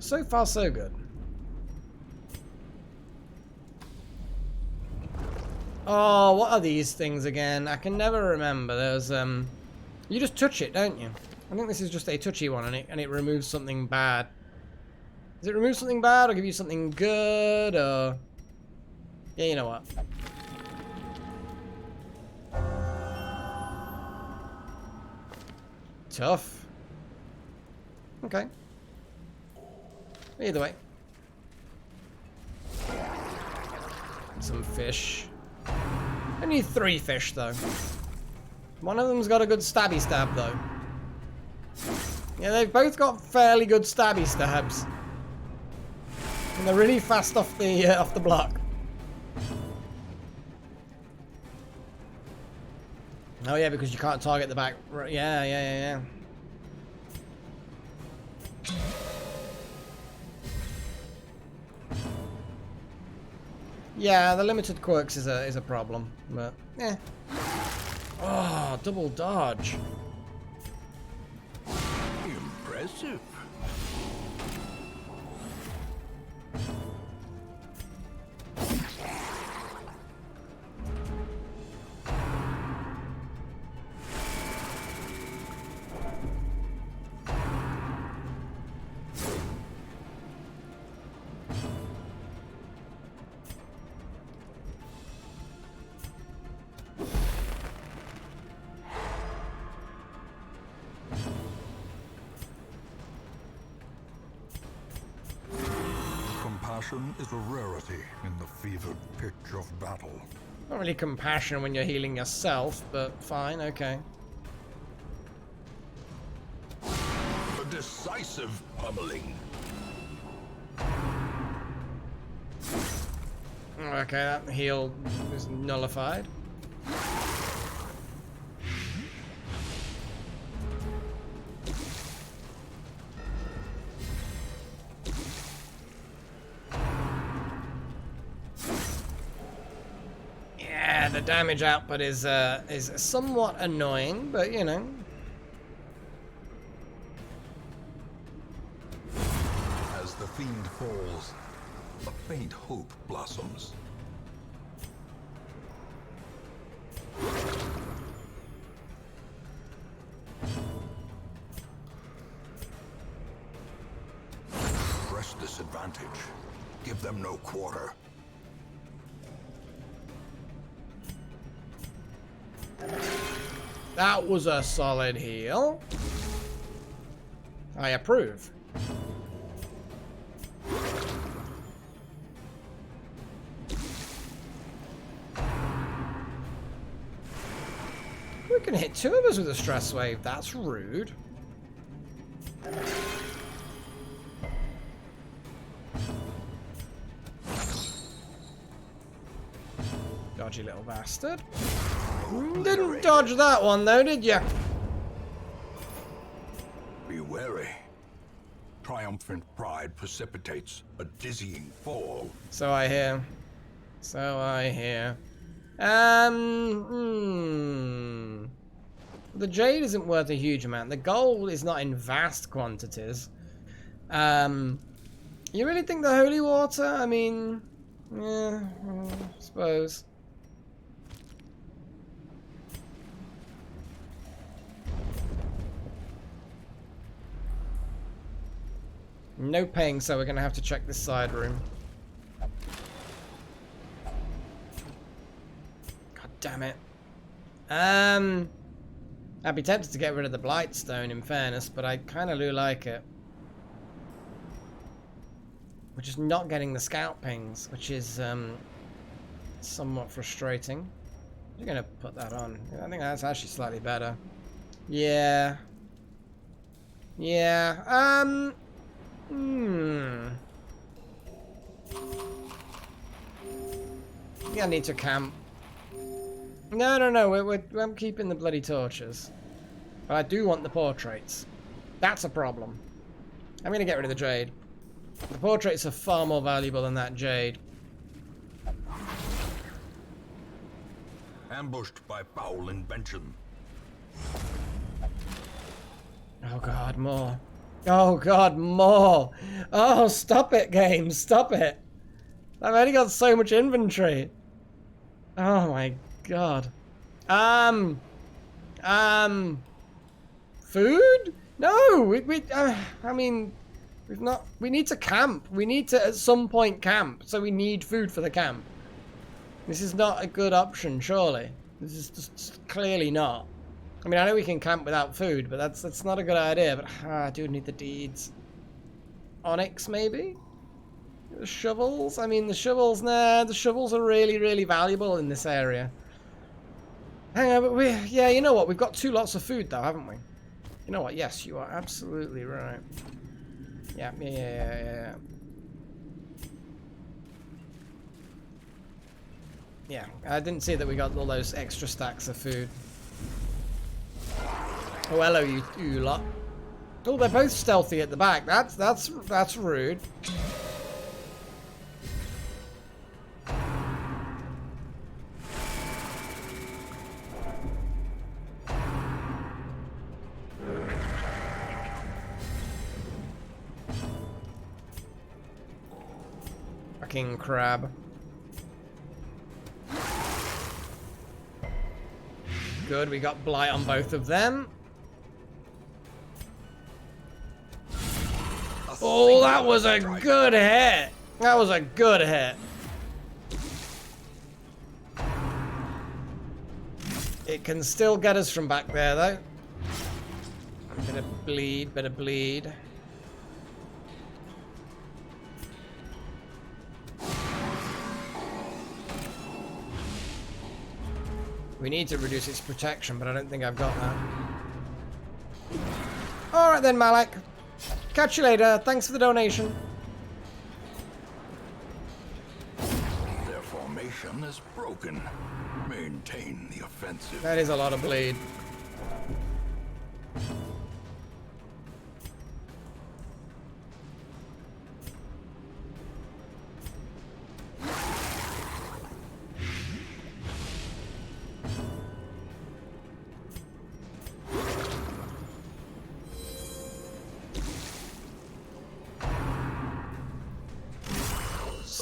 So far, so good. Oh, what are these things again? I can never remember. There's you just touch it, don't you? I think this is just a touchy one, and it removes something bad. Does it remove something bad or give you something good, or? Yeah, you know what? Tough. Okay. Either way. Some fish. I need 3 fish, though. One of them's got a good stabby stab, though. Yeah, they've both got fairly good stabby stabs. And they're really fast off the block. Oh yeah, because you can't target the back. Yeah. Yeah, the limited quirks is a problem, but yeah. Oh, double dodge. Impressive. Compassion is a rarity in the fevered pitch of battle. Not really compassion when you're healing yourself, but fine, okay. A decisive pummeling. Okay, that heal is nullified. the damage output is somewhat annoying, but you know. As the fiend falls, a faint hope blossoms. Press this advantage. Give them no quarter. That was a solid heal. I approve. We can hit two of us with a stress wave. That's rude. Dodgy little bastard. Didn't dodge that one though, did you? Be wary. Triumphant pride precipitates a dizzying fall. So I hear. So I hear. The jade isn't worth a huge amount. The gold is not in vast quantities. You really think the holy water? I mean, yeah, I suppose. No paying, so we're gonna have to check this side room. God damn it. I'd be tempted to get rid of the Blightstone in fairness, but I kinda do like it. We're just not getting the scout pings, which is somewhat frustrating. I'm gonna put that on. I think that's actually slightly better. Yeah. Yeah. I think I need to camp. No. I'm keeping the bloody torches. But I do want the portraits. That's a problem. I'm gonna get rid of the jade. The portraits are far more valuable than that jade. Ambushed by foul invention. Oh god, more. Oh god, more. Oh, stop it, game. Stop it. I've only got so much inventory. Oh my god. Food? No, I mean, we've not, we need to camp. We need to at some point camp, so we need food for the camp. This is not a good option, surely. This is just clearly not. I mean, I know we can camp without food, but that's not a good idea. But I do need the deeds. Onyx, maybe? The shovels? I mean, the shovels, nah, the shovels are really, really valuable in this area. Hang on, but yeah, you know what? We've got 2 lots of food, though, haven't we? You know what? Yes, you are absolutely right. Yeah. Yeah, I didn't see that we got all those extra stacks of food. Oh, hello, you lot. Oh, they're both stealthy at the back. That's rude. Fucking crab. Good, we got blight on both of them. Oh, that was a good hit. That was a good hit. It can still get us from back there, though. Bit of bleed. We need to reduce its protection, but I don't think I've got that. Alright then, Malak. Catch you later. Thanks for the donation. Their formation is broken. Maintain the offensive. That is a lot of bleed.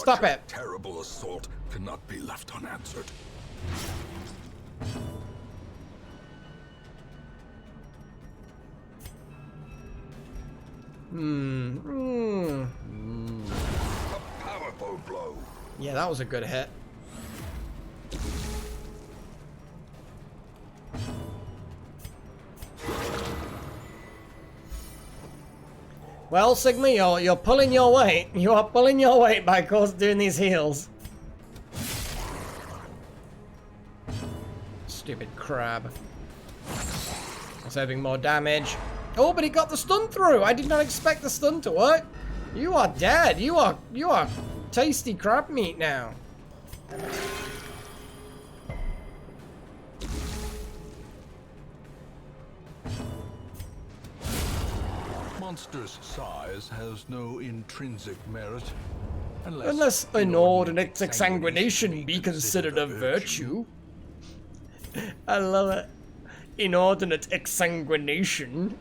Stop Such a it. terrible assault cannot be left unanswered. A powerful blow. Yeah, that was a good hit. Well, Sigma, you're pulling your weight. You are pulling your weight by doing these heals. Stupid crab. Saving more damage. Oh, but he got the stun through. I did not expect the stun to work. You are dead. You are tasty crab meat now. Monster's size has no intrinsic merit. Unless inordinate exsanguination be considered a virtue. I love it. Inordinate exsanguination.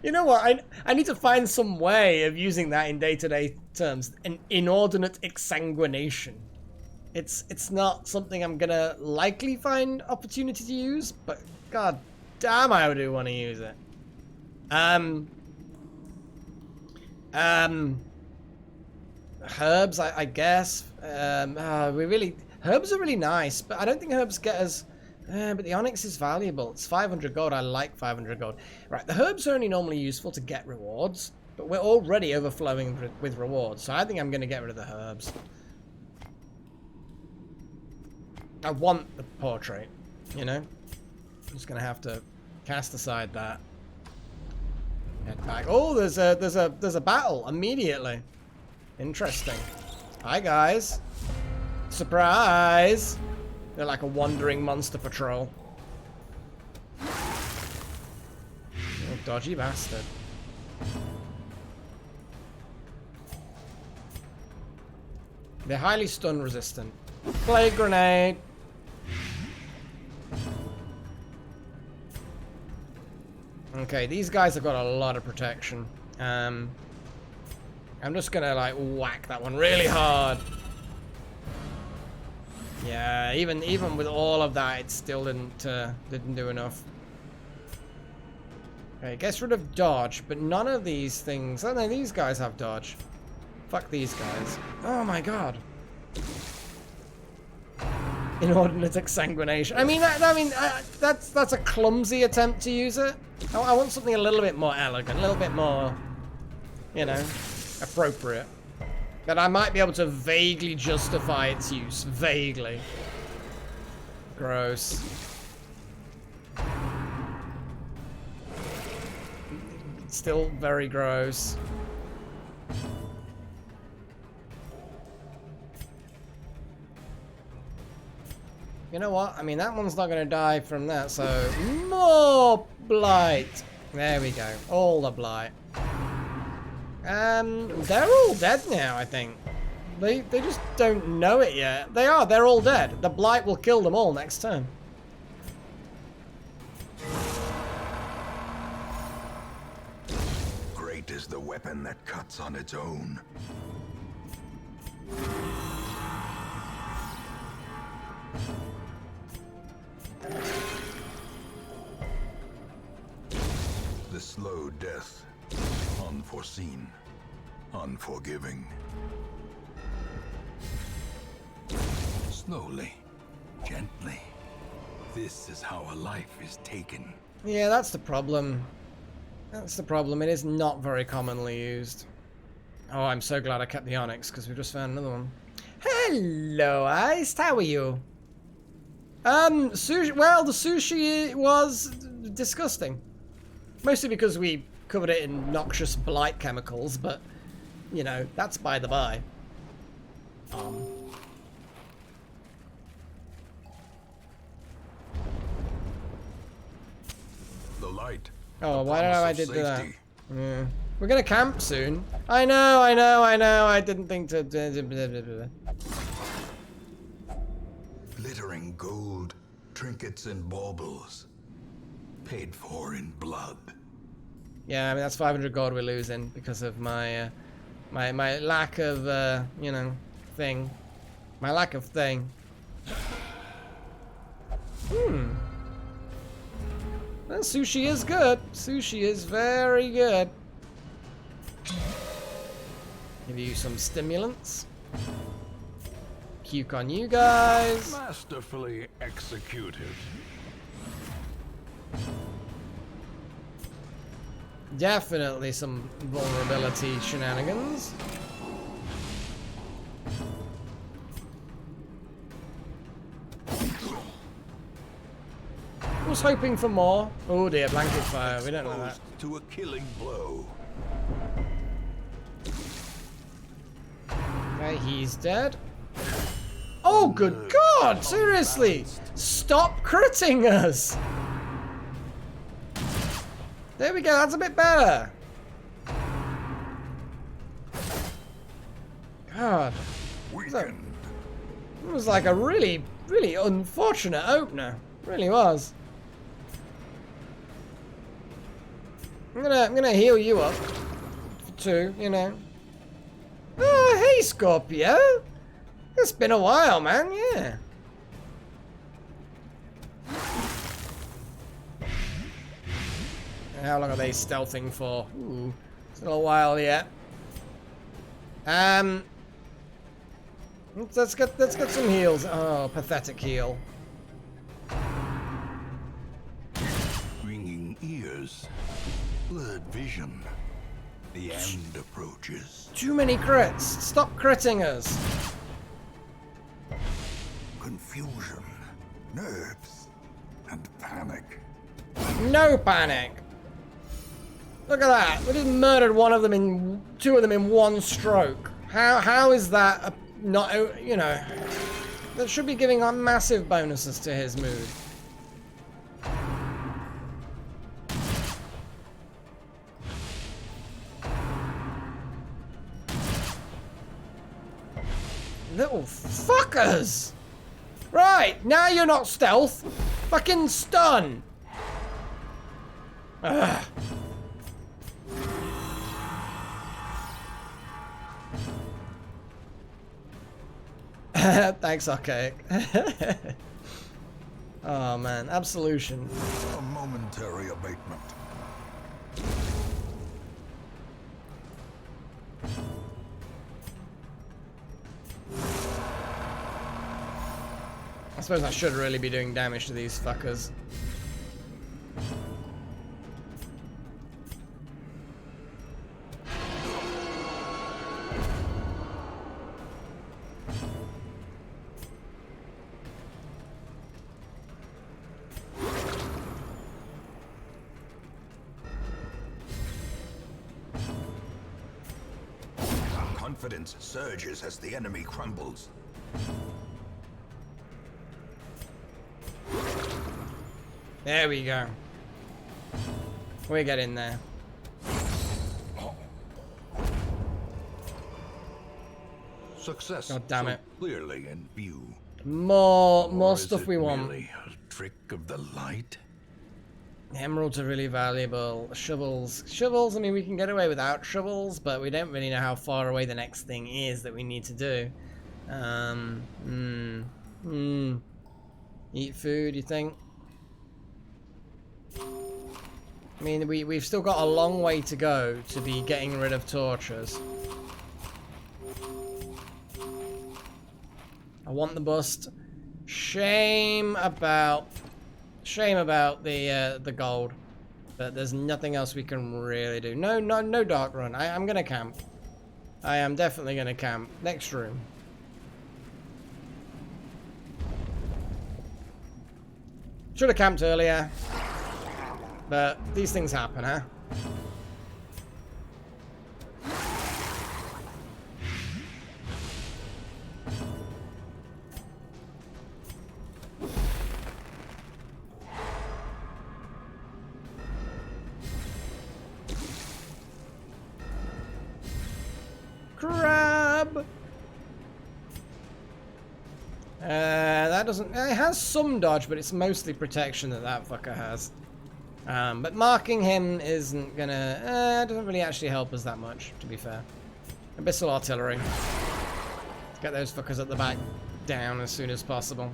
You know what? I need to find some way of using that in day-to-day terms. An inordinate exsanguination. It's not something I'm gonna likely find opportunity to use, but god damn, I do want to use it. Herbs, I guess. Herbs are really nice, but I don't think herbs get us. But the onyx is valuable. It's 500 gold. I like 500 gold. Right, the herbs are only normally useful to get rewards, but we're already overflowing with rewards, so I think I'm going to get rid of the herbs. I want the portrait, you know? I'm just going to have to cast aside that. Head back. Oh, there's a battle immediately. Interesting. Hi, guys. Surprise! They're like a wandering monster patrol. Oh, dodgy bastard. They're highly stun resistant. Play grenade! Okay, these guys have got a lot of protection. I'm just gonna like whack that one really hard. Yeah, even with all of that, it still didn't do enough. Okay, gets rid of dodge, but none of these things. Oh no, these guys have dodge. Fuck these guys. Oh my god. Inordinate exsanguination. I mean, that's a clumsy attempt to use it. I want something a little bit more elegant, a little bit more, you know, appropriate. That I might be able to vaguely justify its use. Vaguely. Gross. Still very gross. You know what? I mean, that one's not going to die from that, so... More blight! There we go. All the blight. They're all dead now, I think. They just don't know it yet. They're all dead. The blight will kill them all next turn. Great is the weapon that cuts on its own. The slow death. Unforeseen. Unforgiving. Slowly. Gently. This is how a life is taken. Yeah, that's the problem. That's the problem. It is not very commonly used. Oh, I'm so glad I kept the onyx, because we just found another one. Hello, Iced. How are you? Sushi. Well, the sushi was disgusting. Mostly because we covered it in noxious blight chemicals, but, you know, that's by the by. The light. Oh, the why did I promise of did that? safety. Yeah. We're gonna camp soon. I know. I didn't think to... Glittering gold, trinkets and baubles. Paid for in blood. Yeah, I mean, that's 500 gold we're losing because of my My lack of, you know, thing. My lack of thing. Well, sushi is good. Sushi is very good. Give you some stimulants. Puke on you guys. Masterfully executed. Definitely some vulnerability shenanigans. I was hoping for more. Oh dear, blanket fire. We don't know that. To a killing blow. Okay, he's dead. Oh, good God! Seriously! Stop critting us! There we go, that's a bit better. God. It was like a really, really unfortunate opener. It really was. I'm gonna heal you up. Too, you know. Oh, hey, Scorpio. It's been a while, man, yeah. How long are they stealthing for? Ooh, it's a little while yet. Let's get some heals. Oh, pathetic heal. Ringing ears. Blurred vision. The end approaches. Too many crits. Stop critting us. Confusion, nerves, and panic. No panic. Look at that. We just murdered two of them in one stroke. How is that not, you know, that should be giving our massive bonuses to his mood. Little fuckers! Right, now you're not stealth. Fucking stun. Ugh. Thanks, Archaic. Oh man, absolution. A momentary abatement. I suppose I should really be doing damage to these fuckers. Confidence surges as the enemy crumbles. There we go. We get in there. Success. God damn it. Clearly in view. More Is stuff it we want. Really a trick of the light. Emeralds are really valuable. Shovels. Shovels, I mean, we can get away without shovels, but we don't really know how far away the next thing is that we need to do. Eat food, you think? I mean, we've still got a long way to go to be getting rid of torches. I want the bust. Shame about the gold, but there's nothing else we can really do. No dark run. I'm gonna camp. I am definitely gonna camp. Next room. Should have camped earlier, but these things happen, huh? Crab! That doesn't... It has some dodge, but it's mostly protection that fucker has. But marking him isn't gonna... doesn't really actually help us that much, to be fair. Abyssal artillery. Let's get those fuckers at the back down as soon as possible.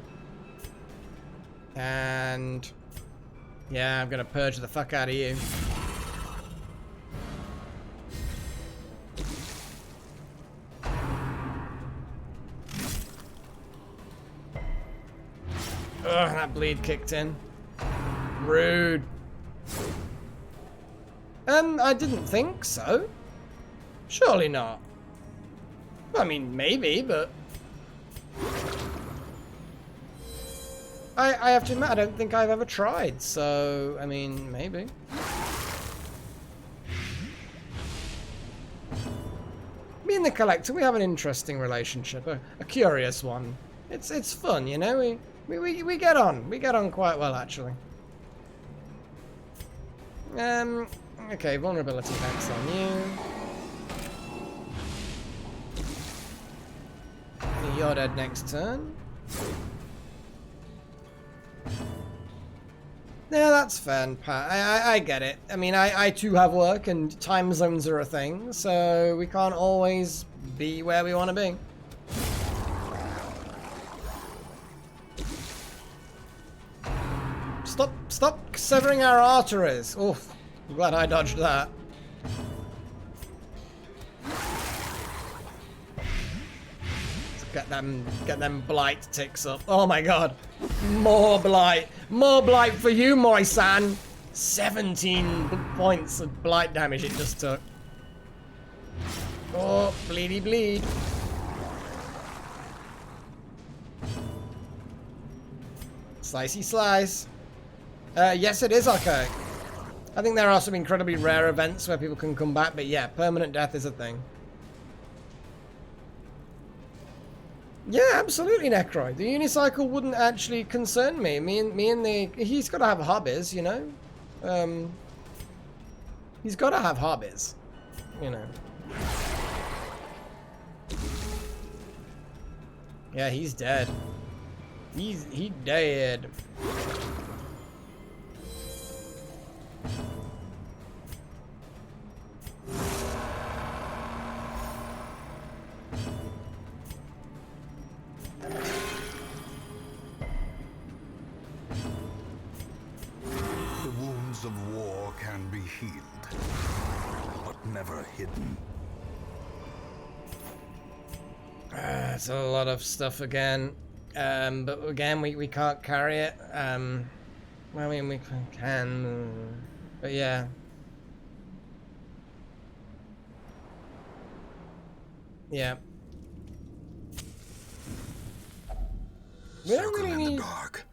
And yeah, I'm gonna purge the fuck out of you. Ugh, that bleed kicked in. Rude. I didn't think so. Surely not. I mean, maybe, but... I have to admit, I don't think I've ever tried, so, I mean, maybe. Me and the Collector, we have an interesting relationship, a curious one. It's fun, you know, we get on. We get on quite well, actually. Okay, vulnerability vents on you. You're dead next turn. Yeah, that's fair, Pat. I get it. I mean, I too have work and time zones are a thing, so we can't always be where we want to be. Stop severing our arteries. Oof, I'm glad I dodged that. Get them blight ticks up. Oh my god. More blight. More blight for you, Moisan. 17 points of blight damage it just took. Oh, bleedy bleed. Slicey slice. Yes, it is okay. I think there are some incredibly rare events where people can come back, but yeah, permanent death is a thing. Yeah, absolutely, Necroid. The unicycle wouldn't actually concern me. Me and the... He's got to have hobbies, you know? He's got to have hobbies, you know? Yeah, he's dead. He dead. Of war can be healed, but never hidden. It's a lot of stuff again, but again we can't carry it. I mean we can, but yeah. Yeah. We don't really need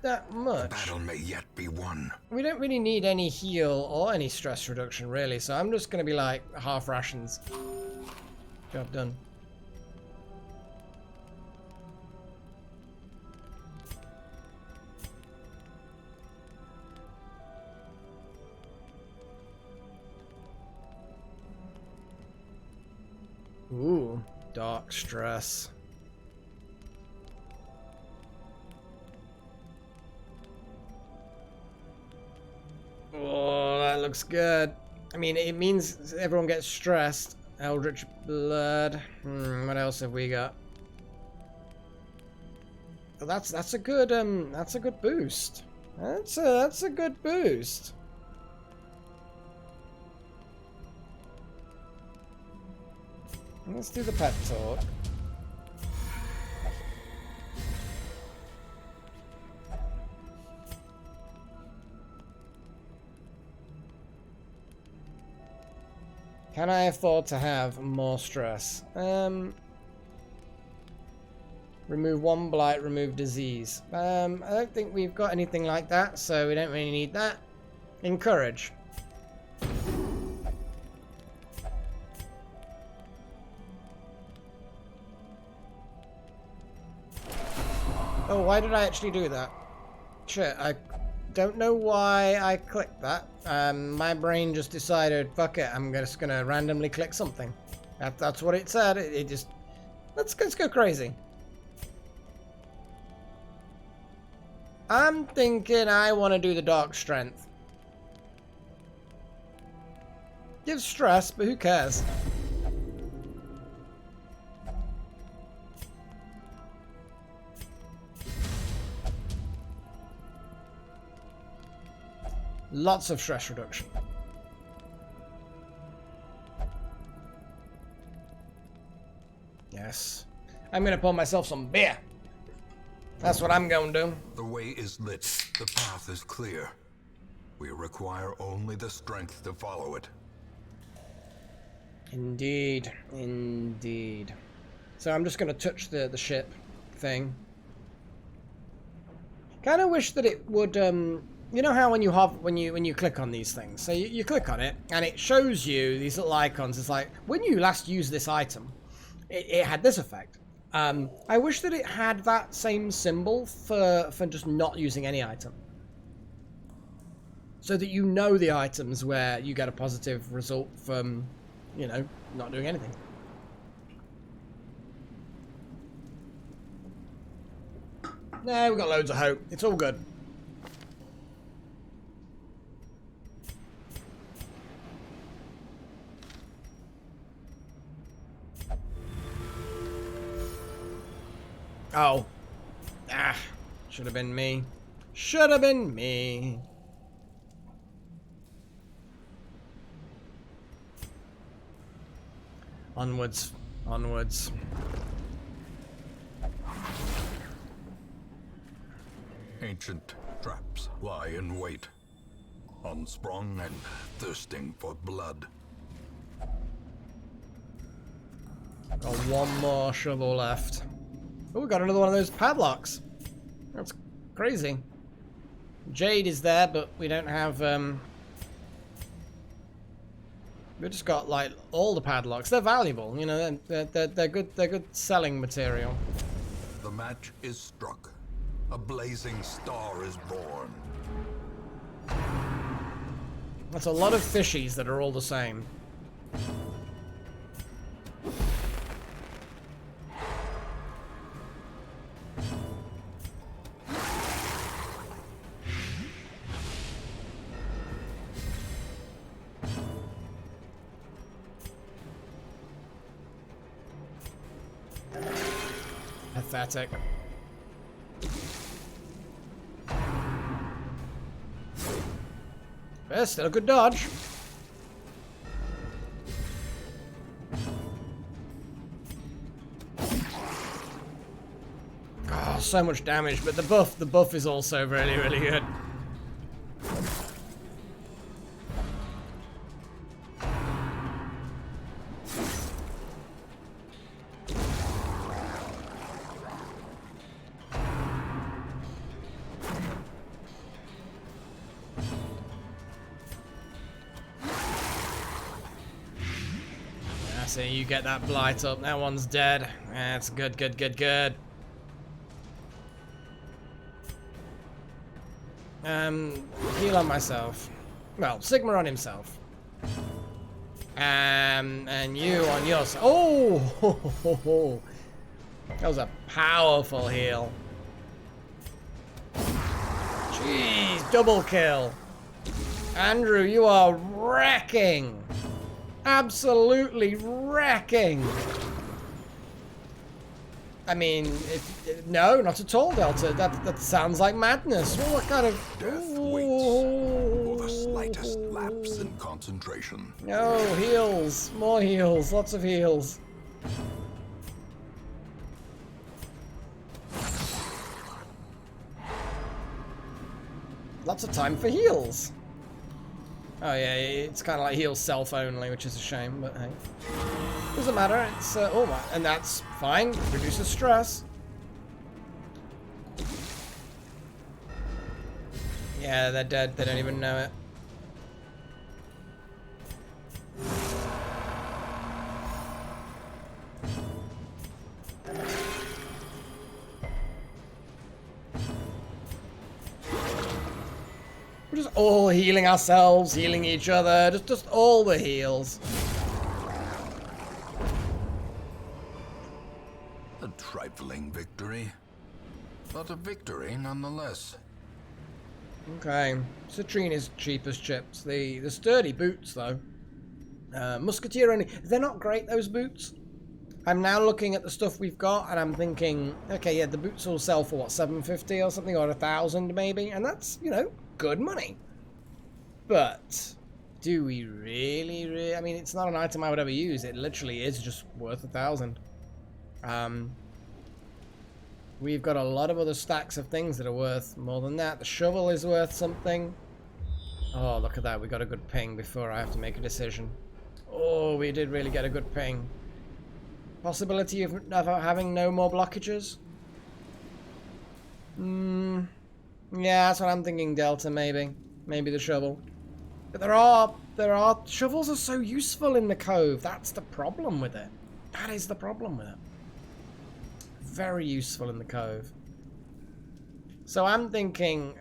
that much. The battle may yet be won. We don't really need any heal or any stress reduction, really, so I'm just going to be like half rations. Job done. Ooh, dark stress. Oh, that looks good. I mean, it means everyone gets stressed. Eldritch Blood. What else have we got? Oh, that's a good boost. That's a good boost. Let's do the pet talk. Can I afford to have more stress? Remove one blight, remove disease. I don't think we've got anything like that, so we don't really need that. Encourage. Oh, why did I actually do that? Shit, I don't know why I clicked that. My brain just decided, fuck it, I'm just gonna randomly click something. That's what it said. It just... Let's go crazy. I'm thinking I want to do the Dark Strength. Gives stress, but who cares? Lots of stress reduction. Yes. I'm gonna pour myself some beer. That's what I'm gonna do. The way is lit. The path is clear. We require only the strength to follow it. Indeed. Indeed. So I'm just gonna touch the ship thing. Kind of wish that it would, you know how when you click on these things, so you click on it and it shows you these little icons. It's like when you last used this item, it had this effect. I wish that it had that same symbol for just not using any item, so that you know the items where you get a positive result from, you know, not doing anything. No, we've got loads of hope. It's all good. Oh. Ah. Should have been me. Should have been me. Onwards. Onwards. Ancient traps lie in wait, unsprung and thirsting for blood. Got one more shovel left. Oh, we got another one of those padlocks. That's crazy. Jade is there, but we don't have, we just got, like, all the padlocks. They're valuable, you know, they're good selling material. The match is struck. A blazing star is born. That's a lot of fishies that are all the same. Pathetic. But still a good dodge. Oh, so much damage, but the buff is also really, really good. So you get that blight up. That one's dead. That's good, good, good, good. Heal on myself. Well, Sigma on himself. And you on yours. Oh! That was a powerful heal. Jeez, double kill. Andrew, you are wrecking. Absolutely wrecking. I mean, no, not at all, Delta. That sounds like madness. Well, what kind of... Death waits for the slightest lapse in concentration. No, heals. More heals. Lots of heals. Lots of time for heals. Oh yeah, it's kind of like heal self only, which is a shame, but hey. Doesn't matter, it's, oh my, and that's fine, reduces stress. Yeah, they're dead, they don't even know it. We're just all healing ourselves, healing each other, just all the heals. A trifling victory, but a victory nonetheless. Okay, citrine is cheap as chips. The sturdy boots, though. Musketeer only. They're not great, those boots. I'm now looking at the stuff we've got, and I'm thinking, okay, yeah, the boots will sell for, what, 750 or something, or 1,000 maybe? And that's, you know, good money. But do we really? I mean, it's not an item I would ever use. It literally is just worth 1,000. We've got a lot of other stacks of things that are worth more than that. The shovel is worth something. Oh, look at that. We got a good ping before I have to make a decision. Oh, we did really get a good ping. Possibility of having no more blockages? Yeah, that's what I'm thinking, Delta, maybe. Maybe the shovel. But there are... Shovels are so useful in the cove. That's the problem with it. That is the problem with it. Very useful in the cove. So I'm thinking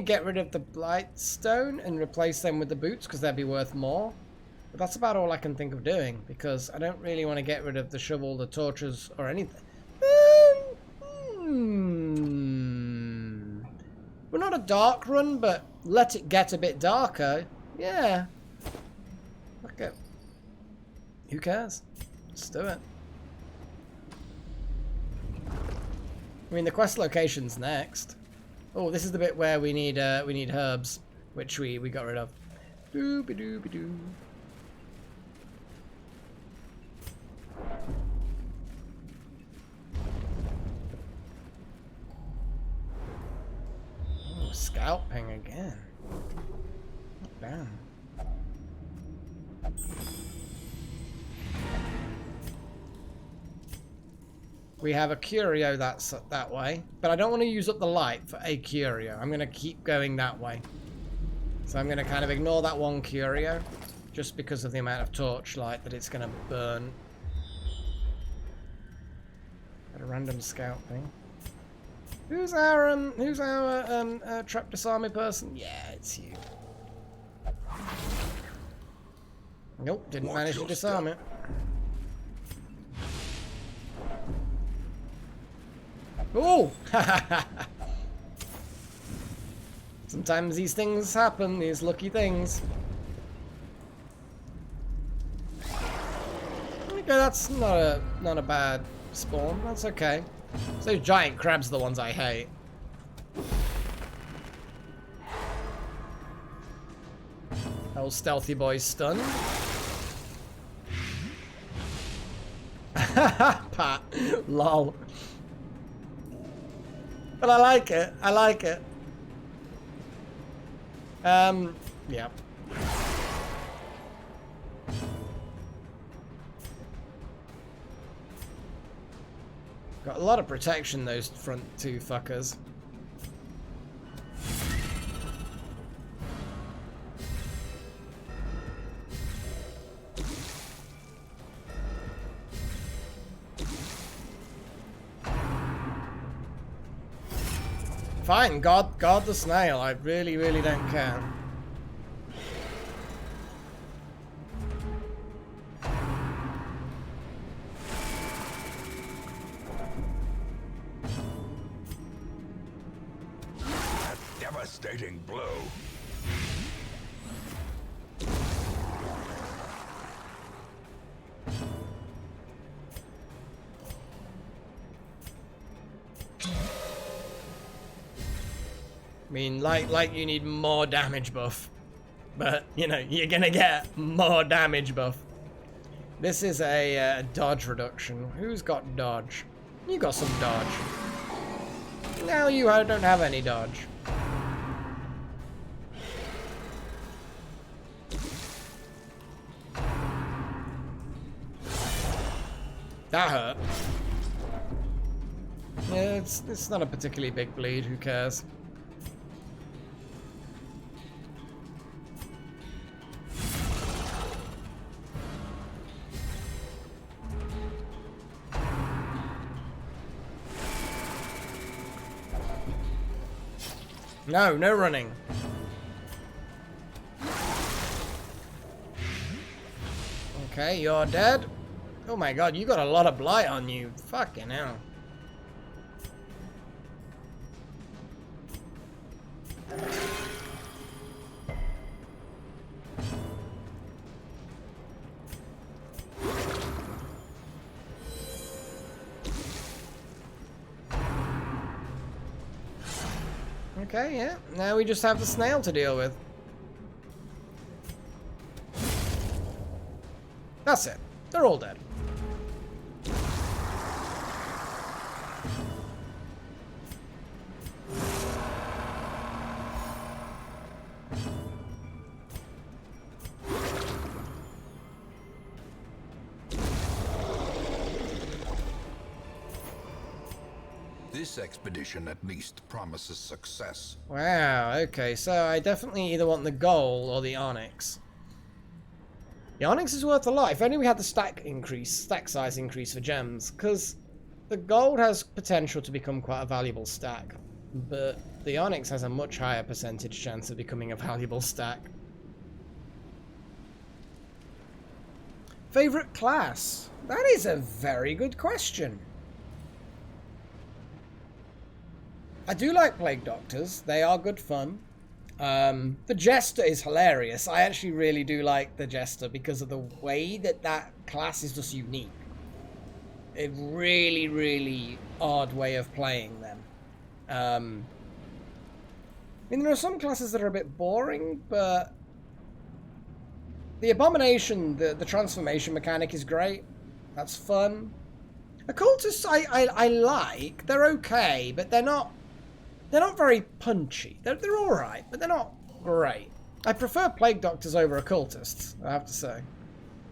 get rid of the Blightstone and replace them with the boots because they'd be worth more. But that's about all I can think of doing because I don't really want to get rid of the shovel, the torches, or anything. We're not a dark run, but let it get a bit darker. Yeah. Look at. Who cares? Let's do it. I mean, the quest location's next. Oh, this is the bit where we need herbs, which we got rid of. Doo-ba-doo-ba-doo. Oh, scout ping again. Damn. We have a curio that's that way, but I don't want to use up the light for a curio. I'm going to keep going that way. So I'm going to kind of ignore that one curio just because of the amount of torchlight that it's going to burn. Got a random scout thing. Who's our trap disarming person? Yeah, it's you. Nope, didn't manage to disarm it. Oh! Sometimes these things happen, these lucky things. Okay, that's not a bad spawn. That's okay. Those giant crabs are the ones I hate. Old stealthy boy's stunned. Pat. Lol. But I like it. I like it. Yeah. Got a lot of protection, those front two fuckers. Fine, guard the snail. I really, really don't care. A devastating blow. I mean, like you need more damage buff. But, you know, you're gonna get more damage buff. This is a dodge reduction. Who's got dodge? You got some dodge. Now you don't have any dodge. That hurt. Yeah, it's not a particularly big bleed. Who cares? No, no running. Okay, you're dead. Oh my god, you got a lot of blight on you. Fucking hell. Okay, yeah. Now we just have the snail to deal with. That's it. They're all dead. This expedition at least promises success. Wow, okay, so I definitely either want the gold or the onyx. The onyx is worth a lot. If only we had the stack size increase for gems, because the gold has potential to become quite a valuable stack, but the onyx has a much higher percentage chance of becoming a valuable stack. Favorite class? That is a very good question. I do like Plague Doctors. They are good fun. The Jester is hilarious. I actually really do like the Jester because of the way that that class is just unique. A really, really odd way of playing them. I mean, there are some classes that are a bit boring, but the Abomination, the transformation mechanic is great. That's fun. Occultists I like. They're okay, but they're not very punchy. They're alright, but they're not great. I prefer Plague Doctors over Occultists, I have to say.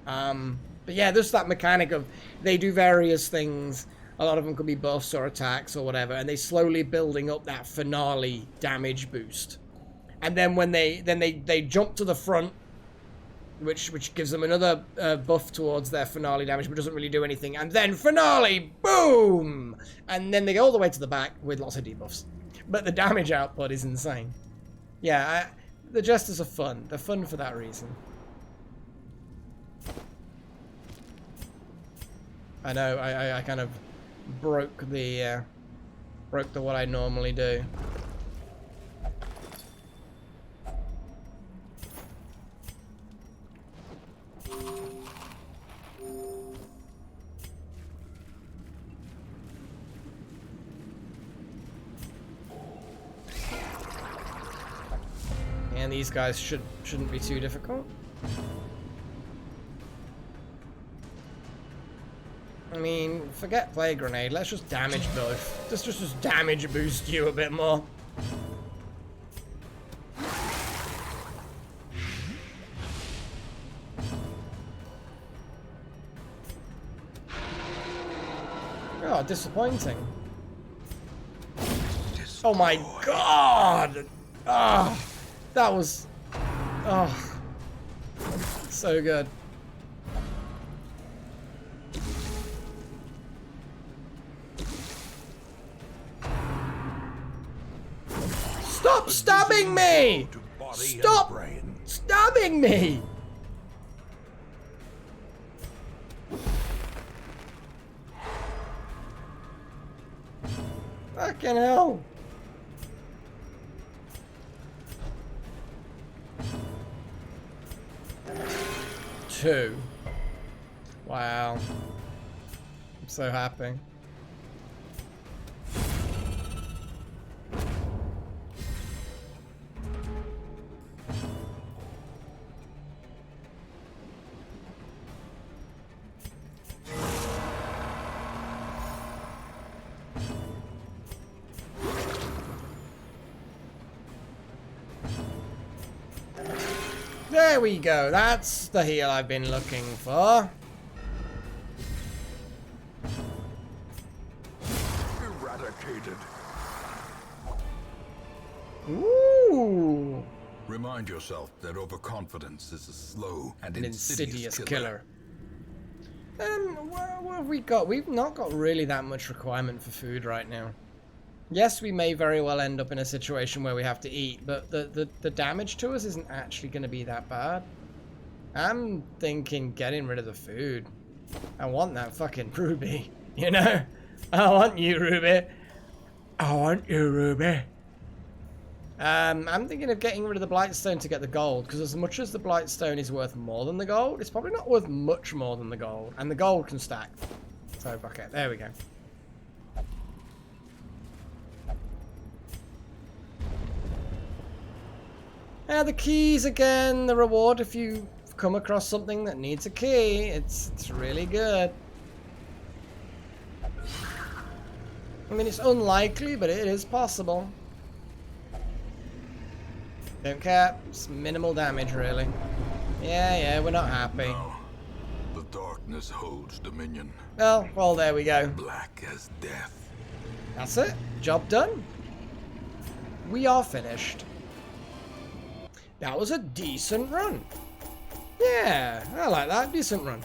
But yeah, there's that mechanic of they do various things. A lot of them could be buffs or attacks or whatever, and they slowly building up that finale damage boost. And then when they jump to the front, which gives them another buff towards their finale damage, but doesn't really do anything. And then finale, boom! And then they go all the way to the back with lots of debuffs. But the damage output is insane. Yeah, the Jesters are fun. They're fun for that reason. I know, I kind of broke the what I normally do. And these guys shouldn't be too difficult. I mean, forget Plague Grenade. Let's just damage both. Just damage boost you a bit more. Oh, disappointing. Oh my god! Ah, that was... oh, so good. Stop stabbing me! Stop stabbing me! Fucking hell. Two. Wow. I'm so happy. There we go. That's the heal I've been looking for. Eradicated. Ooh. Remind yourself that overconfidence is a slow and An insidious killer. What have we got? We've not got really that much requirement for food right now. Yes, we may very well end up in a situation where we have to eat, but the damage to us isn't actually going to be that bad. I'm thinking getting rid of the food. I want that fucking ruby, you know? I want you, Ruby. I want you, Ruby. I'm thinking of getting rid of the Blightstone to get the gold, because as much as the Blightstone is worth more than the gold, it's probably not worth much more than the gold, and the gold can stack. So, okay, there we go. The keys again, the reward if you come across something that needs a key. It's really good. I mean, it's unlikely, but it is possible. Don't care. It's minimal damage, really. Yeah, we're not happy. Now, the darkness holds dominion. Oh, well, there we go. Black as death. That's it. Job done. We are finished. That was a decent run. Yeah, I like that. Decent run.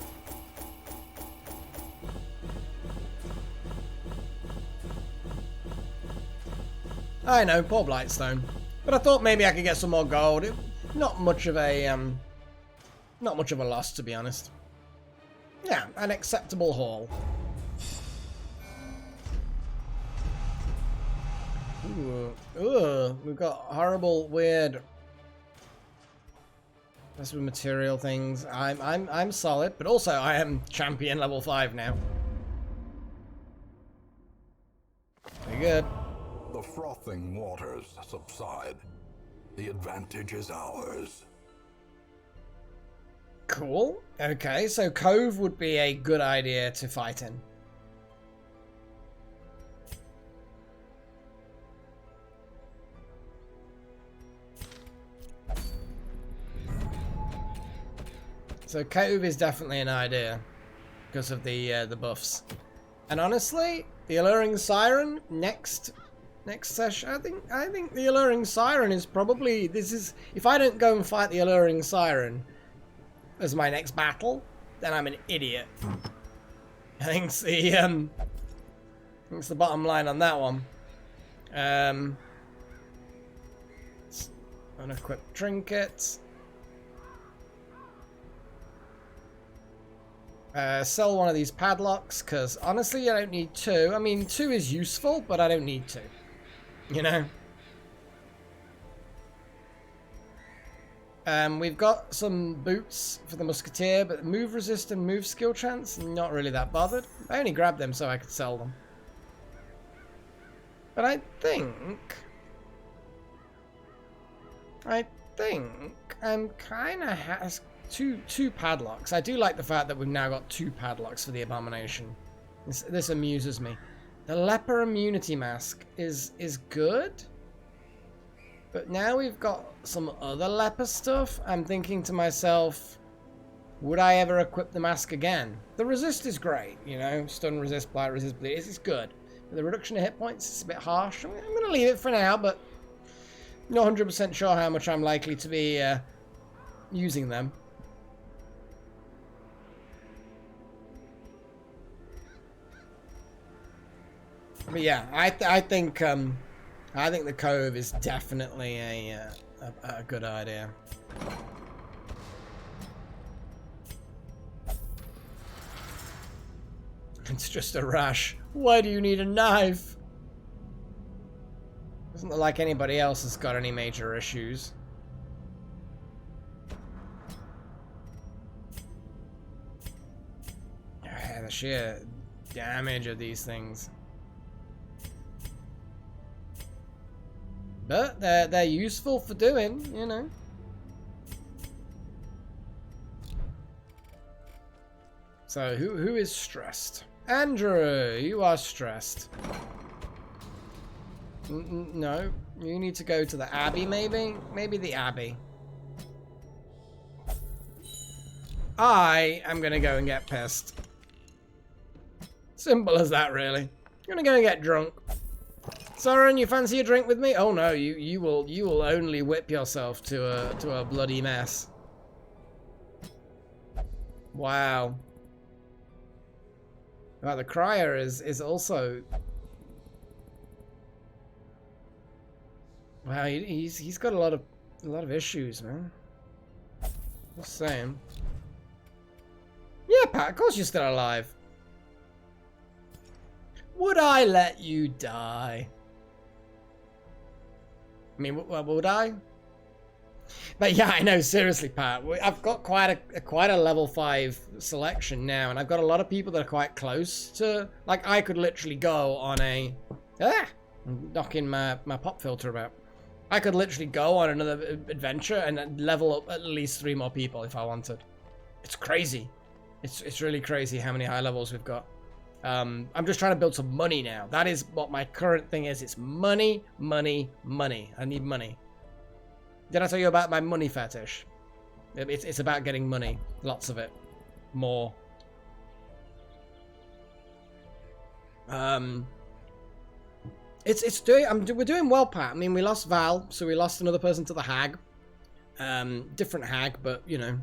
I know, poor Blightstone. But I thought maybe I could get some more gold. Not much of a loss, to be honest. Yeah, an acceptable haul. Ooh, we've got horrible, weird. That's with material things. I'm solid, but also I am champion level 5 now. Very good. The frothing waters subside. The advantage is ours. Cool. Okay, so Cove would be a good idea to fight in. So Cove is definitely an idea because of the buffs. And honestly, the Alluring Siren next session, I think the Alluring Siren is probably, this is, if I don't go and fight the Alluring Siren as my next battle, then I'm an idiot. I think it's the bottom line on that one. Unequip trinkets. Sell one of these padlocks, because honestly I don't need 2. I mean, 2 is useful, but I don't need 2. You know? We've got some boots for the Musketeer, but move resist and move skill chance, not really that bothered. I only grabbed them so I could sell them. But I think I'm kind of two padlocks. I do like the fact that we've now got 2 padlocks for the Abomination. This amuses me. The Leper Immunity Mask is good. But now we've got some other leper stuff. I'm thinking to myself, would I ever equip the mask again? The resist is great, you know, stun resist, blight resist, bleed. It's good. But the reduction of hit points is a bit harsh. I'm going to leave it for now, but not 100% sure how much I'm likely to be using them. But yeah, I think the Cove is definitely a good idea. It's just a rash. Why do you need a knife? Doesn't look like anybody else has got any major issues. Yeah, the sheer damage of these things. But they're useful for doing, you know. So who is stressed? Andrew, you are stressed. No, you need to go to the Abbey, maybe? Maybe the Abbey. I am gonna go and get pissed. Simple as that, really. I'm gonna go and get drunk. Soren, you fancy a drink with me? Oh no, you will only whip yourself to a bloody mess. Wow. Wow, the crier is also. Wow, he's got a lot of issues, man. Just saying. Yeah, Pat, of course you're still alive. Would I let you die? I mean, would I? But yeah, I know, seriously, Pat. I've got quite a level 5 selection now, and I've got a lot of people that are quite close to. Like, I could literally go on a. I'm knocking my pop filter about. I could literally go on another adventure and level up at least 3 more people if I wanted. It's crazy. It's really crazy how many high levels we've got. I'm just trying to build some money now. That is what my current thing is. It's money, money, money. I need money. Did I tell you about my money fetish? It's about getting money. Lots of it. More. We're doing well, Pat. I mean, we lost Val, so we lost another person to the hag. Different hag, but you know,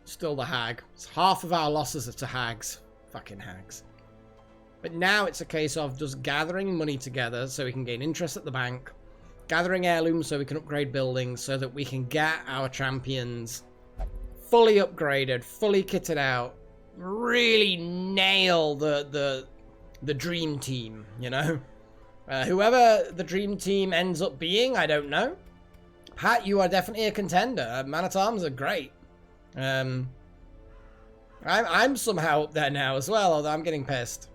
still the hag. It's half of our losses are to hags. Fucking hags. But now it's a case of just gathering money together so we can gain interest at the bank, gathering heirlooms so we can upgrade buildings so that we can get our champions fully upgraded, fully kitted out, really nail the dream team, you know? Whoever the dream team ends up being, I don't know. Pat, you are definitely a contender. Man-at-Arms are great. I'm somehow up there now as well, although I'm getting pissed.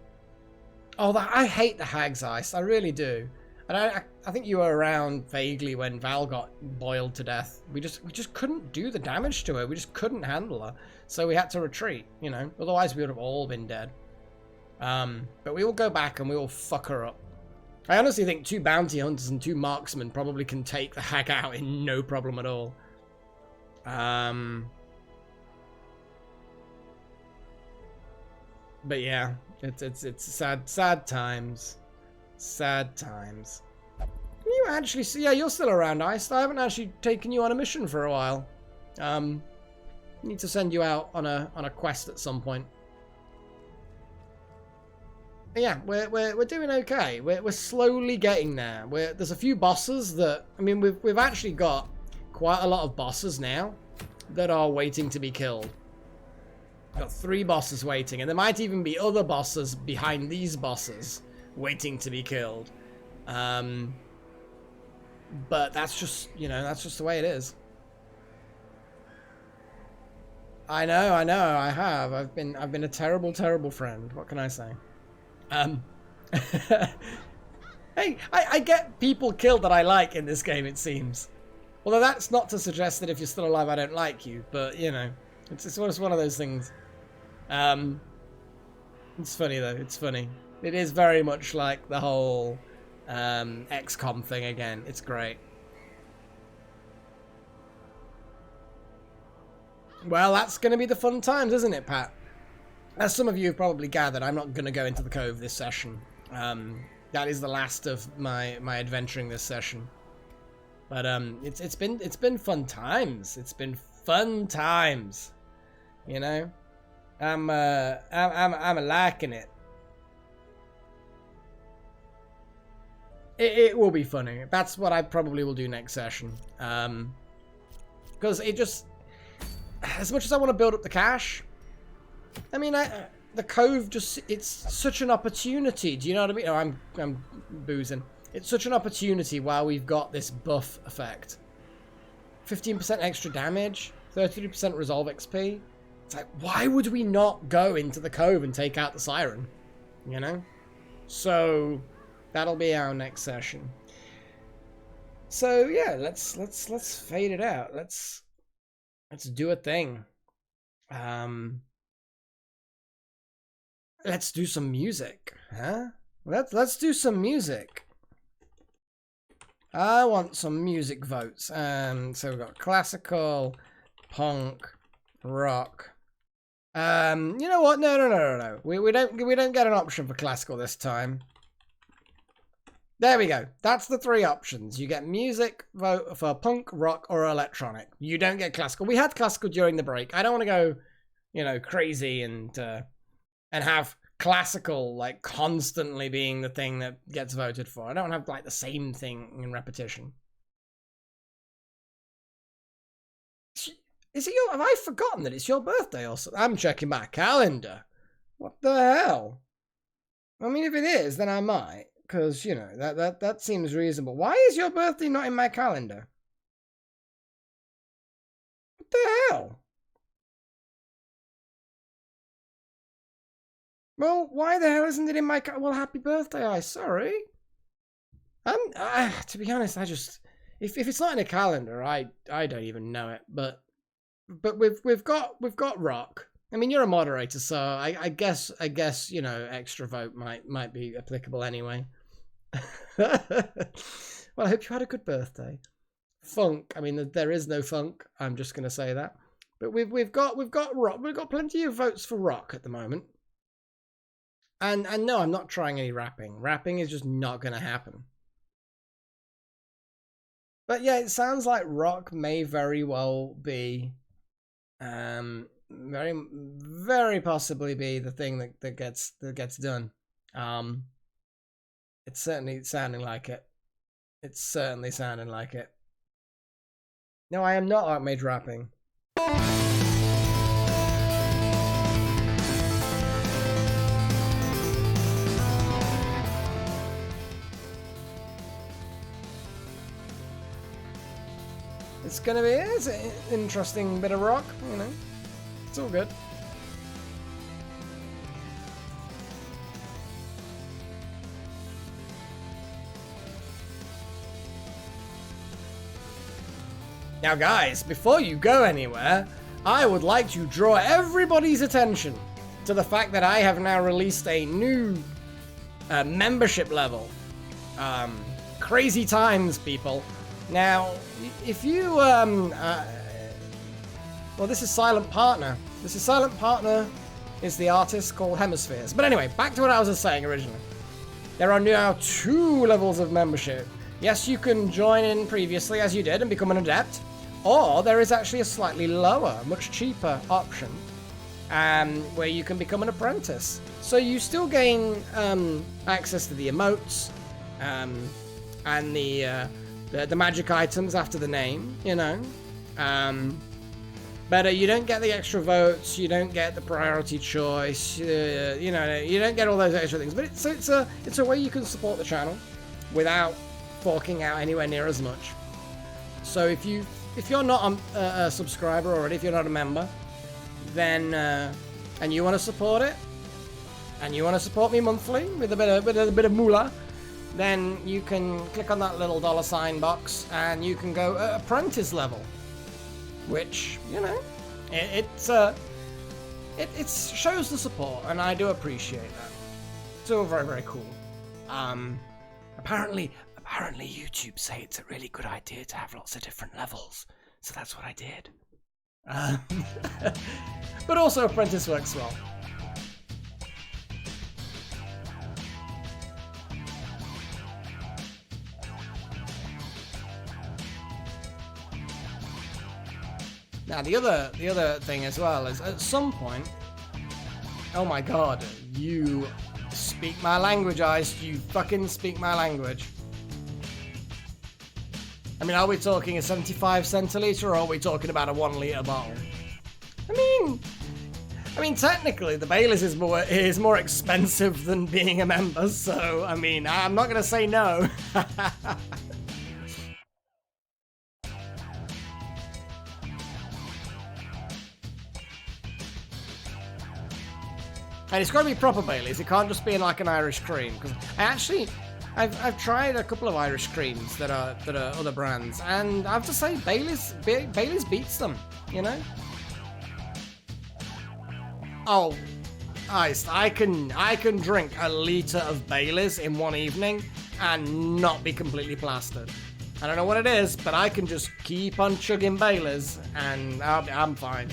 Oh, I hate the Hag's Ice. I really do. And I think you were around vaguely when Val got boiled to death. We just couldn't do the damage to her. We just couldn't handle her. So we had to retreat, you know. Otherwise, we would have all been dead. But we will go back and we will fuck her up. I honestly think 2 bounty hunters and 2 marksmen probably can take the hag out in no problem at all. But yeah, it's sad times. Sad times. You actually see, yeah, you're still around, Ice. I haven't actually taken you on a mission for a while. Need to send you out on a quest at some point. But yeah, we're doing okay. We're slowly getting there. There's a few bosses that, I mean, we've actually got quite a lot of bosses now that are waiting to be killed. Got 3 bosses waiting, and there might even be other bosses behind these bosses waiting to be killed. But that's just, you know, that's just the way it is. I know, I have. I've been a terrible, terrible friend. What can I say? Hey, I get people killed that I like in this game, it seems. Although that's not to suggest that if you're still alive I don't like you, but, you know, it's one of those things. It's funny though, it's funny. It is very much like the whole XCOM thing again. It's great. Well, that's going to be the fun times, isn't it, Pat? As some of you have probably gathered, I'm not going to go into the cove this session. That is the last of my adventuring this session. But it's been fun times. It's been fun times. You know, I'm liking it. It will be funny. That's what I probably will do next session. Because it just, as much as I want to build up the cash, I mean, the cove just, it's such an opportunity. Do you know what I mean? Oh, I'm boozing. It's such an opportunity while we've got this buff effect. 15% extra damage, 33% resolve XP. It's like, why would we not go into the cove and take out the siren? You know? So that'll be our next session. So yeah, let's fade it out. Let's do a thing. Let's do some music, huh? Let's do some music. I want some music votes. So we've got classical, punk, rock. You know what? No. We don't get an option for classical this time. There we go. That's the 3 options. You get music vote for punk, rock, or electronic. You don't get classical. We had classical during the break. I don't want to go, you know, crazy and have classical like constantly being the thing that gets voted for. I don't have like the same thing in repetition. Is it your? Have I forgotten that it's your birthday or something? I'm checking my calendar. What the hell? I mean, if it is, then I might, because you know that seems reasonable. Why is your birthday not in my calendar? What the hell? Well, why the hell isn't it in my... Well, happy birthday, sorry. To be honest, if it's not in a calendar, I don't even know it. But we've got rock. I mean, you're a moderator, so I guess you know, extra vote might be applicable anyway. Well, I hope you had a good birthday. Funk. I mean, there is no funk. I'm just gonna say that. But we've got rock. We've got plenty of votes for rock at the moment. And no, I'm not trying any rapping. Rapping is just not gonna happen. But yeah, it sounds like rock may very well be, very possibly be the thing that gets done. It's certainly sounding like it. It's certainly sounding like it. No, I am not Archmage rapping. It's an interesting bit of rock, you know. It's all good. Now guys, before you go anywhere, I would like to draw everybody's attention to the fact that I have now released a new membership level. Crazy times, people. Now, if you, well, this is Silent Partner. Silent Partner is the artist called Hemispheres. But anyway, back to what I was saying originally. There are now 2 levels of membership. Yes, you can join in previously as you did and become an adept, or there is actually a slightly lower, much cheaper option where you can become an apprentice. So you still gain access to the emotes and the magic items after the name, you know. But you don't get the extra votes, you don't get the priority choice, you know, you don't get all those extra things. But it's a way you can support the channel without forking out anywhere near as much. So if you're not a subscriber already, if you're not a member, then and you want to support it, and you want to support me monthly with a bit of moolah, then you can click on that little $ box and you can go apprentice level, which, you know, it shows the support, and I do appreciate that. It's all very, very cool. Apparently YouTube say it's a really good idea to have lots of different levels, so that's what I did. But also apprentice works well. Now the other thing as well is, at some point, oh my god, you speak my language, Ice. You fucking speak my language. I mean, are we talking a 75 centiliter, or are we talking about a 1 litre bottle? I mean, technically, the Baileys is more expensive than being a member, so, I mean, I'm not gonna say no. And it's got to be proper Baileys. It can't just be in like an Irish cream. Because I've tried a couple of Irish creams that are other brands, and I have to say Baileys beats them. You know. Oh, I can drink a litre of Baileys in one evening and not be completely plastered. I don't know what it is, but I can just keep on chugging Baileys and I'm fine.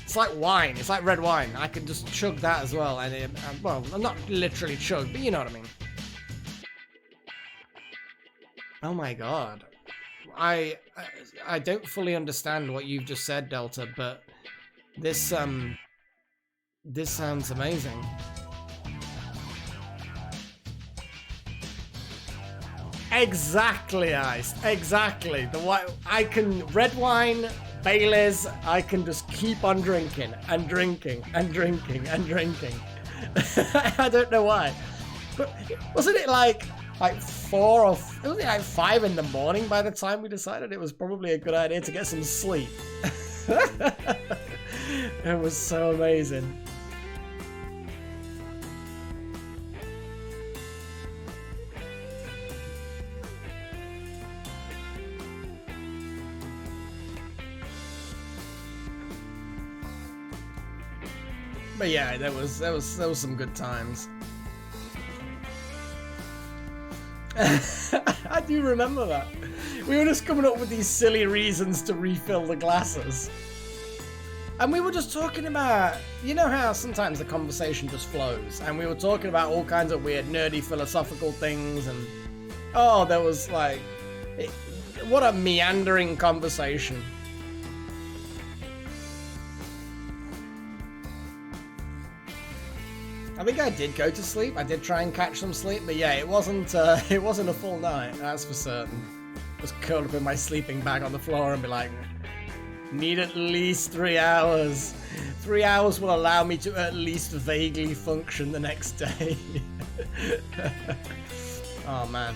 It's like wine. It's like red wine. I can just chug that as well. And well, I'm not literally chug, but you know what I mean. Oh my god. I don't fully understand what you've just said, Delta, but this sounds amazing. Exactly, Ice. Exactly. Red wine, Baileys, I can just keep on drinking and drinking and drinking and drinking. I don't know why. But wasn't it like 4 or wasn't it like 5 in the morning by the time we decided it was probably a good idea to get some sleep? It was so amazing. But yeah, there was some good times. I do remember that. We were just coming up with these silly reasons to refill the glasses. And we were just talking about, you know how sometimes the conversation just flows, and we were talking about all kinds of weird, nerdy, philosophical things, and oh, there was like, what a meandering conversation. I think I did go to sleep. I did try and catch some sleep, but yeah, it wasn't a full night, that's for certain. Just curled up in my sleeping bag on the floor and be like, need at least 3 hours. 3 hours will allow me to at least vaguely function the next day. Oh man.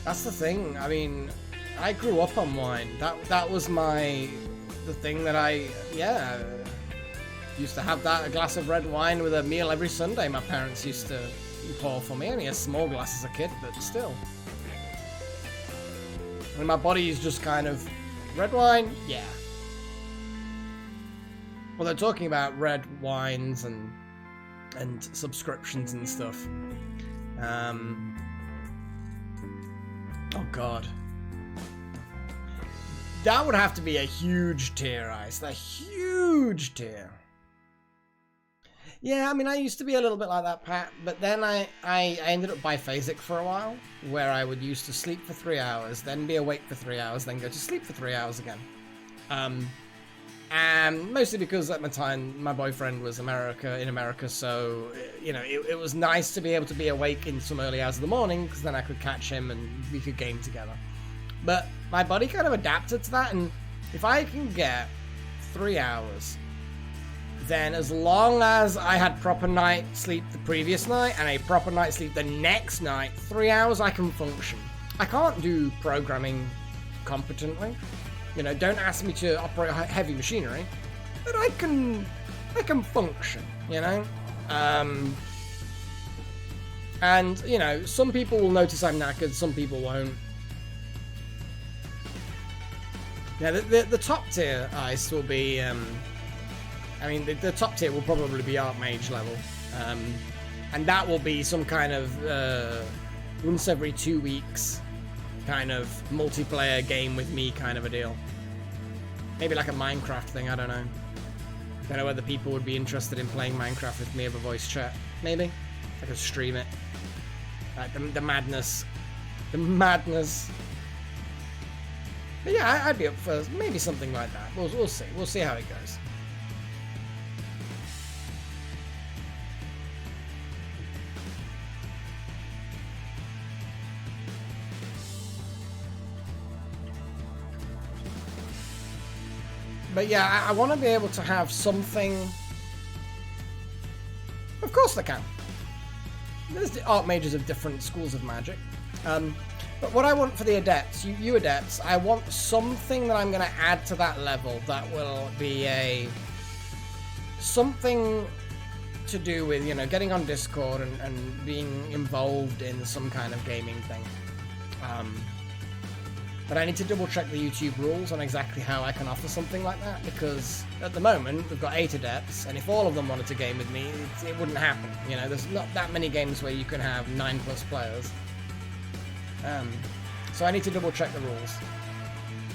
That's the thing. I mean, I grew up on wine. That was the thing that I used to have, that a glass of red wine with a meal every Sunday. My parents used to pour for me. Only a small glass as a kid, but still. And my body is just kind of, red wine? Yeah. Well, they're talking about red wines and subscriptions and stuff. Oh god. That would have to be a huge tier, Ice. A huge tier. Yeah, I mean, I used to be a little bit like that, Pat, but then I ended up biphasic for a while, where I would used to sleep for 3 hours, then be awake for 3 hours, then go to sleep for 3 hours again. And mostly because at the time, my boyfriend was in America, so, you know, it was nice to be able to be awake in some early hours of the morning, because then I could catch him and we could game together. But my body kind of adapted to that, and if I can get 3 hours, then as long as I had proper night sleep the previous night and a proper night sleep the next night, 3 hours I can function. I can't do programming competently. You know, don't ask me to operate heavy machinery, but I can function, you know? And, you know, some people will notice I'm knackered, some people won't. Yeah, the top tier Ice will be, I mean, the top tier will probably be Archmage level. And that will be some kind of once every 2 weeks kind of multiplayer game with me kind of a deal. Maybe like a Minecraft thing, I don't know. I don't know whether people would be interested in playing Minecraft with me over voice chat. Maybe. I could stream it. Like the madness. The madness. But yeah, I'd be up for maybe something like that. We'll see. We'll see how it goes. But yeah, I want to be able to have something. Of course they can. There's the Archmages of different schools of magic. But what I want for the Adepts, you Adepts, I want something that I'm going to add to that level that will be something to do with, you know, getting on Discord and being involved in some kind of gaming thing. But I need to double check the YouTube rules on exactly how I can offer something like that, because at the moment we've got 8 Adepts, and if all of them wanted to game with me, it wouldn't happen. You know, there's not that many games where you can have 9+ players. So I need to double check the rules.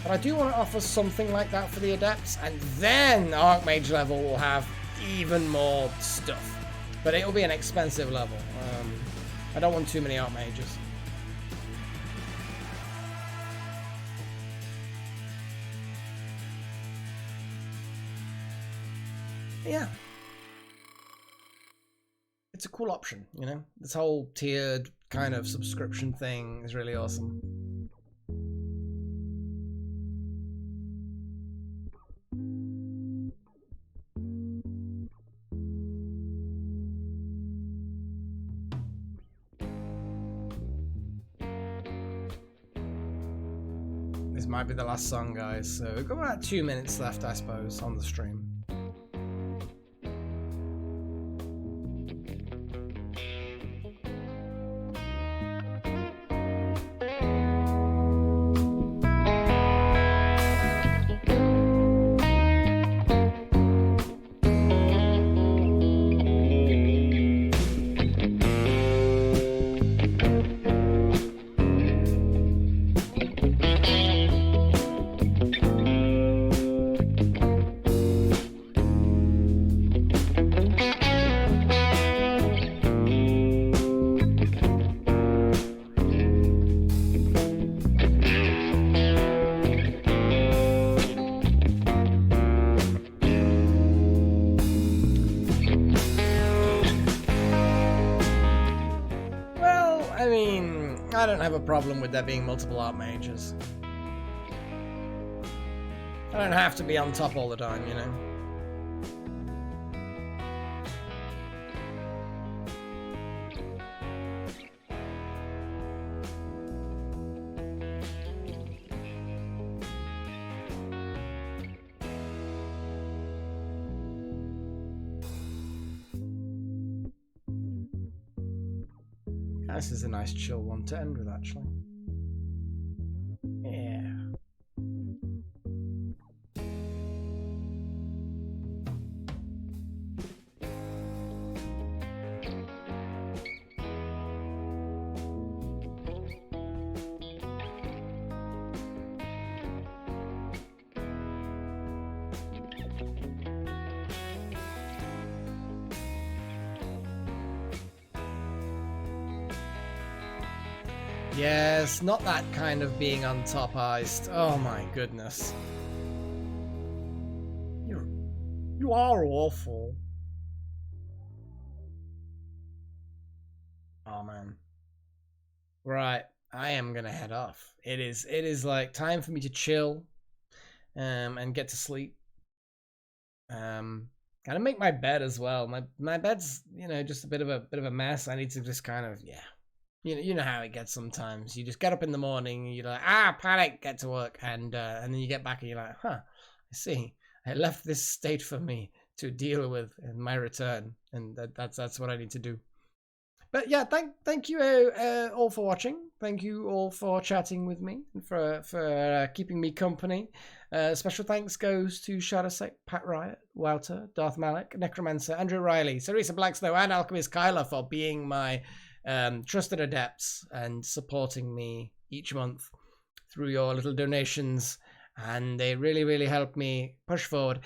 But I do want to offer something like that for the Adepts, and then Archmage level will have even more stuff. But it'll be an expensive level. I don't want too many Archmages. Yeah, it's a cool option, you know. This whole tiered kind of subscription thing is really awesome. This might be the last song, guys, so we've got about 2 minutes left, I suppose, on the stream. I don't have a problem with there being multiple archmages. I don't have to be on top all the time, you know? This is a nice chill one to end with, actually. Yeah. Yes, not that kind of being on top iced. Oh my goodness. You are awful. Oh man. Right, I am gonna head off. It is like time for me to chill and get to sleep. Gotta make my bed as well. My bed's, you know, just a bit of a mess. I need to just kind of, yeah. You know how it gets sometimes. You just get up in the morning, you're like, panic, get to work, and then you get back and you're like, I see. I left this state for me to deal with in my return, and that's what I need to do. But yeah, thank you all for watching. Thank you all for chatting with me and for keeping me company. Special thanks goes to Shadowsec, Pat Riot, Wouter, Darth Malik, Necromancer, Andrew Riley, Sarisa Blacksnow, and Alchemist Kyla for being my trusted adepts and supporting me each month through your little donations, and they really help me push forward.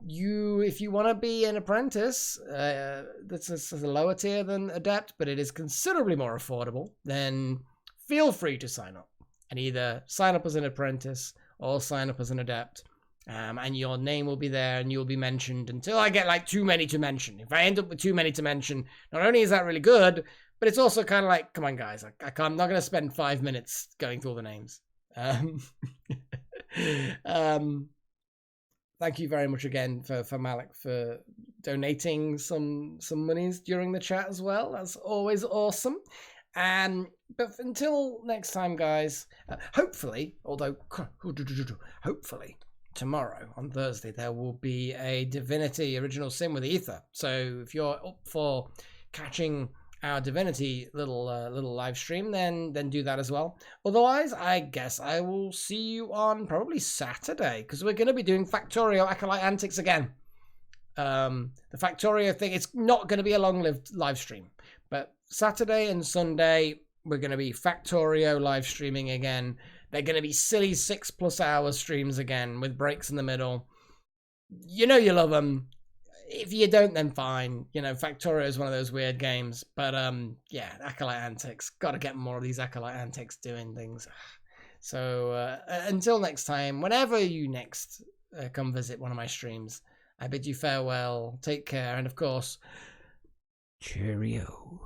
If you want to be an apprentice, that's a lower tier than adept, but it is considerably more affordable, then feel free to sign up and either sign up as an apprentice or sign up as an adept, and your name will be there and you'll be mentioned until I get like too many to mention. If I end up with too many to mention, not only is that really good, but it's also kind of like, come on, guys, I'm not going to spend 5 minutes going through all the names. Thank you very much again for Malik for donating some monies during the chat as well. That's always awesome. But until next time, guys, hopefully tomorrow on Thursday there will be a Divinity Original Sin with Ether. So if you're up for catching our Divinity little live stream, then do that as well. Otherwise, I guess I will see you on probably Saturday, because we're going to be doing Factorio Acolyte Antics again. The Factorio thing, it's not going to be a long-lived live stream, but Saturday and Sunday we're going to be Factorio live streaming again. They're going to be silly 6+ hour streams again with breaks in the middle. You know you love them. If you don't, then fine. You know, Factorio is one of those weird games. But yeah, Acolyte Antics. Got to get more of these Acolyte Antics doing things. So until next time, whenever you next come visit one of my streams, I bid you farewell. Take care, and of course, cheerio.